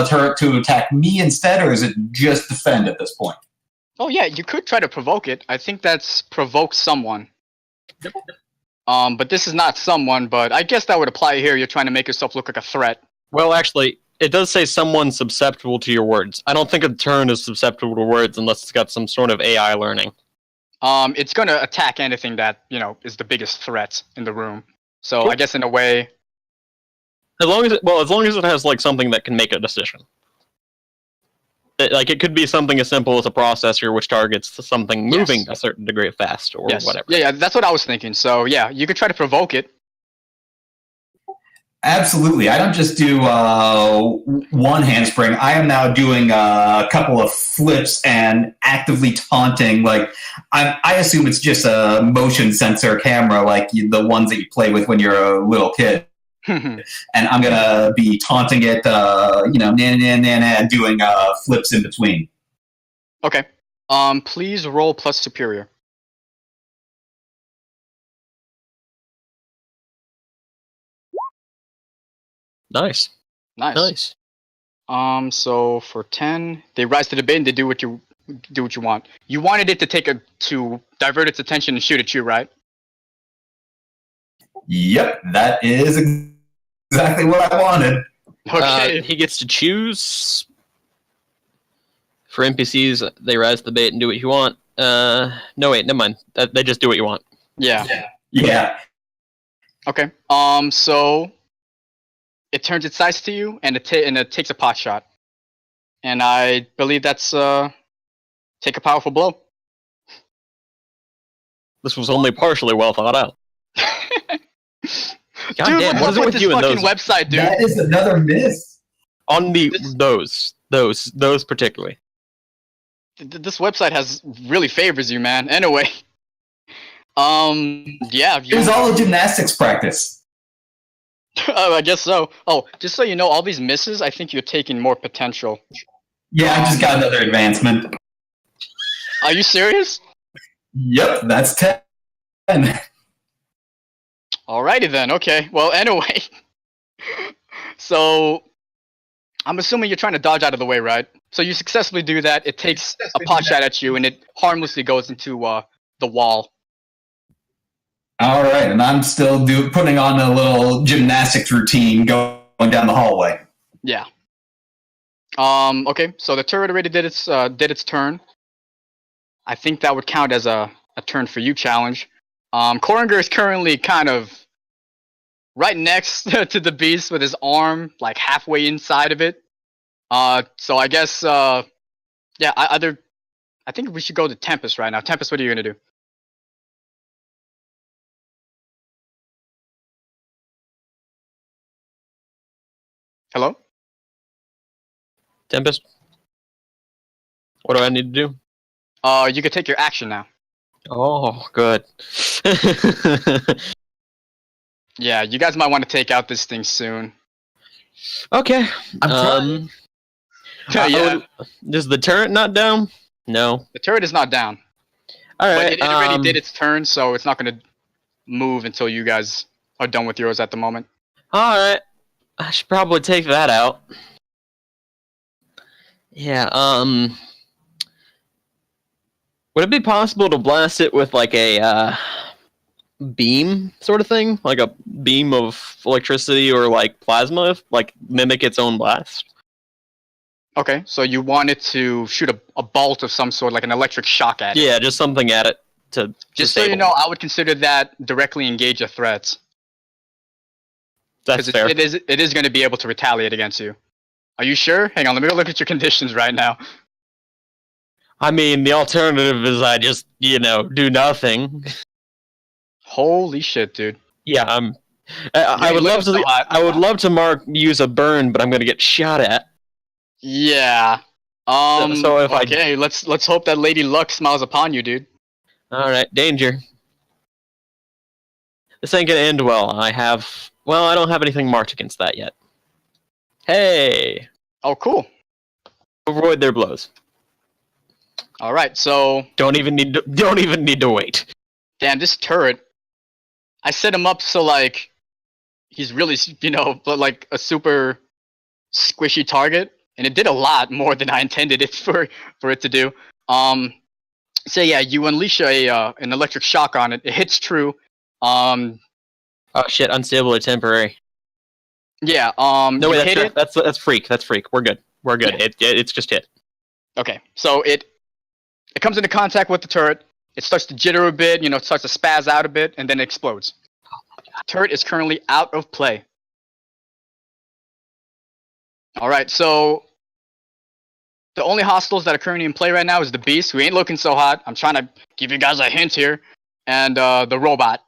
turret to attack me instead, or is it just defend at this point? Oh yeah, you could try to provoke it. I think that's provoke someone. But this is not someone, but I guess that would apply here. You're trying to make yourself look like a threat. Well, actually, it does say someone susceptible to your words. I don't think a turn is susceptible to words unless it's got some sort of AI learning. It's gonna attack anything that, is the biggest threat in the room. So cool. I guess in a way, as long as it has like something that can make a decision. It could be something as simple as a processor which targets something moving a certain degree of fast or whatever. Yeah, that's what I was thinking. So yeah, you could try to provoke it. Absolutely. I don't just do one handspring. I am now doing a couple of flips and actively taunting. Like I assume it's just a motion sensor camera, like the ones that you play with when you're a little kid. And I'm gonna be taunting it, doing flips in between. Okay. Please roll plus superior. Nice. So for 10, they rise to the bait and they do what you want. You wanted it to divert its attention and shoot at you, right? Yep, that is exactly what I wanted. Okay. He gets to choose. For NPCs, they rise to the bait and do what you want. No, wait, never mind. They just do what you want. Yeah. Okay. So it turns its sights to you and it takes a pot shot. And I believe that's take a powerful blow. This was only partially well thought out. God dude, damn, what is it with you and those website, dude? That is another miss. On those particularly. This website really favors you, man. Anyway, yeah. It was all a gymnastics practice. I guess so. Oh, just so you know, all these misses, I think you're taking more potential. Yeah, I just got another advancement. Are you serious? Yep, that's 10. Alrighty then, okay. Well, anyway. So, I'm assuming you're trying to dodge out of the way, right? So you successfully do that, it takes a pot shot at you, and it harmlessly goes into the wall. Alright, and I'm still putting on a little gymnastics routine going down the hallway. Yeah. Okay, so the turret already did its turn. I think that would count as a turn for you, challenge. Koringer is currently kind of right next to the beast with his arm like halfway inside of it. So I guess I think we should go to Tempest right now. Tempest, what are you gonna do? Hello? Tempest? What do I need to do? You can take your action now. Oh, good. Yeah, you guys might want to take out this thing soon. Okay. I'm trying. Yeah. Is the turret not down? No. The turret is not down. Alright. But it already did its turn, so it's not going to move until you guys are done with yours at the moment. Alright. I should probably take that out. Yeah, would it be possible to blast it with like a beam sort of thing? Like a beam of electricity or like plasma, like mimic its own blast? Okay, so you want it to shoot a bolt of some sort, like an electric shock at it. Yeah, just something at it to just so you know, I would consider that directly engage a threat. That's fair. It is going to be able to retaliate against you. Are you sure? Hang on, let me go look at your conditions right now. I mean, the alternative is I just, do nothing. Holy shit, dude. Yeah, I You ain't would love living so to. hot. I would love to use a burn, but I'm gonna get shot at. Yeah. So if okay, let's hope that Lady Luck smiles upon you, dude. All right, danger. This ain't gonna end well. I don't have anything marked against that yet. Hey, Oh, cool. avoid their blows. All right, so Don't even need to wait. damn, this turret. I set him up so like he's really, but like a super squishy target, and it did a lot more than I intended it for it to do. So yeah, you unleash an electric shock on it. It hits true. Oh shit, unstable or temporary. Yeah. No you wait, hit it. that's freak. That's freak. We're good. We're good. Yeah. It's just hit. Okay, so it comes into contact with the turret. It starts to jitter a bit. It starts to spaz out a bit, and then it explodes. Turret is currently out of play. All right, so the only hostiles that are currently in play right now is the Beast, who ain't looking so hot. I'm trying to give you guys a hint here, and the Robot,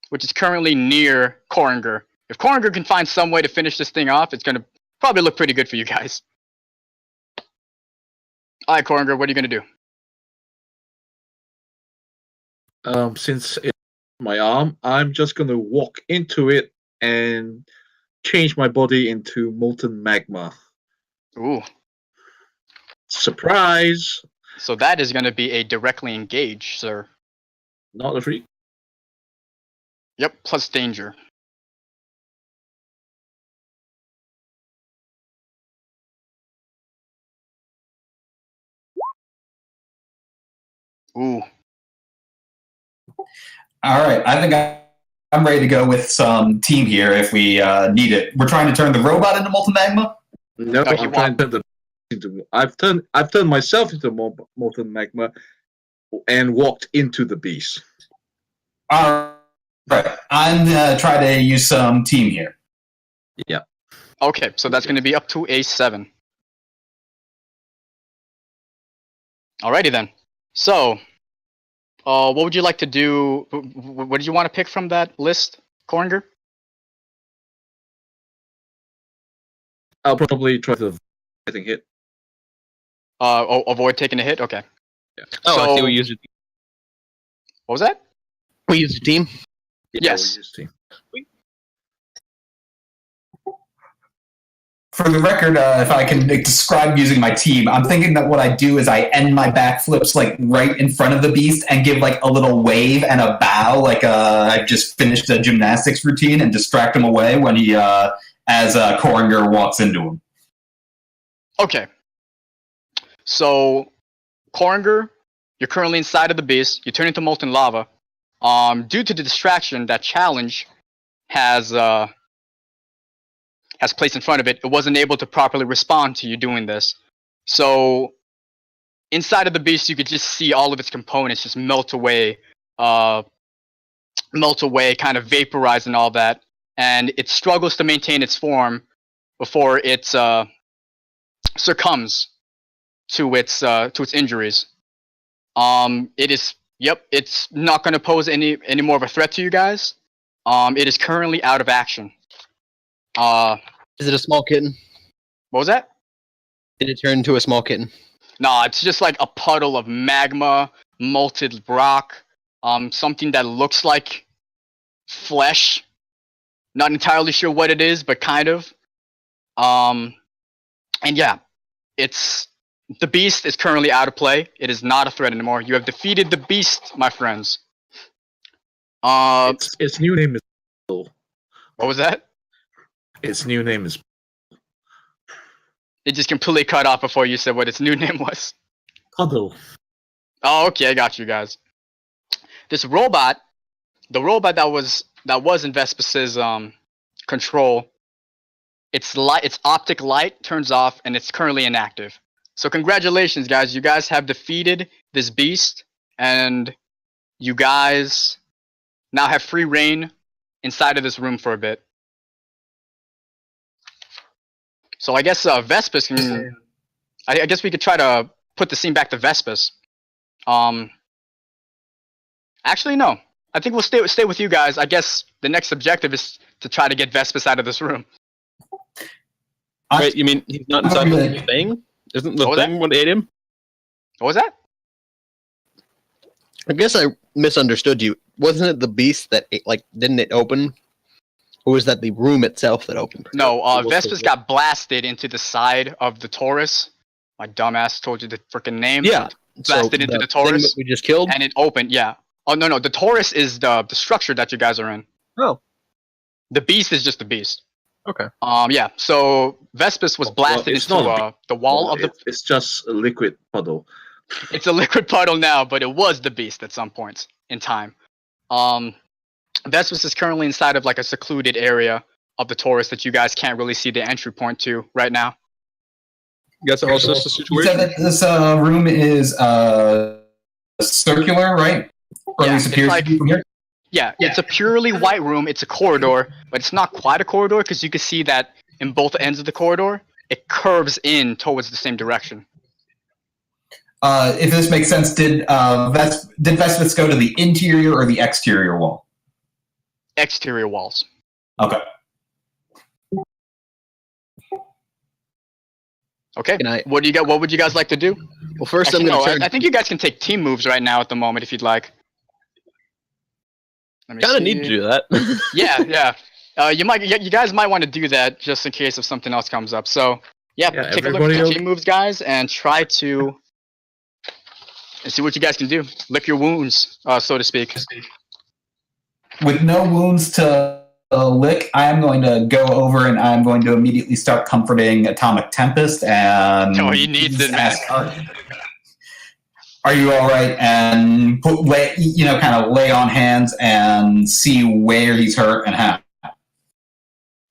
which is currently near Coringer. If Coringer can find some way to finish this thing off, it's gonna probably look pretty good for you guys. All right, Coringer, what are you gonna do? Since it's my arm, I'm just gonna walk into it and change my body into molten magma. Ooh. Surprise! So that is gonna be a directly engage, sir. Not a freak. Yep, plus danger. Ooh. All right, I think I'm ready to go with some team here if we need it. We're trying to turn the robot into molten magma. No, No, I'm trying to turn into. I've turned myself into molten magma, and walked into the beast. All right, I'm gonna try to use some team here. Yeah. Okay, so that's gonna be up to a 7. Alrighty then. So, what would you like to do? What did you want to pick from that list, Coringer? I'll probably try to getting hit. Avoid taking a hit. Okay. Yeah. Oh, I So- see. We used it. What was that? We used a team. Yeah, Yes. we'll use team. For the record, if I can describe using my team, I'm thinking that what I do is I end my backflips like right in front of the beast and give like a little wave and a bow, like I've just finished a gymnastics routine, and distract him away when he, as Coringer walks into him. Okay. So, Coringer, you're currently inside of the beast. You turn into molten lava. Due to the distraction that challenge has placed in front of it, it wasn't able to properly respond to you doing this. So, inside of the beast, you could just see all of its components just melt away, kind of vaporize and all that. And it struggles to maintain its form before it succumbs to its injuries. It's not going to pose any more of a threat to you guys. It is currently out of action. Is it a small kitten? What was that? Did it turn into a small kitten? Nah, it's just like a puddle of magma, molten rock, something that looks like flesh. Not entirely sure what it is, but kind of. And yeah, the beast is currently out of play. It is not a threat anymore. You have defeated the beast, my friends. Its new name is. What was that? Its new name is. It just completely cut off before you said what its new name was. Puddle. Oh, okay, I got you guys. This robot, the robot that was in Vespas's control, its optic light turns off and it's currently inactive. So congratulations, guys! You guys have defeated this beast, and you guys now have free reign inside of this room for a bit. So I guess Vespas can. I guess we could try to put the scene back to Vespus. Actually, no. I think we'll stay with you guys. I guess the next objective is to try to get Vespus out of this room. Wait, you mean he's not inside the thing? Isn't the thing what ate him? What was that? I guess I misunderstood you. Wasn't it the beast that ate, didn't it open? Or was that the room itself that opened? No, Vespus got blasted into the side of the Torus. My dumbass told you the freaking name. Yeah. Blasted into the Torus. Thing that we just killed? And it opened, yeah. Oh, no, the Torus is the structure that you guys are in. Oh. The beast is just the beast. Okay. Yeah, so Vespus was blasted into the wall of the... It's just a liquid puddle. It's a liquid puddle now, but it was the beast at some points in time. Vespus is currently inside of a secluded area of the Torus that you guys can't really see the entry point to right now. Guess also the situation. You said that this room is circular, right? Or at least appears to be from here? Yeah, it's a purely white room. It's a corridor, but it's not quite a corridor because you can see that in both ends of the corridor, it curves in towards the same direction. If this makes sense, did Vespus go to the interior or the exterior wall? Exterior walls. Okay. Okay. What would you guys like to do? Well, first Actually, I think you guys can take team moves right now at the moment if you'd like. Kind of need to do that. Yeah. You guys might want to do that just in case if something else comes up. So take a look at the team moves, guys, and try to see what you guys can do. Lick your wounds, so to speak. With no wounds to lick, I am going to go over and I'm going to immediately start comforting Atomic Tempest and... Oh, he needs it, man. Are you all right? And kind of lay on hands and see where he's hurt and how.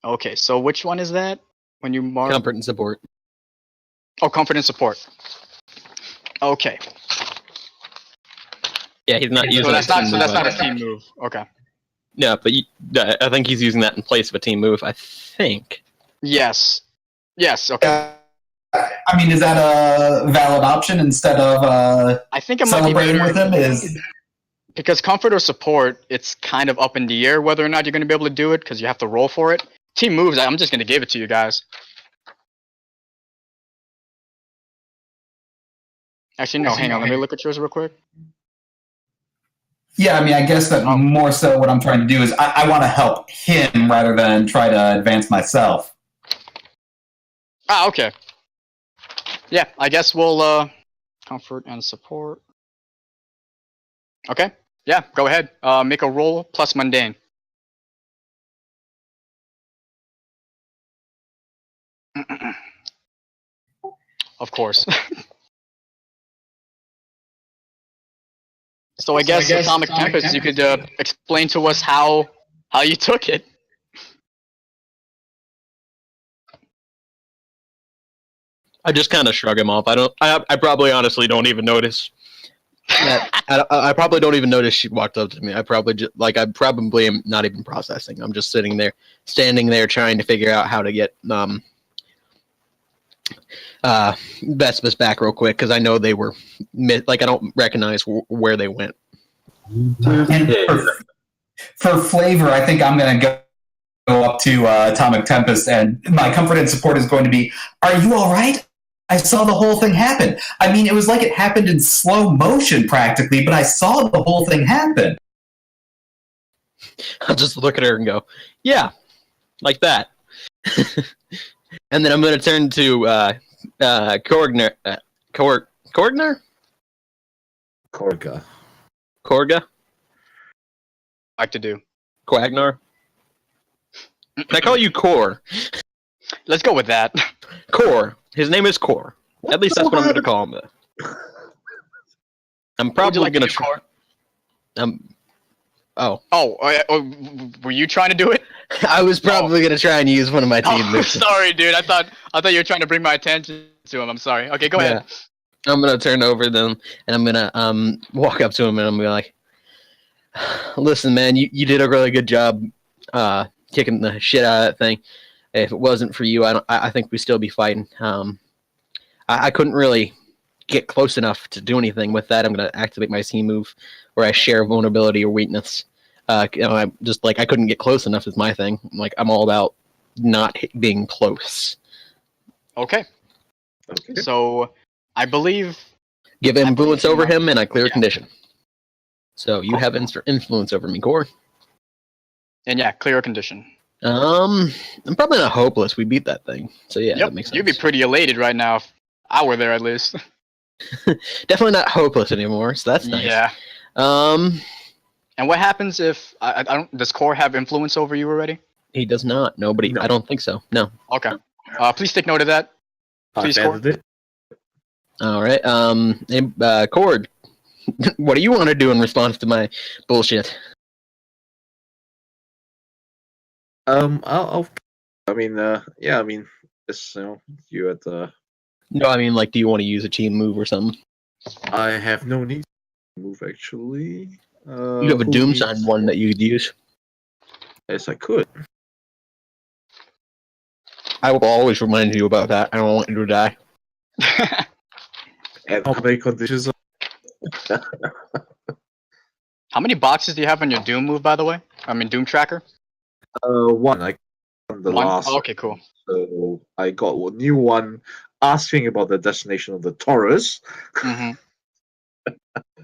Okay, so which one is that? When you mark comfort and support. Oh, comfort and support. Okay. Yeah, he's not using. So that's not a team move. Okay. Yeah, but I think he's using that in place of a team move. I think. Yes. Okay. I mean, is that a valid option instead of I think it might celebrating be with him? Is because comfort or support, it's kind of up in the air whether or not you're going to be able to do it because you have to roll for it. Team moves, I'm just going to give it to you guys. Actually, no, hang on. Let me look at yours real quick. Yeah, I mean, I guess that more so what I'm trying to do is I want to help him rather than try to advance myself. Okay. Yeah, I guess we'll comfort and support. Okay. Yeah, go ahead. Make a roll plus mundane. Of course. So I guess Atomic Tempest, you could explain to us how you took it. I just kind of shrug him off. I probably honestly don't even notice. I probably don't even notice she walked up to me. I probably am not even processing. I'm just standing there trying to figure out how to get Vespus back real quick because I know they were I don't recognize where they went. And for flavor, I think I'm going to go up to Atomic Tempest, and my comfort and support is going to be, are you all right? I saw the whole thing happen. I mean, it was like it happened in slow motion practically, but I saw the whole thing happen. I'll just look at her and go, yeah, like that. And then I'm going to turn to Korgner. Korgner? Korga? Like to do. Quagnar? Can I call you Kor? Let's go with that. Kor. His name is Kor. At least that's what I'm going to call him. I'm probably going to try. Were you trying to do it? I was probably going to try and use one of my team moves. Sorry, dude. I thought you were trying to bring my attention to him. I'm sorry. Okay, go ahead. I'm going to turn over them, and I'm going to walk up to him, and I'm going to be like, listen, man, you did a really good job kicking the shit out of that thing. If it wasn't for you, I think we'd still be fighting. I couldn't really get close enough to do anything with that, I'm going to activate my team move where I share vulnerability or weakness. I'm just like, I couldn't get close enough is my thing. Like, I'm all about not being close. Okay. Okay. So I believe Give influence over him, and I clear Yeah. condition. So you have influence over me, Core. and yeah, clear condition. I'm probably not hopeless. We beat that thing. So yeah, that makes sense. You'd be pretty elated right now if I were there at least. Definitely not hopeless anymore. So that's nice. Yeah. And what happens if I don't? Does Core have influence over you already? He does not. Nobody. No. I don't think so. No. Okay. Please take note of that. Please, I've Core. added it. All right. Hey, Cord, what do you want to do in response to my bullshit? I'll I mean, yeah, I mean, it's, you at the. No, I mean, like, do you want to use a team move or something? I have no need to move actually. You have a who Doom needs- sign one that you could use. Yes, I could. I will always remind you about that. I don't want you to die. And how many conditions? How many boxes do you have on your Doom move, by the way? I mean, Doom tracker. One. I on the One? last. Oh, okay, cool. So I got a new one asking about the destination of the Torus, hmm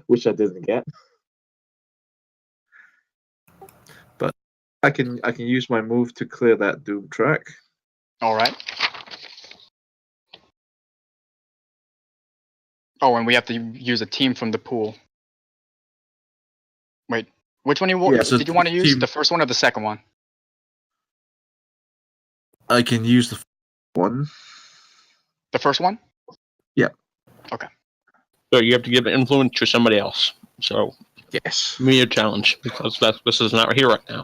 which I didn't get. But I can use my move to clear that Doom track. All right. Oh, and we have to use a team from the pool. Wait, which one Yeah, so did you want to use? team- The first one or the second one? I can use the one. The first one? So you have to give influence to somebody else. So Yes. me a challenge because this is not here right now.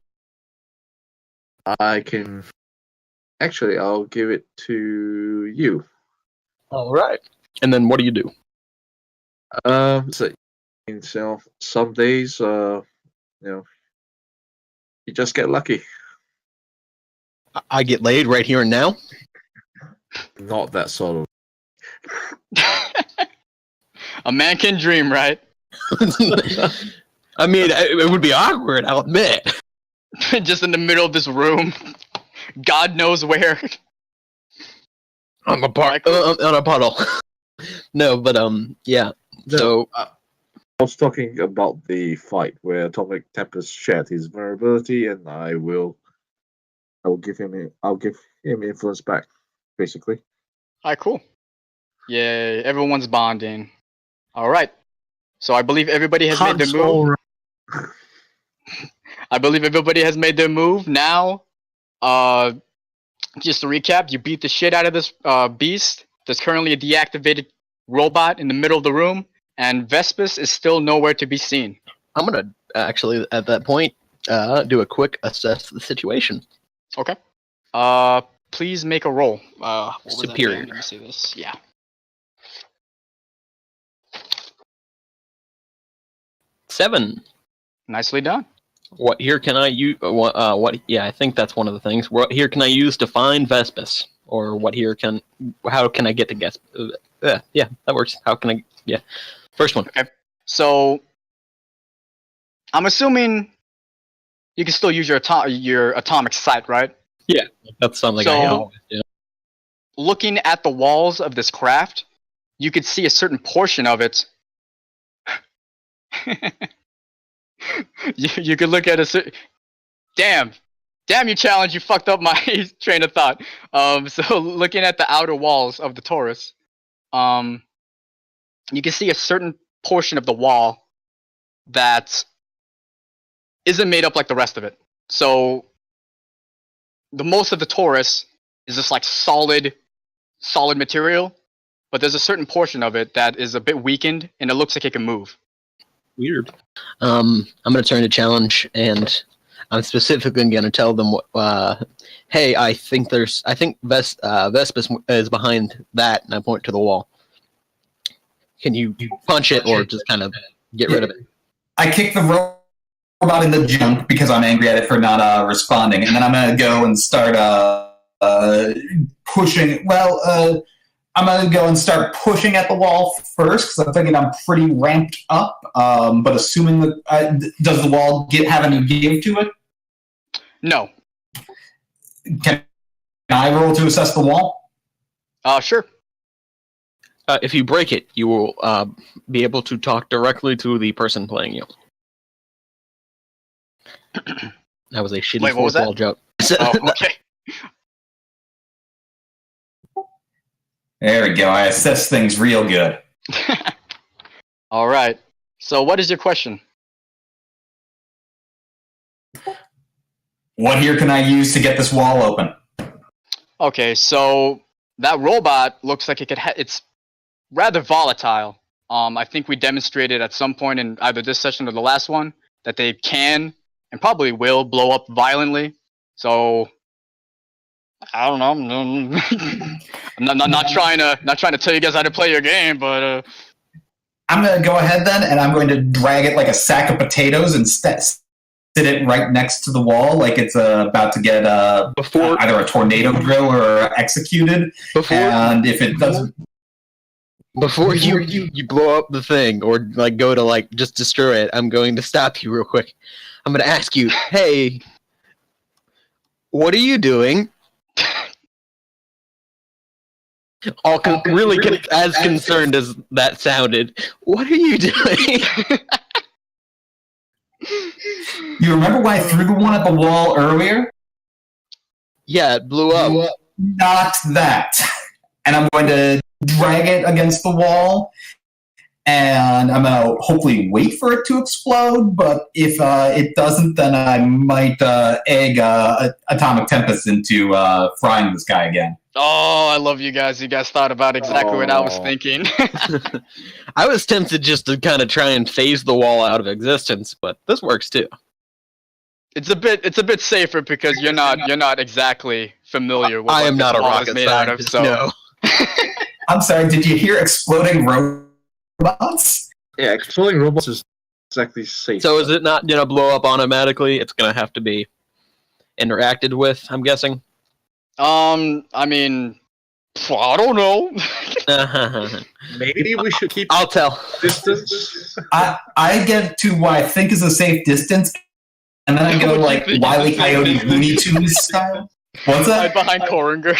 I can. Actually, I'll give it to you. All right. And then what do you do? So some days, you just get lucky. I get laid right here and now. Not that sort of. A man can dream, right? I mean, it would be awkward. I'll admit. Just in the middle of this room. God knows where. On a puddle. No, but yeah. No, So I was talking about the fight where Atomic Tempest shared his vulnerability, and I will give him influence back, basically. Alright, cool. Yay, everyone's bonding. Alright. So I believe everybody has made their move. I believe everybody has made their move. Now, just to recap, you beat the shit out of this beast. There's currently a deactivated robot in the middle of the room, and Vespus is still nowhere to be seen. I'm gonna actually at that point do a quick assess the situation. Okay. Please make a roll. What was that Superior. again? Let me see this. Yeah. 7. Nicely done. What here can I use? What? Yeah, I think that's one of the things. What here can I use to find Vespus? Or what here can? How can I get to guess? Yeah, that works. How can I? Yeah, first one. So, I'm assuming you can still use your atomic sight, right? That's something So- I always do. Looking at the walls of this craft, you could see a certain portion of it. you could look at a certain. Damn, you challenge! You fucked up my train of thought. So looking at the outer walls of the Torus, you can see a certain portion of the wall that isn't made up like the rest of it. So the most of the Torus is just like solid material, but there's a certain portion of it that is a bit weakened and it looks like it can move. Weird. I'm gonna turn to challenge, and I'm specifically gonna tell them, hey, I think Vespus is behind that, and I point to the wall. Can you punch it or just kind of get rid of it? I kick the robot in the junk because I'm angry at it for not responding, and then I'm gonna go and start pushing. Well, I'm going to go and start pushing at the wall first because I'm thinking I'm pretty ramped up. But assuming that does the wall have any give to it? No. Can I roll to assess the wall? Sure. If you break it, you will be able to talk directly to the person playing you. That was a shitty Wait, what was fourth wall that? joke. Oh, okay. There we go. I assess things real good. All right. So, what is your question? What here can I use to get this wall open? Okay, so that robot looks like it's rather volatile. I think we demonstrated at some point in either this session or the last one that they can and probably will blow up violently. So I don't know. I'm not trying to tell you guys how to play your game, but I'm going to go ahead then, and I'm going to drag it like a sack of potatoes and sit it right next to the wall, like it's about to get either a tornado drill or executed. And if it doesn't, before you blow up the thing or like go to like just destroy it, I'm going to stop you real quick. I'm going to ask you, hey, what are you doing? Really as concerned as that sounded. What are you doing? You remember when I threw the one at the wall earlier? Yeah, it blew up. Not that. And I'm going to drag it against the wall, and I'm going to hopefully wait for it to explode, but if it doesn't, then I might egg Atomic Tempest into frying this guy again. Oh, I love you guys. You guys thought about exactly what I was thinking. I was tempted just to kind of try and phase the wall out of existence, but this works too. It's a bit safer because you're not exactly familiar with I what am this not a wall is rocket made out of. scientist, So no. I'm sorry, did you hear exploding robots? Yeah, exploding robots is exactly safe. So is it not going to blow up automatically? It's going to have to be interacted with, I'm guessing? I mean, I don't know. Maybe we should keep I'll tell. distance. I get to what I think is a safe distance, and then I go like Wile E. Coyote Looney Tunes style. What's Right that? behind Coringer.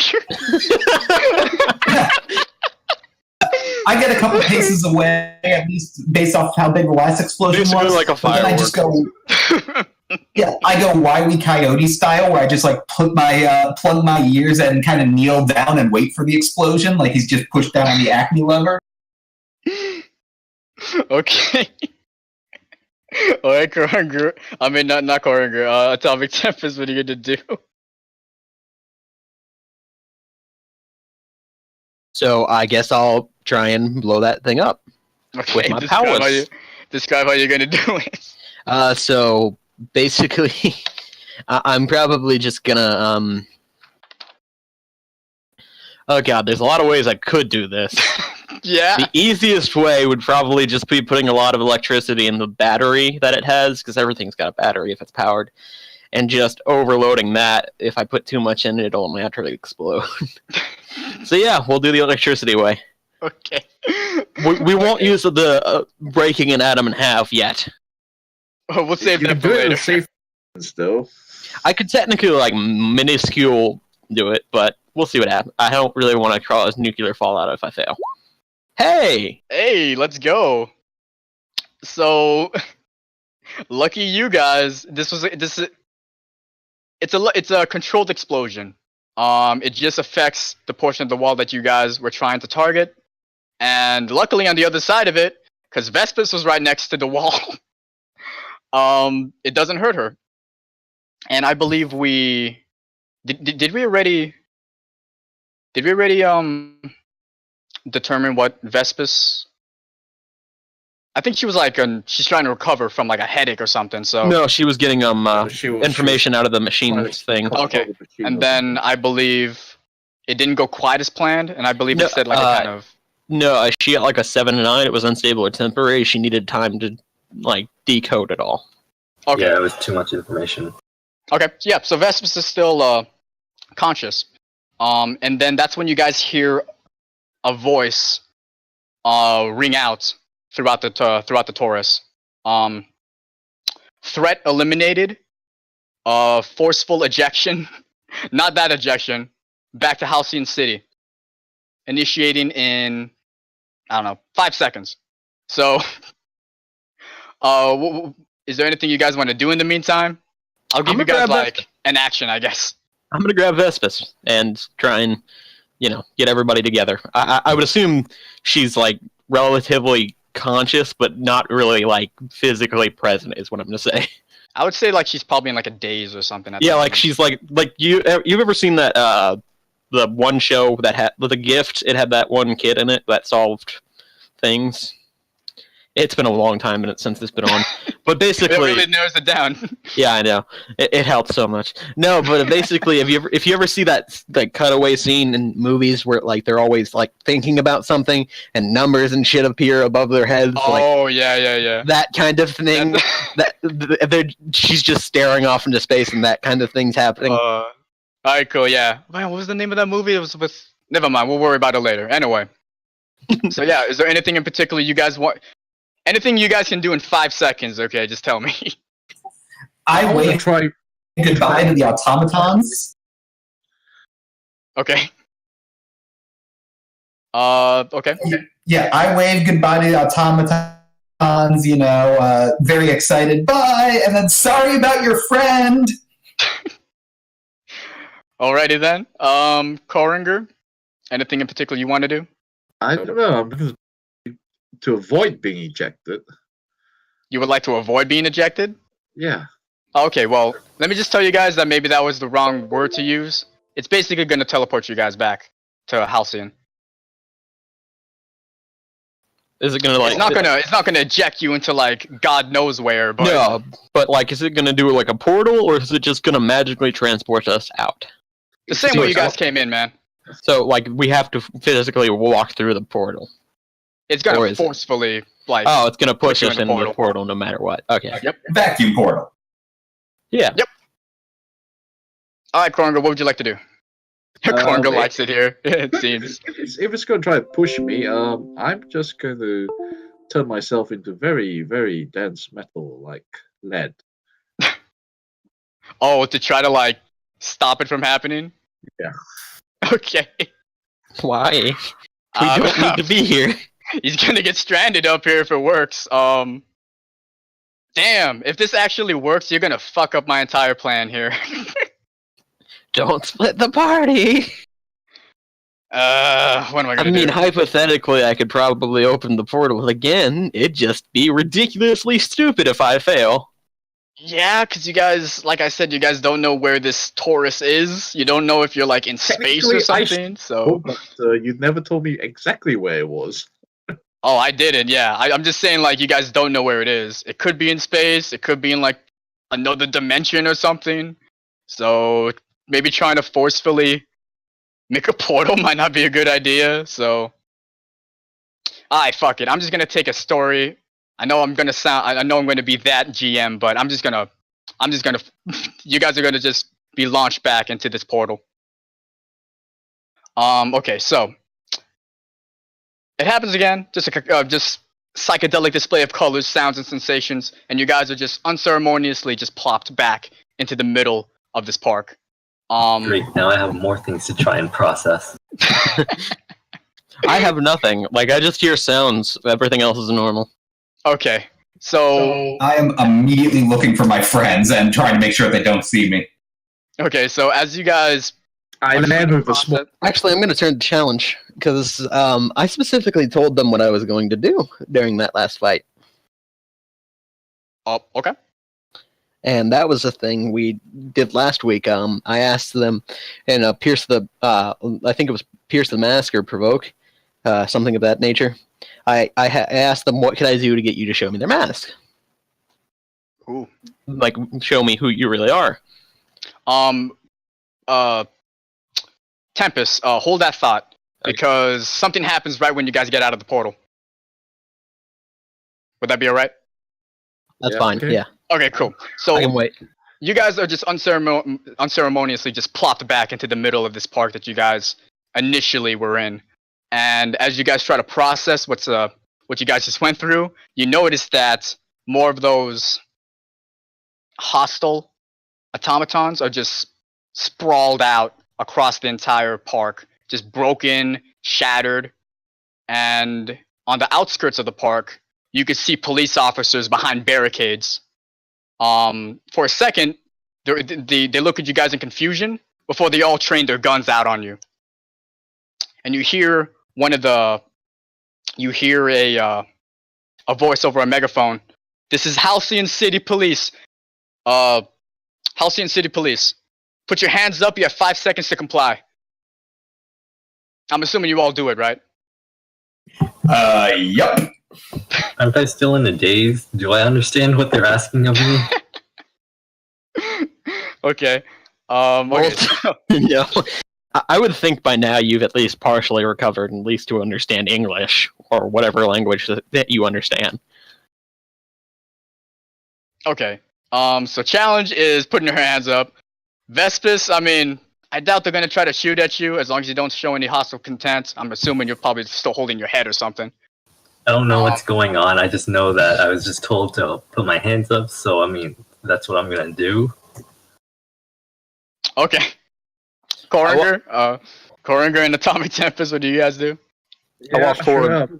I get a couple paces away, at least based off how big the last explosion Basically was. like a but then I just go, firework. I go Wile E. Coyote style, where I just like put my plug my ears and kind of kneel down and wait for the explosion, like he's just pushed down on the Acme lever. Okay. Alright, Coringer. I mean, not Coringer. Atomic Tempest, what are you gonna do? So I guess I'll try and blow that thing up. Okay, With my powers. Describe how you're gonna do it. So basically, I'm probably just gonna oh god, there's a lot of ways I could do this. Yeah. The easiest way would probably just be putting a lot of electricity in the battery that it has, because everything's got a battery if it's powered, and just overloading that. If I put too much in it, it'll naturally explode. So yeah, we'll do the electricity way. Okay. We won't use the breaking an atom in half yet. Oh, we'll save You that can for do it in later. a safe distance, though. I could technically like minuscule do it, but we'll see what happens. I don't really want to cause nuclear fallout if I fail. Hey! Hey, let's go. So, lucky you guys. It's a controlled explosion. It just affects the portion of the wall that you guys were trying to target, and luckily on the other side of it, because Vespis was right next to the wall, it doesn't hurt her. And I believe we did we already determine what Vespis? I think she was like she's trying to recover from like a headache or something. So No, she was getting She was- information out of the she machine was- thing. Okay, and then I believe it didn't go quite as planned, and I believe it said like a kind of. No, she got like a 7 to 9. It was unstable or temporary. She needed time to like decode it all. Okay. Yeah, it was too much information. Okay. Yeah. So Vespis is still conscious. And then that's when you guys hear a voice ring out throughout the Torus. Threat eliminated. Forceful ejection. Not that ejection. Back to Halcyon City. Initiating in, I don't know, 5 seconds. So, is there anything you guys want to do in the meantime? I'll give you guys like an action, I guess. I'm gonna grab Vespis and try and, get everybody together. I would assume she's like relatively conscious, but not really like physically present. Is what I'm gonna say. I would say like she's probably in like a daze or something. Yeah, like she's like you've ever seen that the one show that had The Gift? It had that one kid in it that solved things. It's been a long time since it's been on, but basically, it really narrows it down. Yeah, I know. It helps so much. No, but basically, if you ever see that cutaway scene in movies where like they're always like thinking about something and numbers and shit appear above their heads. Oh, yeah. That kind of thing. She's just staring off into space, and that kind of thing's happening. All right, cool. Yeah. Man, what was the name of that movie? It was with. Never mind. We'll worry about it later. Anyway. So yeah, is there anything in particular you guys want? Anything you guys can do in 5 seconds? Okay, just tell me. I wave try goodbye to the automatons. Okay. Okay. Yeah, I wave goodbye to the automatons, very excited, bye, and then sorry about your friend. Alrighty then. Koringer, anything in particular you want to do? I don't know. I'm going to avoid being ejected. You would like to avoid being ejected? Yeah. Okay, well, let me just tell you guys that maybe that was the wrong word to use. It's basically going to teleport you guys back to Halcyon. Is it gonna like? It's not gonna eject you into like God knows where. But no, but like, is it gonna do like a portal, or is it just gonna magically transport us out? The same way you guys came in, man. So like, we have to physically walk through the portal. It's gonna forcefully like. Oh, it's gonna push us into the portal no matter what. Okay. Yep. Vacuum portal. Yeah. Yep. All right, Kronga, what would you like to do? Kronga likes it here. It seems. If it's going to try to push me, I'm just going to turn myself into very, very dense metal, like lead. Oh, to try to like stop it from happening? Yeah. Okay. Why? We don't need to be here. He's gonna get stranded up here if it works. Damn, if this actually works, you're gonna fuck up my entire plan here. Don't split the party. What am I gonna do? I mean, hypothetically, I could probably open the portal again. It'd just be ridiculously stupid if I fail. Yeah, because you guys, like I said, you guys don't know where this Torus is. You don't know if you're like in space or something. But you never told me exactly where it was. Oh, I didn't. Yeah, I'm just saying, like, you guys don't know where it is. It could be in space. It could be in like another dimension or something. So maybe trying to forcefully make a portal might not be a good idea. So, fuck it. I'm just gonna take a story. I know I'm gonna be that GM, but I'm just gonna. You guys are gonna just be launched back into this portal. Okay, so it happens again. Just psychedelic display of colors, sounds, and sensations, and you guys are just unceremoniously just plopped back into the middle of this park. Great. Now I have more things to try and process. I have nothing. Like, I just hear sounds. Everything else is normal. Okay, so I am immediately looking for my friends and trying to make sure they don't see me. Okay, so as you guys, Actually, I'm going to turn to challenge because I specifically told them what I was going to do during that last fight. Oh, okay. And that was a thing we did last week. I asked them, and I think it was Pierce the Mask or Provoke, something of that nature. I asked them, what can I do to get you to show me their mask? Ooh. Like, show me who you really are. Tempest, hold that thought, because something happens right when you guys get out of the portal. Would that be alright? That's fine, okay. Yeah. Okay, cool. So I can wait. You guys are just unceremoniously just plopped back into the middle of this park that you guys initially were in. And as you guys try to process what you guys just went through, you notice that more of those hostile automatons are just sprawled out across the entire park, just broken, shattered. And on the outskirts of the park, you could see police officers behind barricades. For a second, they look at you guys in confusion before they all train their guns out on you. And you hear a voice over a megaphone. This is Halcyon City Police. Halcyon City Police. Put your hands up. You have 5 seconds to comply. I'm assuming you all do it, right? Yup. Aren't I still in a daze? Do I understand what they're asking of me? Okay. Okay. Yeah. I would think by now you've at least partially recovered, at least to understand English or whatever language that you understand. Okay. So challenge is putting your hands up. Vespis, I mean, I doubt they're gonna try to shoot at you as long as you don't show any hostile content. I'm assuming you're probably still holding your head or something. I don't know what's going on. I just know that I was just told to put my hands up, so I mean, that's what I'm gonna do. Okay. Coringer and Atomic Tempest, what do you guys do? I walk forward. Sure.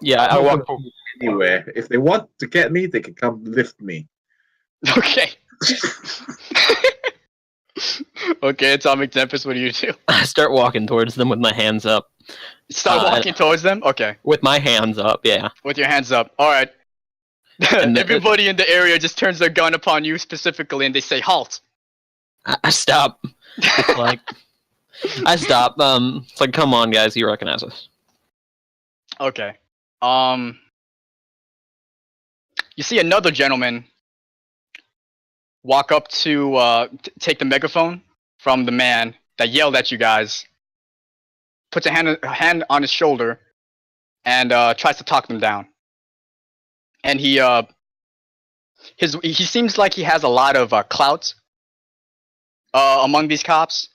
Yeah, I walk forward. Anywhere. If they want to get me, they can come lift me. Okay. Okay, Atomic Tempest, what do you do? I start walking towards them with my hands up. Start walking towards them? Okay. With my hands up, yeah. With your hands up. Alright. And everybody in the area just turns their gun upon you specifically and they say, halt. I stop. It's like, I stop. It's like, come on, guys, you recognize us. Okay. You see another gentleman walk up to take the megaphone from the man that yelled at you guys, puts a hand on his shoulder, and tries to talk them down. And he seems like he has a lot of clout among these cops,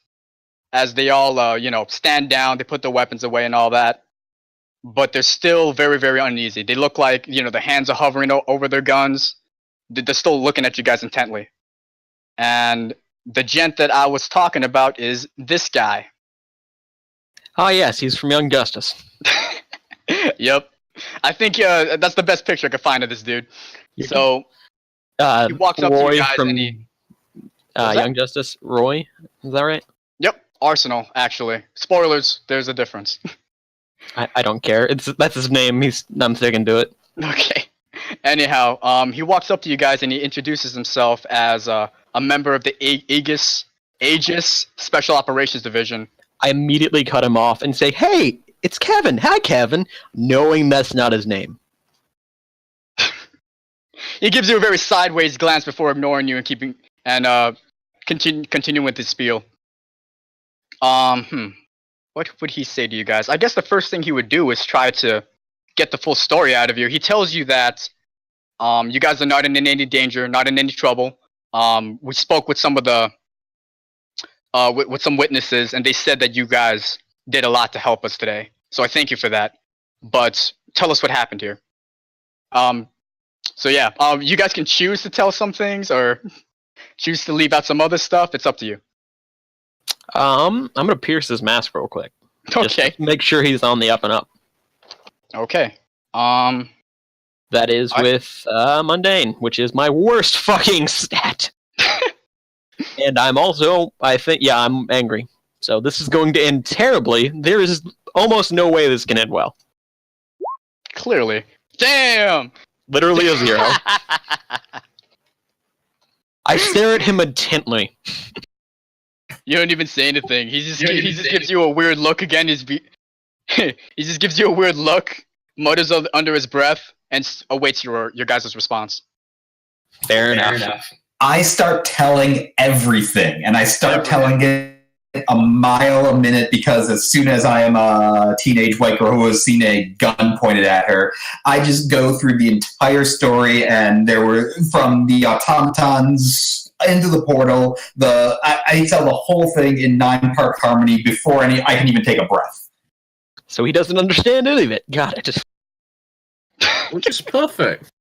as they all stand down, they put their weapons away and all that. But they're still very, very uneasy. They look like, their hands are hovering over their guns. They're still looking at you guys intently. And the gent that I was talking about is this guy. Oh, yes, he's from Young Justice. Yep. I think that's the best picture I could find of this dude. So, he walks up to you guys from and he... Young Justice, Roy, is that right? Yep, Arsenal, actually. Spoilers, there's a difference. I don't care. That's his name. I'm sticking to it. Okay. Anyhow, he walks up to you guys and he introduces himself as a member of the Aegis Special Operations Division. I immediately cut him off and say, "Hey, it's Kevin. Hi, Kevin," knowing that's not his name. He gives you a very sideways glance before ignoring you and continue with his spiel. What would he say to you guys? I guess the first thing he would do is try to get the full story out of you. He tells you that you guys are not in any danger, not in any trouble. We spoke with some of the with some witnesses, and they said that you guys did a lot to help us today. So I thank you for that. But tell us what happened here. So yeah, you guys can choose to tell some things or choose to leave out some other stuff. It's up to you. I'm gonna pierce his mask real quick. Okay. Just to make sure he's on the up and up. Okay. That is with mundane, which is my worst fucking stat. And I'm also, I'm angry. So this is going to end terribly. There is almost no way this can end well. Clearly. Damn! Literally a 0. I stare at him intently. You don't even say anything. He just gives you a weird look again. He just gives you a weird look, mutters under his breath, and awaits your guys' response. Fair enough. I start telling everything, and I start telling it a mile a minute because as soon as I am a teenage white girl who has seen a gun pointed at her, I just go through the entire story, and there were from the automatons into the portal. I tell the whole thing in 9-part harmony before I can even take a breath. So he doesn't understand any of it. Got it. Which is perfect.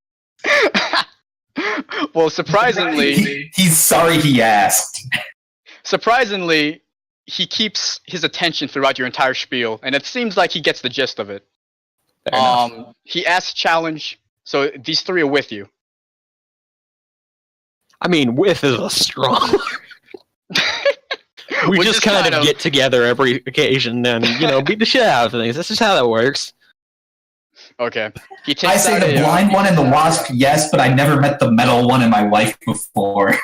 Well, surprisingly, He's sorry he asked. surprisingly, he keeps his attention throughout your entire spiel, and it seems like he gets the gist of it. Fair enough. He asks challenge, so these three are with you. I mean, with is a strong. We Which just is kind of get together every occasion and, beat the shit out of things. This is how that works. Okay. He I takes say out the blind one and the wasp, yes, but I never met the metal one in my life before.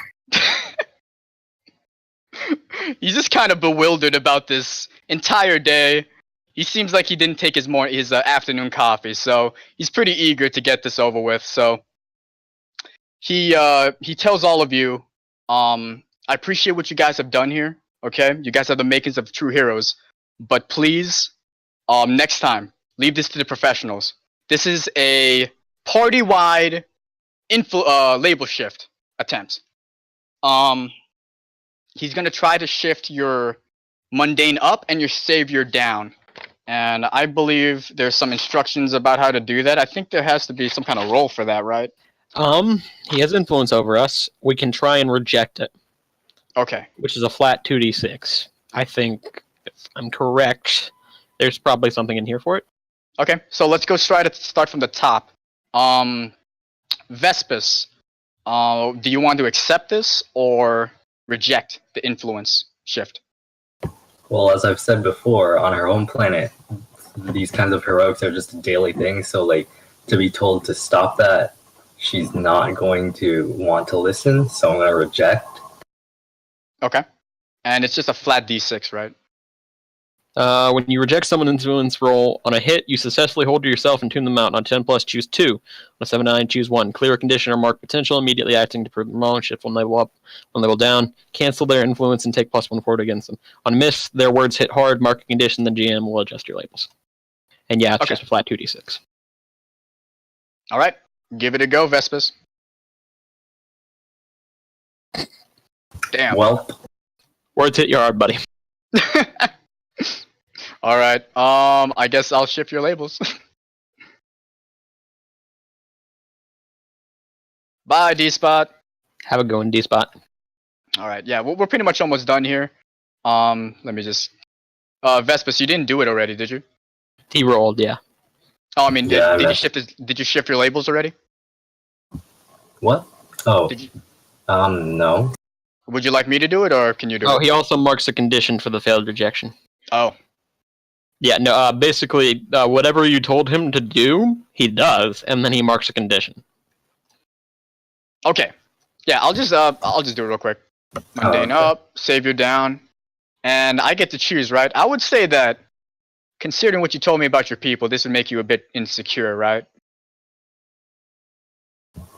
He's just kind of bewildered about this entire day. He seems like he didn't take his afternoon coffee, so he's pretty eager to get this over with. So he tells all of you, I appreciate what you guys have done here. Okay, you guys have the makings of true heroes, but please, next time, leave this to the professionals. This is a party-wide label shift attempt. He's gonna try to shift your mundane up and your savior down, and I believe there's some instructions about how to do that. I think there has to be some kind of roll for that, right? He has influence over us. We can try and reject it. Okay. Which is a flat 2d6. I think, if I'm correct, there's probably something in here for it. Okay, so let's go try to start from the top. Vespus, do you want to accept this or reject the influence shift? Well, as I've said before, on our own planet, these kinds of heroics are just a daily thing. So, like, to be told to stop that, she's not going to want to listen. So I'm going to reject. Okay. And it's just a flat d6, right? When you reject someone's influence roll on a hit, you successfully hold to yourself and tune them out. On 10 plus, choose 2. On a 7-9, choose 1. Clear a condition or mark potential, immediately acting to prove them wrong. Shift one level up, one level down. Cancel their influence and take +1 forward against them. On miss, their words hit hard, mark a condition, the GM will adjust your labels. And yeah, it's just a flat 2d6. All right. Give it a go, Vespus. Damn. Well, Words hit you hard, buddy. All right. I guess I'll shift your labels. Bye, D-Spot. Have a go in D-Spot. All right. Yeah, we're pretty much almost done here. Let me just. Vespus, you didn't do it already, did you? He rolled, yeah. Oh, I mean, Yeah, did you shift your labels already? what? Oh, Did you? no. Would you like me to do it, or can you do Oh, it? he also marks a condition for the failed rejection. Oh. Yeah, no, basically, whatever you told him to do, he does, and then he marks a condition. Okay. Yeah, I'll just do it real quick. Mundane okay. up, savior down, and I get to choose, right? I would say that, considering what you told me about your people, this would make you a bit insecure, right?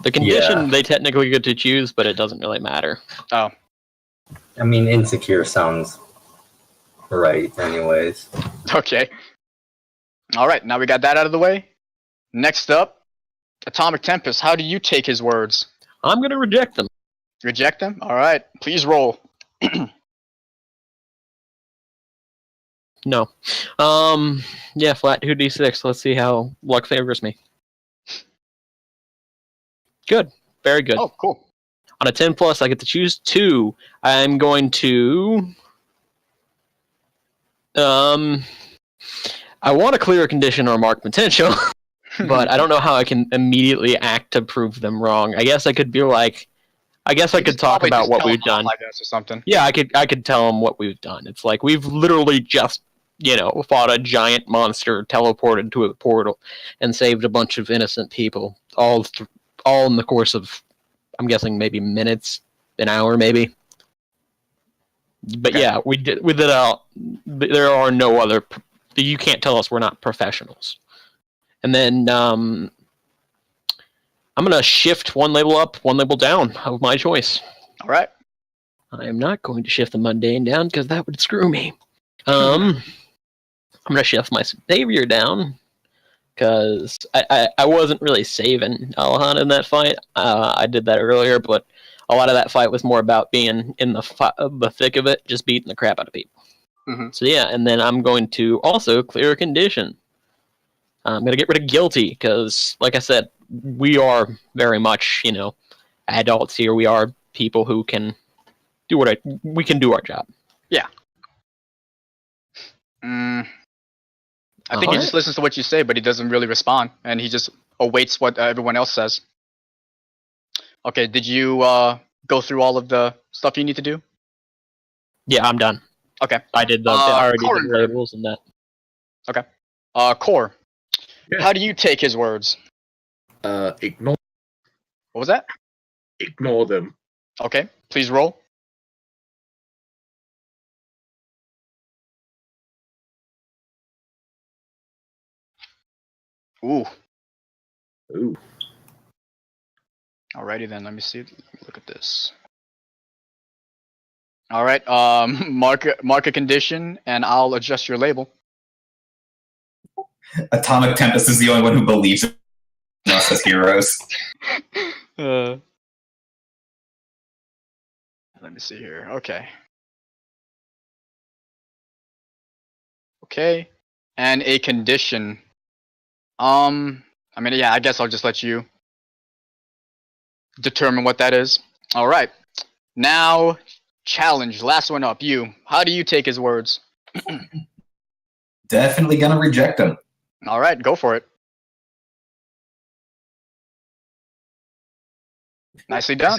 The condition, Yeah. they technically get to choose, but it doesn't really matter. Oh. I mean, insecure sounds right, anyways. Okay. All right, now we got that out of the way. Next up, Atomic Tempest. How do you take his words? I'm going to reject them. Reject them? All right, please roll. No. Yeah, flat 2d6. Let's see how luck favors me. Good. Very good. Oh, cool. On a 10 plus, I get to choose 2. I'm going to... I want to clear a condition or mark potential, but I don't know how I can immediately act to prove them wrong. I guess I could be like... I guess I could talk about what we've done. I guess, or something. Yeah, I could tell them what we've done. It's like we've literally just, fought a giant monster, teleported to a portal, and saved a bunch of innocent people. All in the course of, I'm guessing, maybe minutes, an hour, maybe. But Okay. yeah, we did all. There are no other. You can't tell us we're not professionals. And then I'm gonna shift one label up, one label down of my choice. All right. I am not going to shift the mundane down because that would screw me. I'm going to shift my savior down because I wasn't really saving Alahan in that fight. I did that earlier, but a lot of that fight was more about being in the thick of it, just beating the crap out of people. Mhm. So yeah, and then I'm going to also clear a condition. I'm going to get rid of guilty because, like I said, we are very much, adults here. We are people who can we can do our job. Mm, I think he just listens to what you say, but he doesn't really respond, and he just awaits what everyone else says. Okay, did you go through all of the stuff you need to do? Yeah, I'm done. Okay. I did I already did the Corinder. labels and that. Core, Yeah. how do you take his words? Ignore What was that? them. Okay, please roll. Ooh. Ooh. Alrighty then, let me see. Let me look at this. All right, mark a condition, and I'll adjust your label. Atomic Tempest is the only one who believes in us as heroes. Let me see here. Okay. Okay, and a condition. I mean, yeah, I guess I'll just let you determine what that is. All right. Now, challenge. Last one up. You. How do you take his words? Definitely gonna reject him. All right, go for it. Nicely done.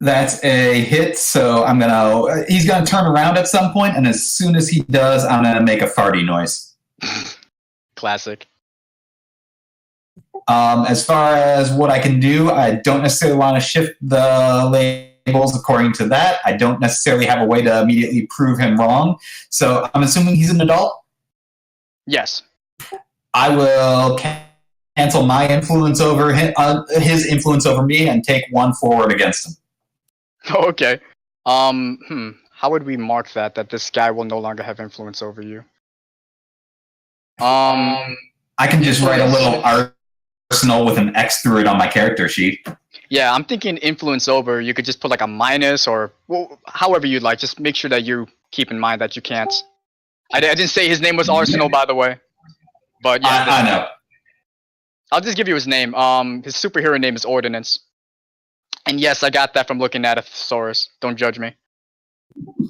That's a hit, so he's gonna turn around at some point, and as soon as he does, I'm gonna make a farty noise. Classic. As far as what I can do, I don't necessarily want to shift the labels according to that. I don't necessarily have a way to immediately prove him wrong. So I'm assuming he's an adult. Yes. I will cancel my influence over his influence over me and take one forward against him. Okay. How would we mark that this guy will no longer have influence over you? I can just write a little arsenal with an X through it on my character sheet. Yeah, I'm thinking influence over. You could just put like a minus or however you'd like. Just make sure that you keep in mind that you can't. I didn't say his name was Arsenal, by the way. But yeah, I know. I'll just give you his name. His superhero name is Ordinance. And yes, I got that from looking at a thesaurus. Don't judge me.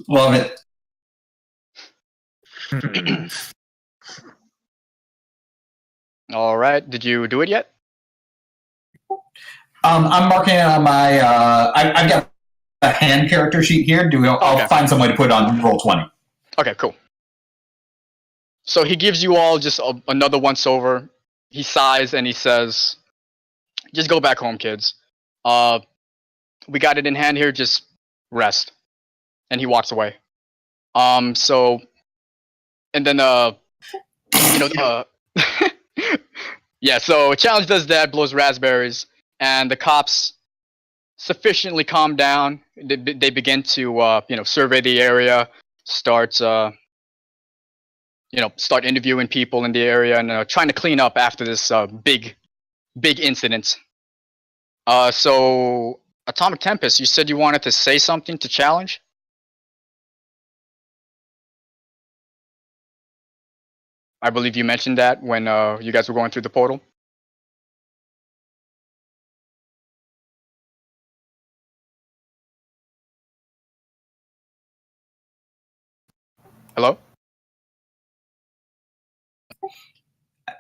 Love it. All right. Did you do it yet? I'm marking it on my. I've got a hand character sheet here. I'll find some way to put it on Roll20. Okay, cool. So he gives you all just another once over. He sighs and he says, "Just go back home, kids. We got it in hand here. Just rest." And he walks away. So, and then yeah. So challenge does that, blows raspberries, and the cops sufficiently calm down. They begin to survey the area, start interviewing people in the area and trying to clean up after this big incident. So Atomic Tempest, you said you wanted to say something to challenge? I believe you mentioned that when you guys were going through the portal. Hello?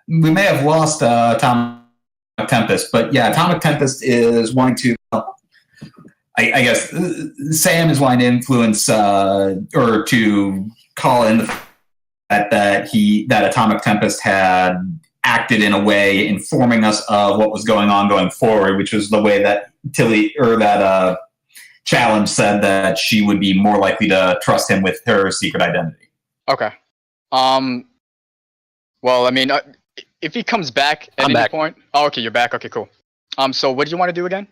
We may have lost Atomic Tempest, but yeah, Atomic Tempest is wanting to. I guess Sam is wanting to influence or to call in the fact that Atomic Tempest had acted in a way informing us of what was going on going forward, which was the way that Challenge said that she would be more likely to trust him with her secret identity. Okay. Well, I mean, if he comes back at any point. Oh, okay, you're back. Okay, cool. So what do you want to do again?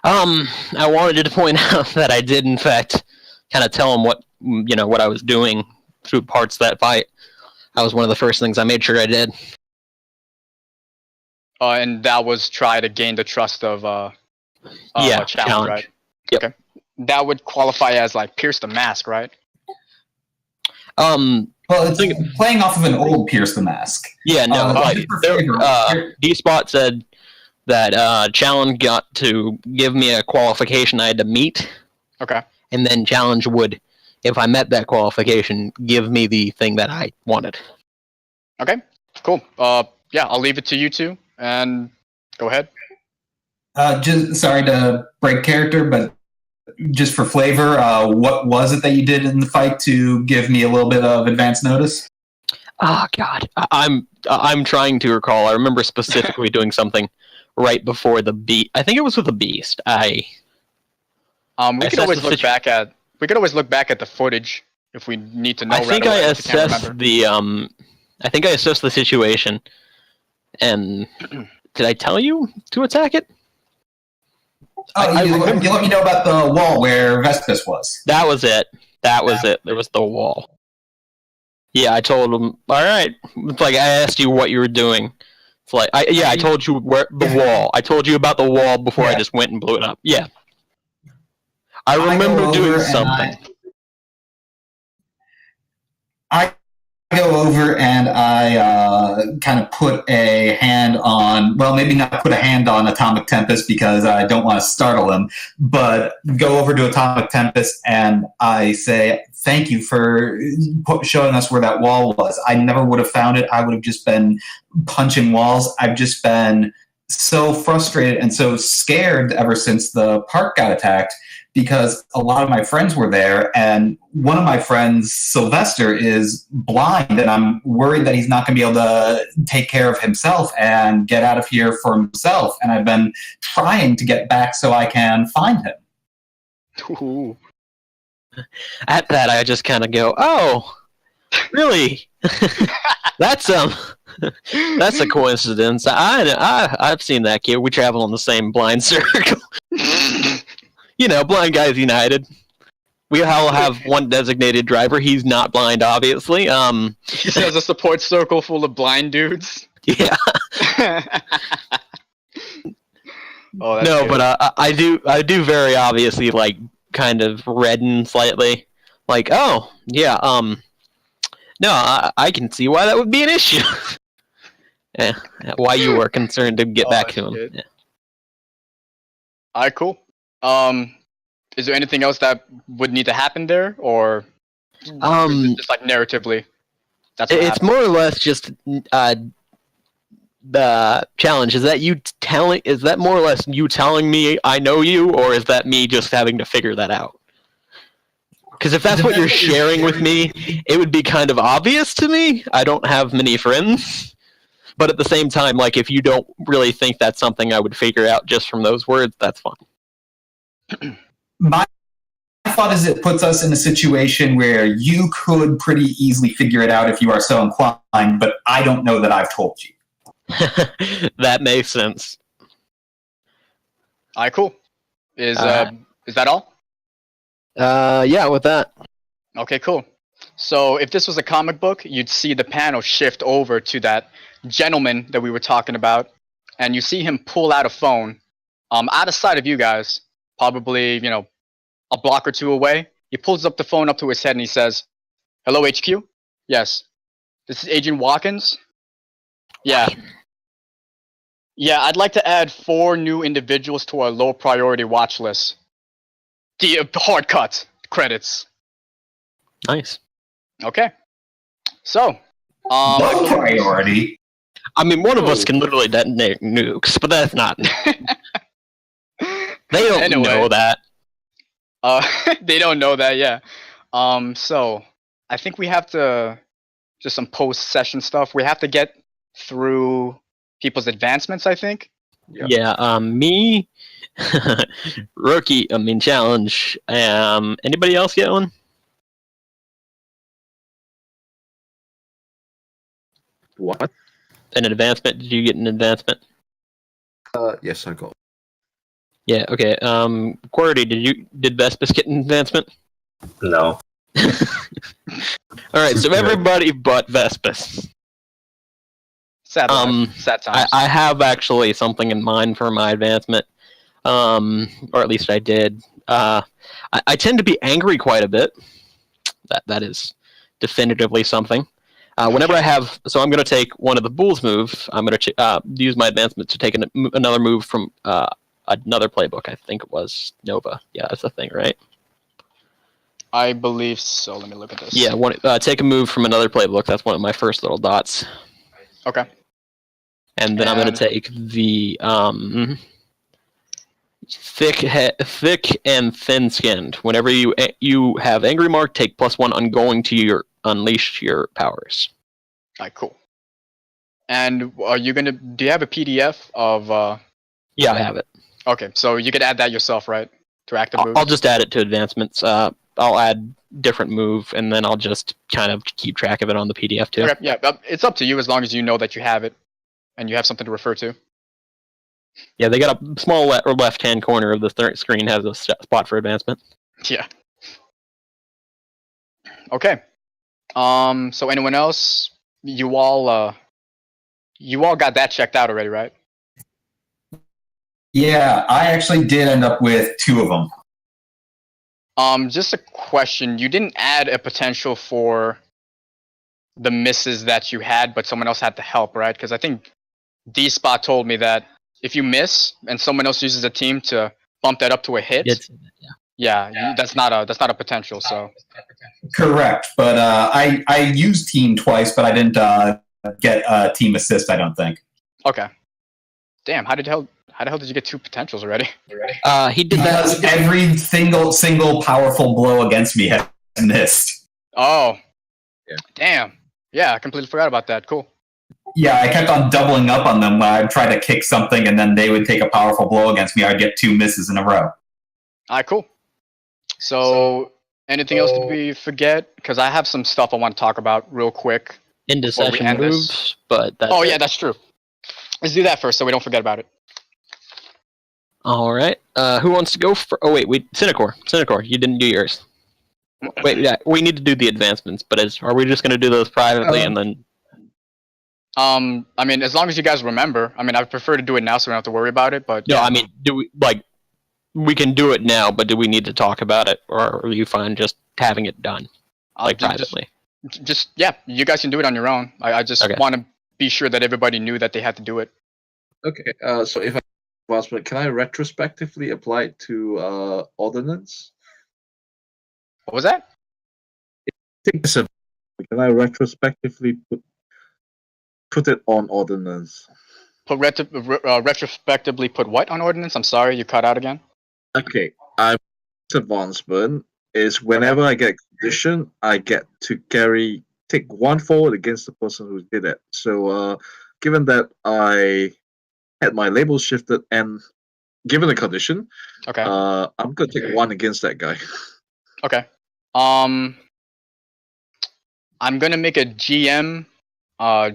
I wanted to point out that I did, in fact, kind of tell him what I was doing through parts of that fight. That was one of the first things I made sure I did. And that was try to gain the trust of Challenge. right? Yep. Okay. that would qualify as like pierce the mask, right? Well, it's playing off of an old Pierce the Mask. Yeah, no, like just for flavor, D-Spot said that Challenge got to give me a qualification I had to meet, Okay. and then Challenge would, if I met that qualification, give me the thing that I wanted. Okay. Cool. Yeah, I'll leave it to you two, and go ahead. just sorry to break character, but just for flavor, what was it that you did in the fight to give me a little bit of advance notice? Oh God, I'm trying to recall. I remember specifically doing something right before the beast. I think it was with the beast. We could always look back at the footage if we need to know. I think I assessed the situation, and did I tell you to attack it? Oh, you let me know about the wall where Vespus was. That was it. There was the wall. Yeah, I told him. All right, it's like I asked you what you were doing. It's like I told you where the wall. I told you about the wall before I just went and blew it up. Yeah, I remember doing something. I go over and I kind of put a hand on, well, maybe not put a hand on Atomic Tempest because I don't want to startle him, but go over to Atomic Tempest and I say, thank you for showing us where that wall was. I never would have found it. I would have just been punching walls. I've just been so frustrated and so scared ever since the park got attacked because a lot of my friends were there, and one of my friends, Sylvester, is blind, and I'm worried that he's not going to be able to take care of himself and get out of here for himself, and I've been trying to get back so I can find him. Ooh. At that, I just kind of go, "Oh, really? That's a coincidence. I've seen that kid. We travel in the same blind circle." You know, Blind Guys United. We all have one designated driver. He's not blind, obviously. He has a support circle full of blind dudes. Yeah. Oh, that's no, good. but I do very obviously like kind of redden slightly. Like, oh yeah, no, I can see why that would be an issue. Yeah, why you were concerned to get back to him. Yeah. All right, cool. Is there anything else that would need to happen there, or is it just like narratively? That's what it's happened? more or less just the challenge. Is that more or less you telling me I know you, or is that me just having to figure that out? Because if that's what you're sharing with me, it would be kind of obvious to me. I don't have many friends. But at the same time, like, if you don't really think that's something I would figure out just from those words, that's fine. My thought is it puts us in a situation where you could pretty easily figure it out if you are so inclined, but I don't know that I've told you. That makes sense. All right, cool. Is that all? Yeah, with that. Okay, cool. So if this was a comic book, you'd see the panel shift over to that gentleman that we were talking about, and you see him pull out a phone out of sight of you guys, probably, a block or two away. He pulls up the phone up to his head and he says, "Hello, HQ? Yes. This is Agent Watkins? Yeah. Yeah, I'd like to add 4 new individuals to our low priority watch list. The hard cut credits." Nice. Okay. So, Low priority? I mean, one of us can literally detonate nukes, but that's not. They don't know that. They don't know that, yeah. So I think we have to just some post-session stuff. We have to get through people's advancements, I think. Yep. Yeah, me, challenge. Anybody else get one? What? An advancement? Did you get an advancement? Yes, I got. Yeah. Okay. Qwerty, did Vespus get an advancement? No. All right. So everybody but Vespus. Sad times. I have actually something in mind for my advancement, or at least I did. I tend to be angry quite a bit. That is definitively something. Whenever I have, so I'm going to take one of the Bulls move. I'm going to use my advancement to take another move from another playbook. I think it was Nova. Yeah, that's the thing, right? I believe so. Let me look at this. Yeah, take a move from another playbook. That's one of my first little dots. Okay. And then I'm going to take the thick and thin-skinned. Whenever you have Angry Mark, take +1 on going to unleash your powers. Alright, cool. And are you gonna? Do you have a PDF of? Yeah, I have it. Okay, so you could add that yourself, right? To active moves. I'll just add it to advancements. I'll add different move, and then I'll just kind of keep track of it on the PDF too. Okay, yeah, it's up to you as long as you know that you have it, and you have something to refer to. Yeah, they got a small left-hand corner of the screen has a spot for advancement. Yeah. Okay. So anyone else? You all got that checked out already, right? Yeah, I actually did end up with 2 of them. Just a question. You didn't add a potential for the misses that you had, but someone else had to help, right? Because I think D-Spot told me that if you miss and someone else uses a team to bump that up to a hit, that's not a potential. So Correct, but I used team twice, but I didn't get a team assist. I don't think. Okay. Damn. How the hell did you get 2 potentials already? He did because that. Every single powerful blow against me has missed. Oh. Yeah. Damn. Yeah, I completely forgot about that. Cool. Yeah, I kept on doubling up on them when I tried to kick something, and then they would take a powerful blow against me. I'd get 2 misses in a row. Alright, cool. So anything else that we forget? Because I have some stuff I want to talk about real quick. Into before we session end moves, this. but that's yeah, that's true. Let's do that first so we don't forget about it. All right. Who wants to go for? Oh wait, Cinecor, you didn't do yours. Wait, yeah, we need to do the advancements, but are we just going to do those privately and then? I mean, as long as you guys remember. I mean, I prefer to do it now so we don't have to worry about it. But No, yeah. I mean, do we we can do it now, but do we need to talk about it, or are you fine just having it done, privately? Just you guys can do it on your own. I just want to be sure that everybody knew that they had to do it. Okay, so if I advancement, can I retrospectively apply it to ordnance? What was that? Can I retrospectively put it on ordnance? Retrospectively put what on ordnance? I'm sorry, you cut out again. Okay, advancement is whenever I get condition, I get to take 1 forward against the person who did it. So, given that I had my label shifted and given the condition, okay, I'm gonna take 1 against that guy. Okay. I'm gonna make a GM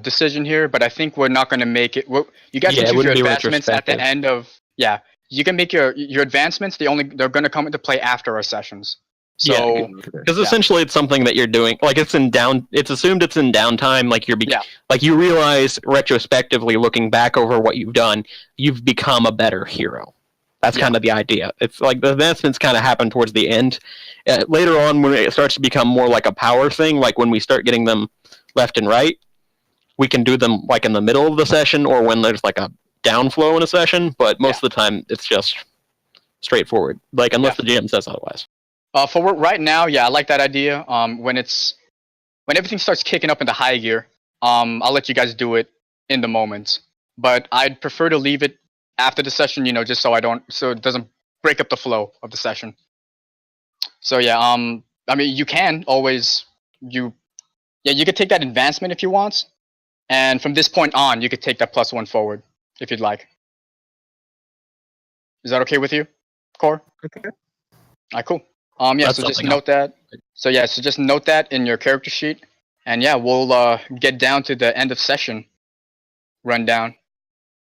decision here, but I think we're not gonna make it. You guys can choose your advancements at the end of. Yeah, you can make your advancements. They're gonna come into play after our sessions. So because essentially it's something that you're doing. Like it's assumed it's in downtime. Like like you realize retrospectively, looking back over what you've done, you've become a better hero. That's kind of the idea. It's like the advancements kind of happen towards the end. Later on, when it starts to become more like a power thing, like when we start getting them left and right, we can do them like in the middle of the session or when there's like a downflow in a session. But most of the time, it's just straightforward. Like unless the GM says otherwise. For right now, I like that idea. When everything starts kicking up into high gear, I'll let you guys do it in the moment. But I'd prefer to leave it after the session, just so it doesn't break up the flow of the session. So I mean, you can always you could take that advancement if you want, and from this point on, you could take that +1 forward if you'd like. Is that okay with you, Core? Okay. Alright, cool. So just note that. So just note that in your character sheet, and we'll get down to the end of session rundown.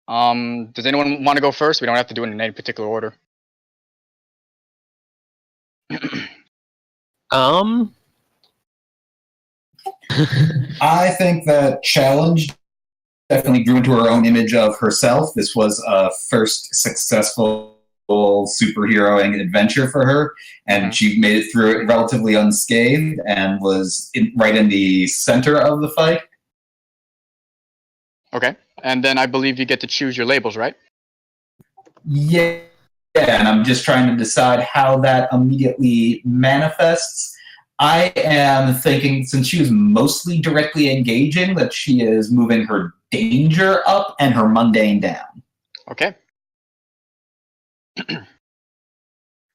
Does anyone want to go first? We don't have to do it in any particular order. I think that Challenge definitely grew into her own image of herself. This was a first successful superheroing adventure for her, and she made it through it relatively unscathed and was right in the center of the fight. Okay. And then I believe you get to choose your labels, right? Yeah, and I'm just trying to decide how that immediately manifests. I am thinking, since she was mostly directly engaging, that she is moving her danger up and her mundane down. Okay.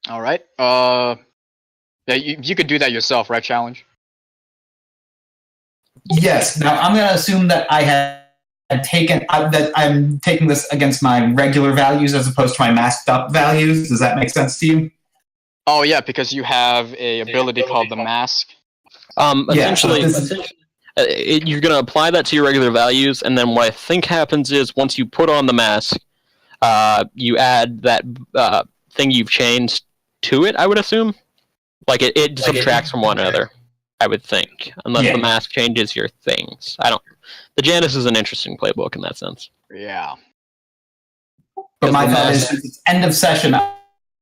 All right. Yeah, you could do that yourself, right? Challenge. Yes. Now I'm going to assume that I had taken that I'm taking this against my regular values as opposed to my masked up values. Does that make sense to you? Oh yeah, because you have a ability called the mask. Essentially, Yeah, so you're going to apply that to your regular values, and then what I think happens is once you put on the mask, you add that thing you've changed to it, I would assume. Like it subtracts from one another, I would think, unless the mask changes your things. I don't. The Janus is an interesting playbook in that sense. Yeah. But my thought is, since it's end of session,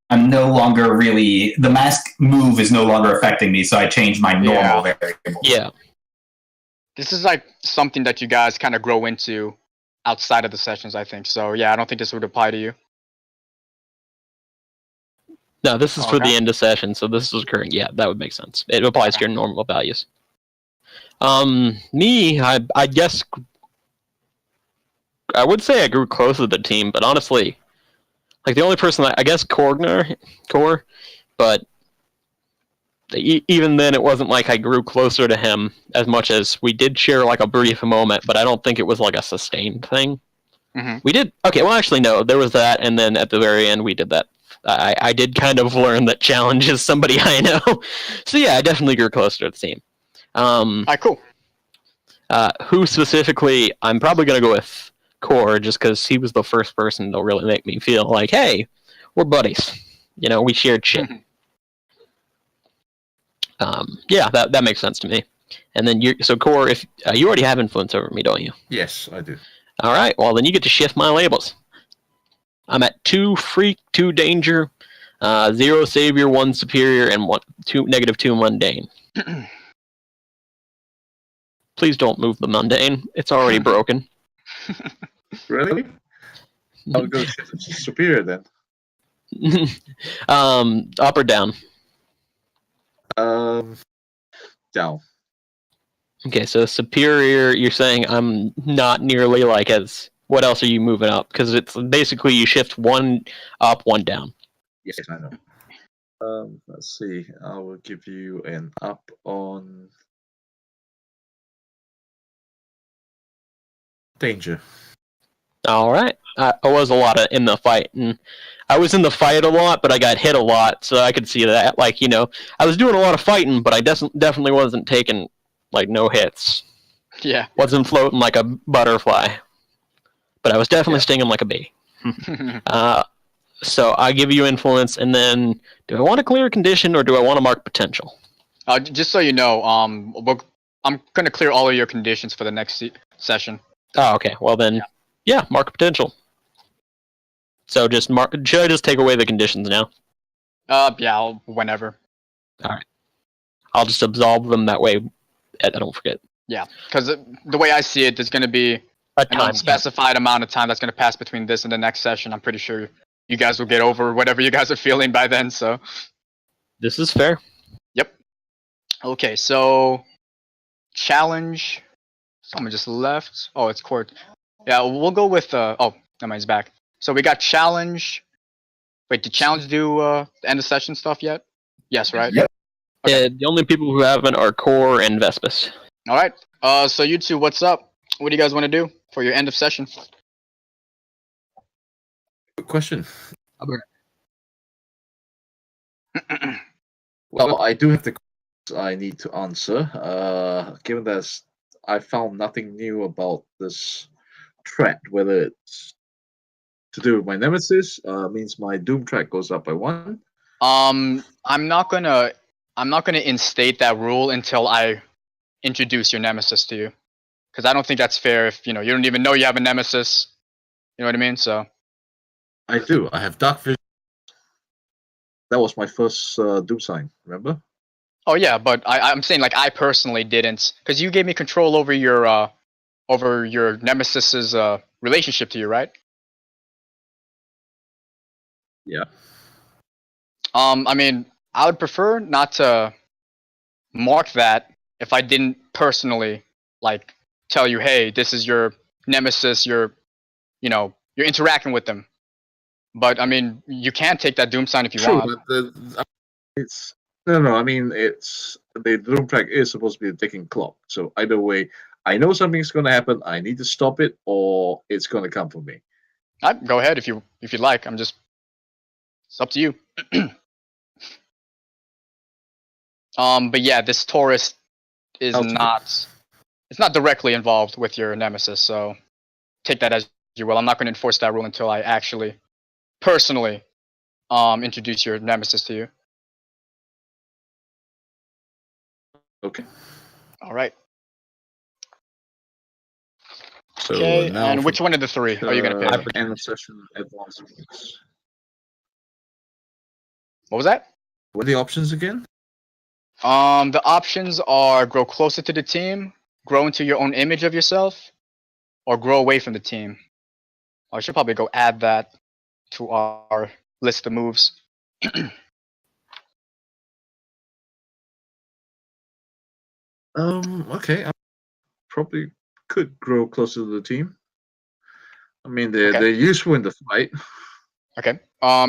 I'm no longer really, the mask move is no longer affecting me, so I changed my normal variable. Yeah. This is like something that you guys kind of grow into outside of the sessions, I think. So yeah, I don't think this would apply to you. No, this is for the end of session, so this is current. Yeah, that would make sense. It applies to your normal values. Me, I guess I would say I grew close to the team, but honestly, like the only person I guess Core, but even then it wasn't like I grew closer to him as much as we did share like a brief moment, but I don't think it was like a sustained thing. We did well actually no, there was that, and then at the very end we did that. I did kind of learn that Challenge is somebody I know. So yeah, I definitely grew closer to the team. Alright, cool. Who specifically, I'm probably going to go with Core, just because he was the first person to really make me feel like, hey, we're buddies. You know, we shared shit. Yeah, that makes sense to me. And then so Core, if you already have influence over me, don't you? Yes, I do. All right, well then you get to shift my labels. I'm at 2 freak, 2 danger, 0 savior, 1 superior, and -2 mundane. Please don't move the mundane. It's already broken. Really? I'll go superior then. Up or down? Down. Okay, so superior, you're saying I'm not nearly like as... What else are you moving up? Because it's basically you shift 1 up, 1 down. Yes, I know. Let's see. I will give you an up on danger. All right. I was a lot in the fight, and I was in the fight a lot, but I got hit a lot, so I could see that. Like, you know, I was doing a lot of fighting, but I definitely wasn't taking like no hits. Yeah. Wasn't floating like a butterfly, but I was definitely stinging like a bee. So I give you influence, and then do I want to clear a condition or do I want to mark potential? Just so you know, I'm gonna clear all of your conditions for the next session. Oh, okay. Well then, yeah, mark potential. So just mark. Should I just take away the conditions now? Yeah, whenever. All right. I'll just absolve them that way. I don't forget. Yeah, because the way I see it, there's gonna be an unspecified amount of time that's gonna pass between this and the next session. I'm pretty sure you guys will get over whatever you guys are feeling by then. So. This is fair. Yep. Okay, so challenge. Someone just left. Oh, it's court. Yeah, we'll go with. Oh, never mind, he's back. So we got challenge. Wait, did challenge do the end of session stuff yet? Yes, right? Yep. Okay. The only people who haven't are Core and Vespus. All right. So you two, what's up? What do you guys want to do for your end of session? Good question. Well, Well, I do have the questions I need to answer. Given that I found nothing new about this threat, whether it's to do with my nemesis, means my doom track goes up by 1. I'm not gonna instate that rule until I introduce your nemesis to you, because I don't think that's fair. If you don't even know you have a nemesis, you know what I mean. So I do. I have dark vision, That was my first doom sign. Remember? Oh yeah, but I'm saying like I personally didn't, because you gave me control over your nemesis's relationship to you, right? Yeah. I mean, I would prefer not to mark that if I didn't personally like tell you, hey, this is your nemesis. You're interacting with them. But I mean, you can take that doom sign if you True, want. but it's no. I mean, it's the doom track is supposed to be a ticking clock. So either way, I know something's going to happen. I need to stop it, or it's going to come for me. Go ahead if you'd like. It's up to you. But yeah, this Torus is I'll take it. it's not directly involved with your nemesis, so take that as you will. I'm not going to enforce that rule until I actually personally introduce your nemesis to you. Okay. All right. So Okay, now and for which one of the three are you going to pick? End of session advancements. What was that? what are the options again? The options are grow closer to the team, grow into your own image of yourself, or grow away from the team. I should probably go add that to our list of moves. Okay. I probably could grow closer to the team. I mean, they're Okay. useful in the fight. Okay.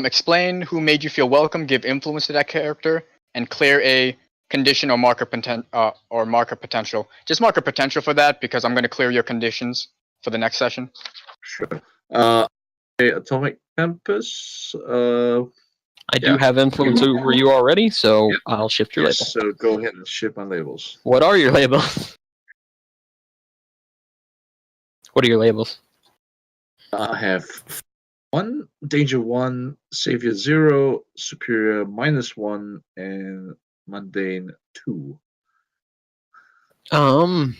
Explain who made you feel welcome, give influence to that character, and clear a condition or marker potential. Just marker potential for that because I'm going to clear your conditions for the next session. Sure. Atomic Tempest. I do have influence over you already, so Yep. I'll shift your Yes, label. so go ahead and ship my labels. What are your labels? What are your labels? I have 1, Danger 1, Savior 0, Superior -1, and Mundane 2. Well,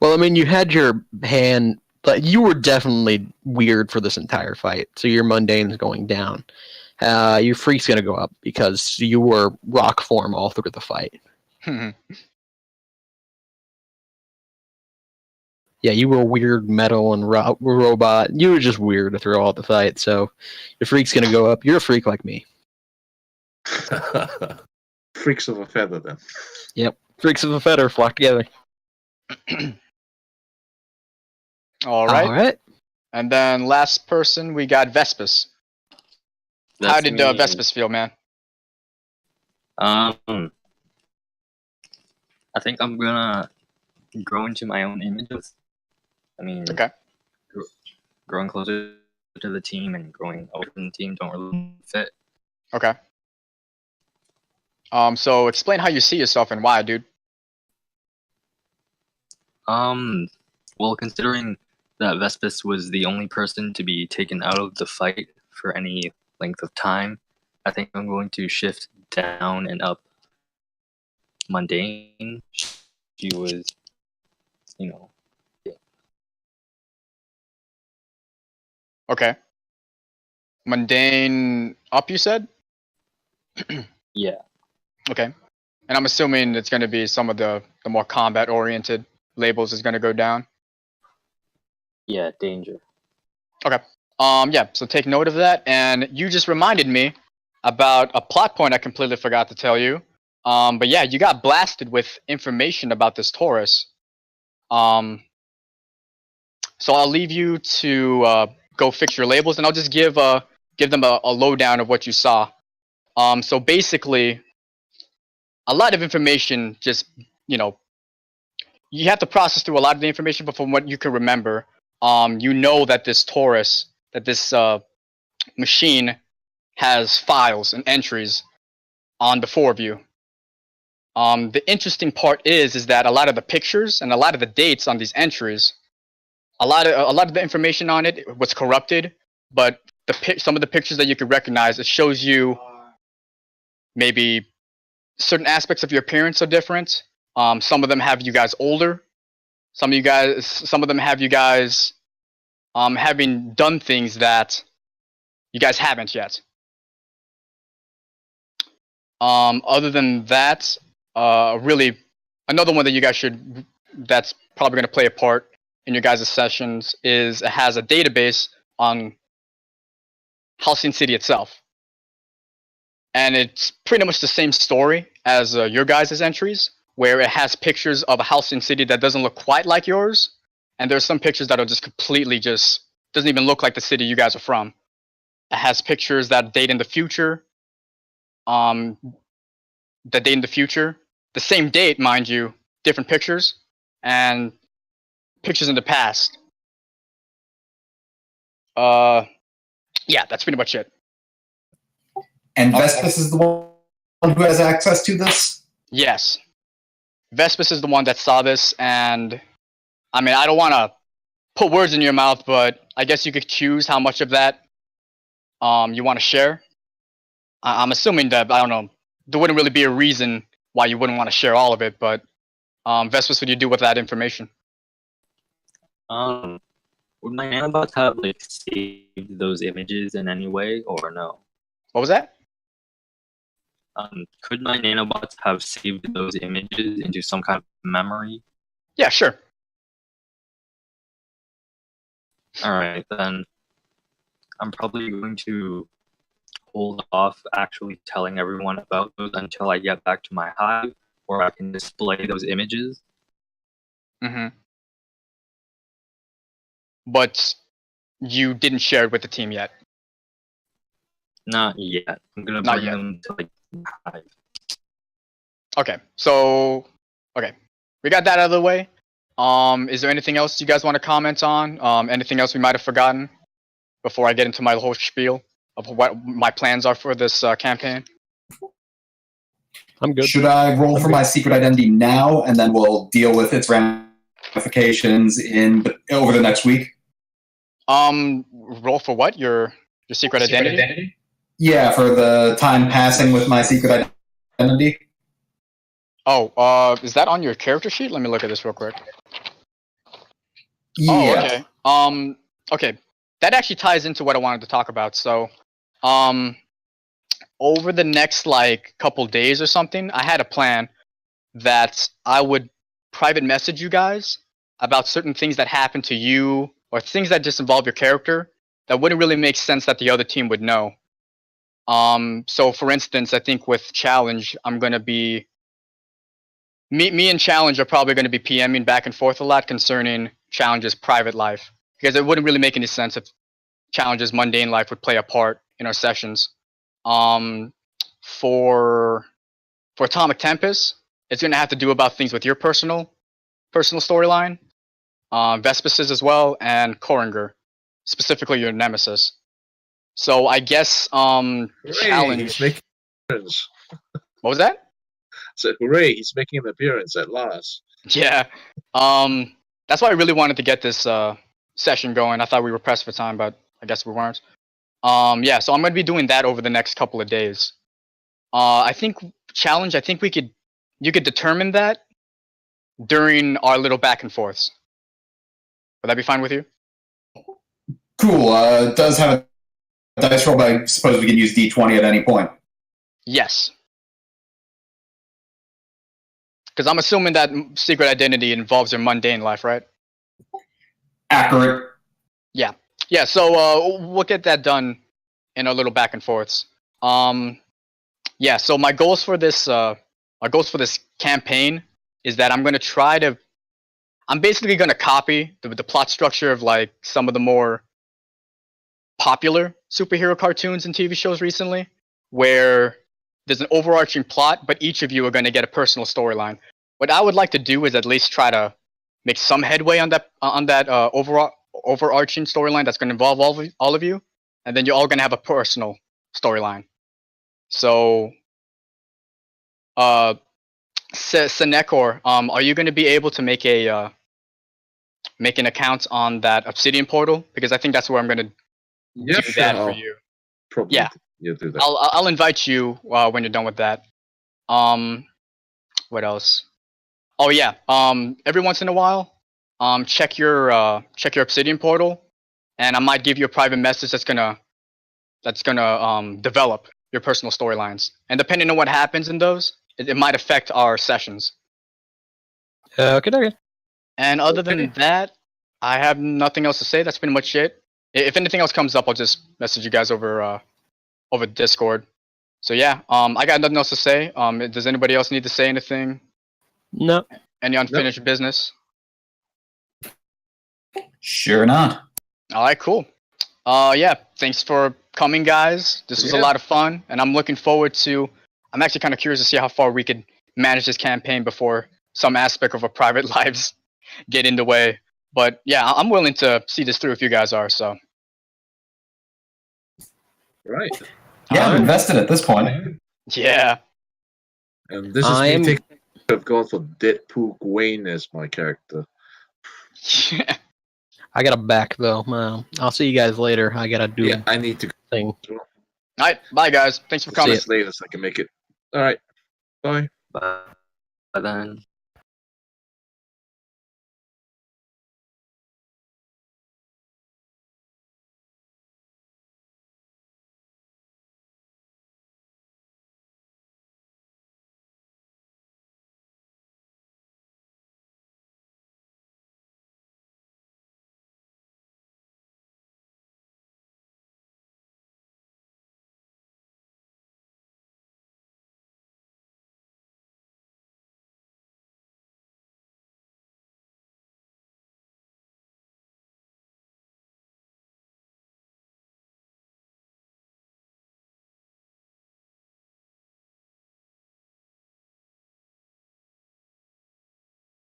I mean, you had your hand, but you were definitely weird for this entire fight, so your mundane's going down. Your freak's gonna go up because you were rock form all through the fight. Yeah, you were weird metal and robot. You were just weird throughout the fight, so your freak's gonna go up. You're a freak like me. Freaks of a feather, then. Yep, freaks of a feather flock together. All right. All right. And then last person, we got Vespus. How did me. Vespus feel, man? I think I'm gonna grow into my own images. I mean, Okay. growing closer to the team and growing away from the team don't really fit. Okay. So explain how you see yourself and why, dude. Well, considering that Vespus was the only person to be taken out of the fight for any length of time, I think I'm going to shift down and up Mundane. She was, Okay. Mundane up, you said? yeah. Okay. And I'm assuming it's going to be some of the more combat-oriented labels is going to go down. Yeah, danger. Okay. Yeah, so take note of that. And you just reminded me about a plot point I completely forgot to tell you. But yeah, you got blasted with information about this Torus. So I'll leave you to go fix your labels, and I'll just give them a lowdown of what you saw. So basically, a lot of information just, you have to process through a lot of the information, but from what you can remember, you know that this Torus, that this machine has files and entries on the 4 of you. The interesting part is that a lot of the pictures and a lot of the dates on these entries, a lot of the information on it was corrupted, but some of the pictures that you could recognize, it shows you maybe certain aspects of your appearance are different. Some of them have you guys older. Some of them have you guys having done things that you guys haven't yet. Other than that, really, another one that you guys should, that's probably going to play a part in your guys' sessions is it has a database on Halcyon City itself. And it's pretty much the same story as your guys' entries, where it has pictures of a Halcyon City that doesn't look quite like yours, and there's some pictures that are just completely just doesn't even look like the city you guys are from. It has pictures that date in the future, the same date, mind you, different pictures, and pictures in the past. Yeah, that's pretty much it. And Vespus is the one who has access to this? Yes. Vespus is the one that saw this, and I mean, I don't want to put words in your mouth, but I guess you could choose how much of that you want to share. I'm assuming that, I don't know, there wouldn't really be a reason why you wouldn't want to share all of it, but Vespus, what do you do with that information? Would my nanobots have like saved those images in any way, or no? What was that? Could my nanobots have saved those images into some kind of memory? Yeah, sure. Alright, then I'm probably going to hold off actually telling everyone about those until I get back to my hive, where I can display those images. Mm-hmm. But you didn't share it with the team yet? Not yet. I'm gonna Not bring yet. them to like hive. Okay, so we got that out of the way. Is there anything else you guys want to comment on? Anything else we might have forgotten before I get into my whole spiel of what my plans are for this campaign? I'm good. Should I roll for my secret identity now, and then we'll deal with its ramifications over the next week? Roll for what? Your secret identity? Yeah, for the time passing with my secret identity. Oh, is that on your character sheet? Let me look at this real quick. Yeah. Oh, okay. Okay. That actually ties into what I wanted to talk about. So, over the next like couple days or something, I had a plan that I would private message you guys about certain things that happen to you or things that just involve your character that wouldn't really make sense that the other team would know. So for instance, I think with Challenge, I'm gonna be me and Challenge are probably gonna be PMing back and forth a lot concerning Challenge's private life, because it wouldn't really make any sense if Challenge's mundane life would play a part in our sessions. For Atomic Tempest, it's gonna have to do about things with your personal storyline, Vespus's as well, and Koringer, specifically your nemesis. So I guess Hooray, Challenge. he's making an appearance. What was that? So hooray, he's making an appearance at last. Yeah. That's why I really wanted to get this session going. I thought we were pressed for time, but I guess we weren't. Yeah, so I'm gonna be doing that over the next couple of days. I think Challenge, I think you could determine that during our little back and forths. Would that be fine with you? Cool. It does have a dice roll, but I suppose we can use D20 at any point. Yes. Because I'm assuming that secret identity involves your mundane life, right? Accurate. Yeah, so we'll get that done in our little back and forths. Yeah, so my goals for this campaign is that I'm basically gonna copy the plot structure of like some of the more popular superhero cartoons and TV shows recently, where there's an overarching plot, but each of you are gonna get a personal storyline. What I would like to do is at least try to make some headway on that overarching storyline that's going to involve all of you, and then you're all going to have a personal storyline. So, Senekor, are you going to be able to make an account on that Obsidian portal? Because I think that's where I'm going to Yeah, do sure. that for I'll you. probably Yeah. do that. I'll invite you when you're done with that. What else? Oh yeah. Every once in a while, check your Obsidian portal, and I might give you a private message that's gonna develop your personal storylines. And depending on what happens in those, it might affect our sessions. Okay. And other than that, I have nothing else to say. That's pretty much it. If anything else comes up, I'll just message you guys over Discord. So yeah, I got nothing else to say. Does anybody else need to say anything? No. Any unfinished business? Sure not. All right, cool. Yeah, thanks for coming, guys. This was a lot of fun, and I'm looking forward to. I'm actually kind of curious to see how far we could manage this campaign before some aspect of our private lives get in the way. But yeah, I'm willing to see this through if you guys are. So. Right. Yeah, I'm invested at this point. Yeah. And this is me taking. I've gone for Deadpool Gwaine as my character. I gotta back though. I'll see you guys later. I gotta do. Yeah, I need to. Thing. All right, bye guys. Thanks for coming. See you later so I can make it. All right. Bye. Bye then.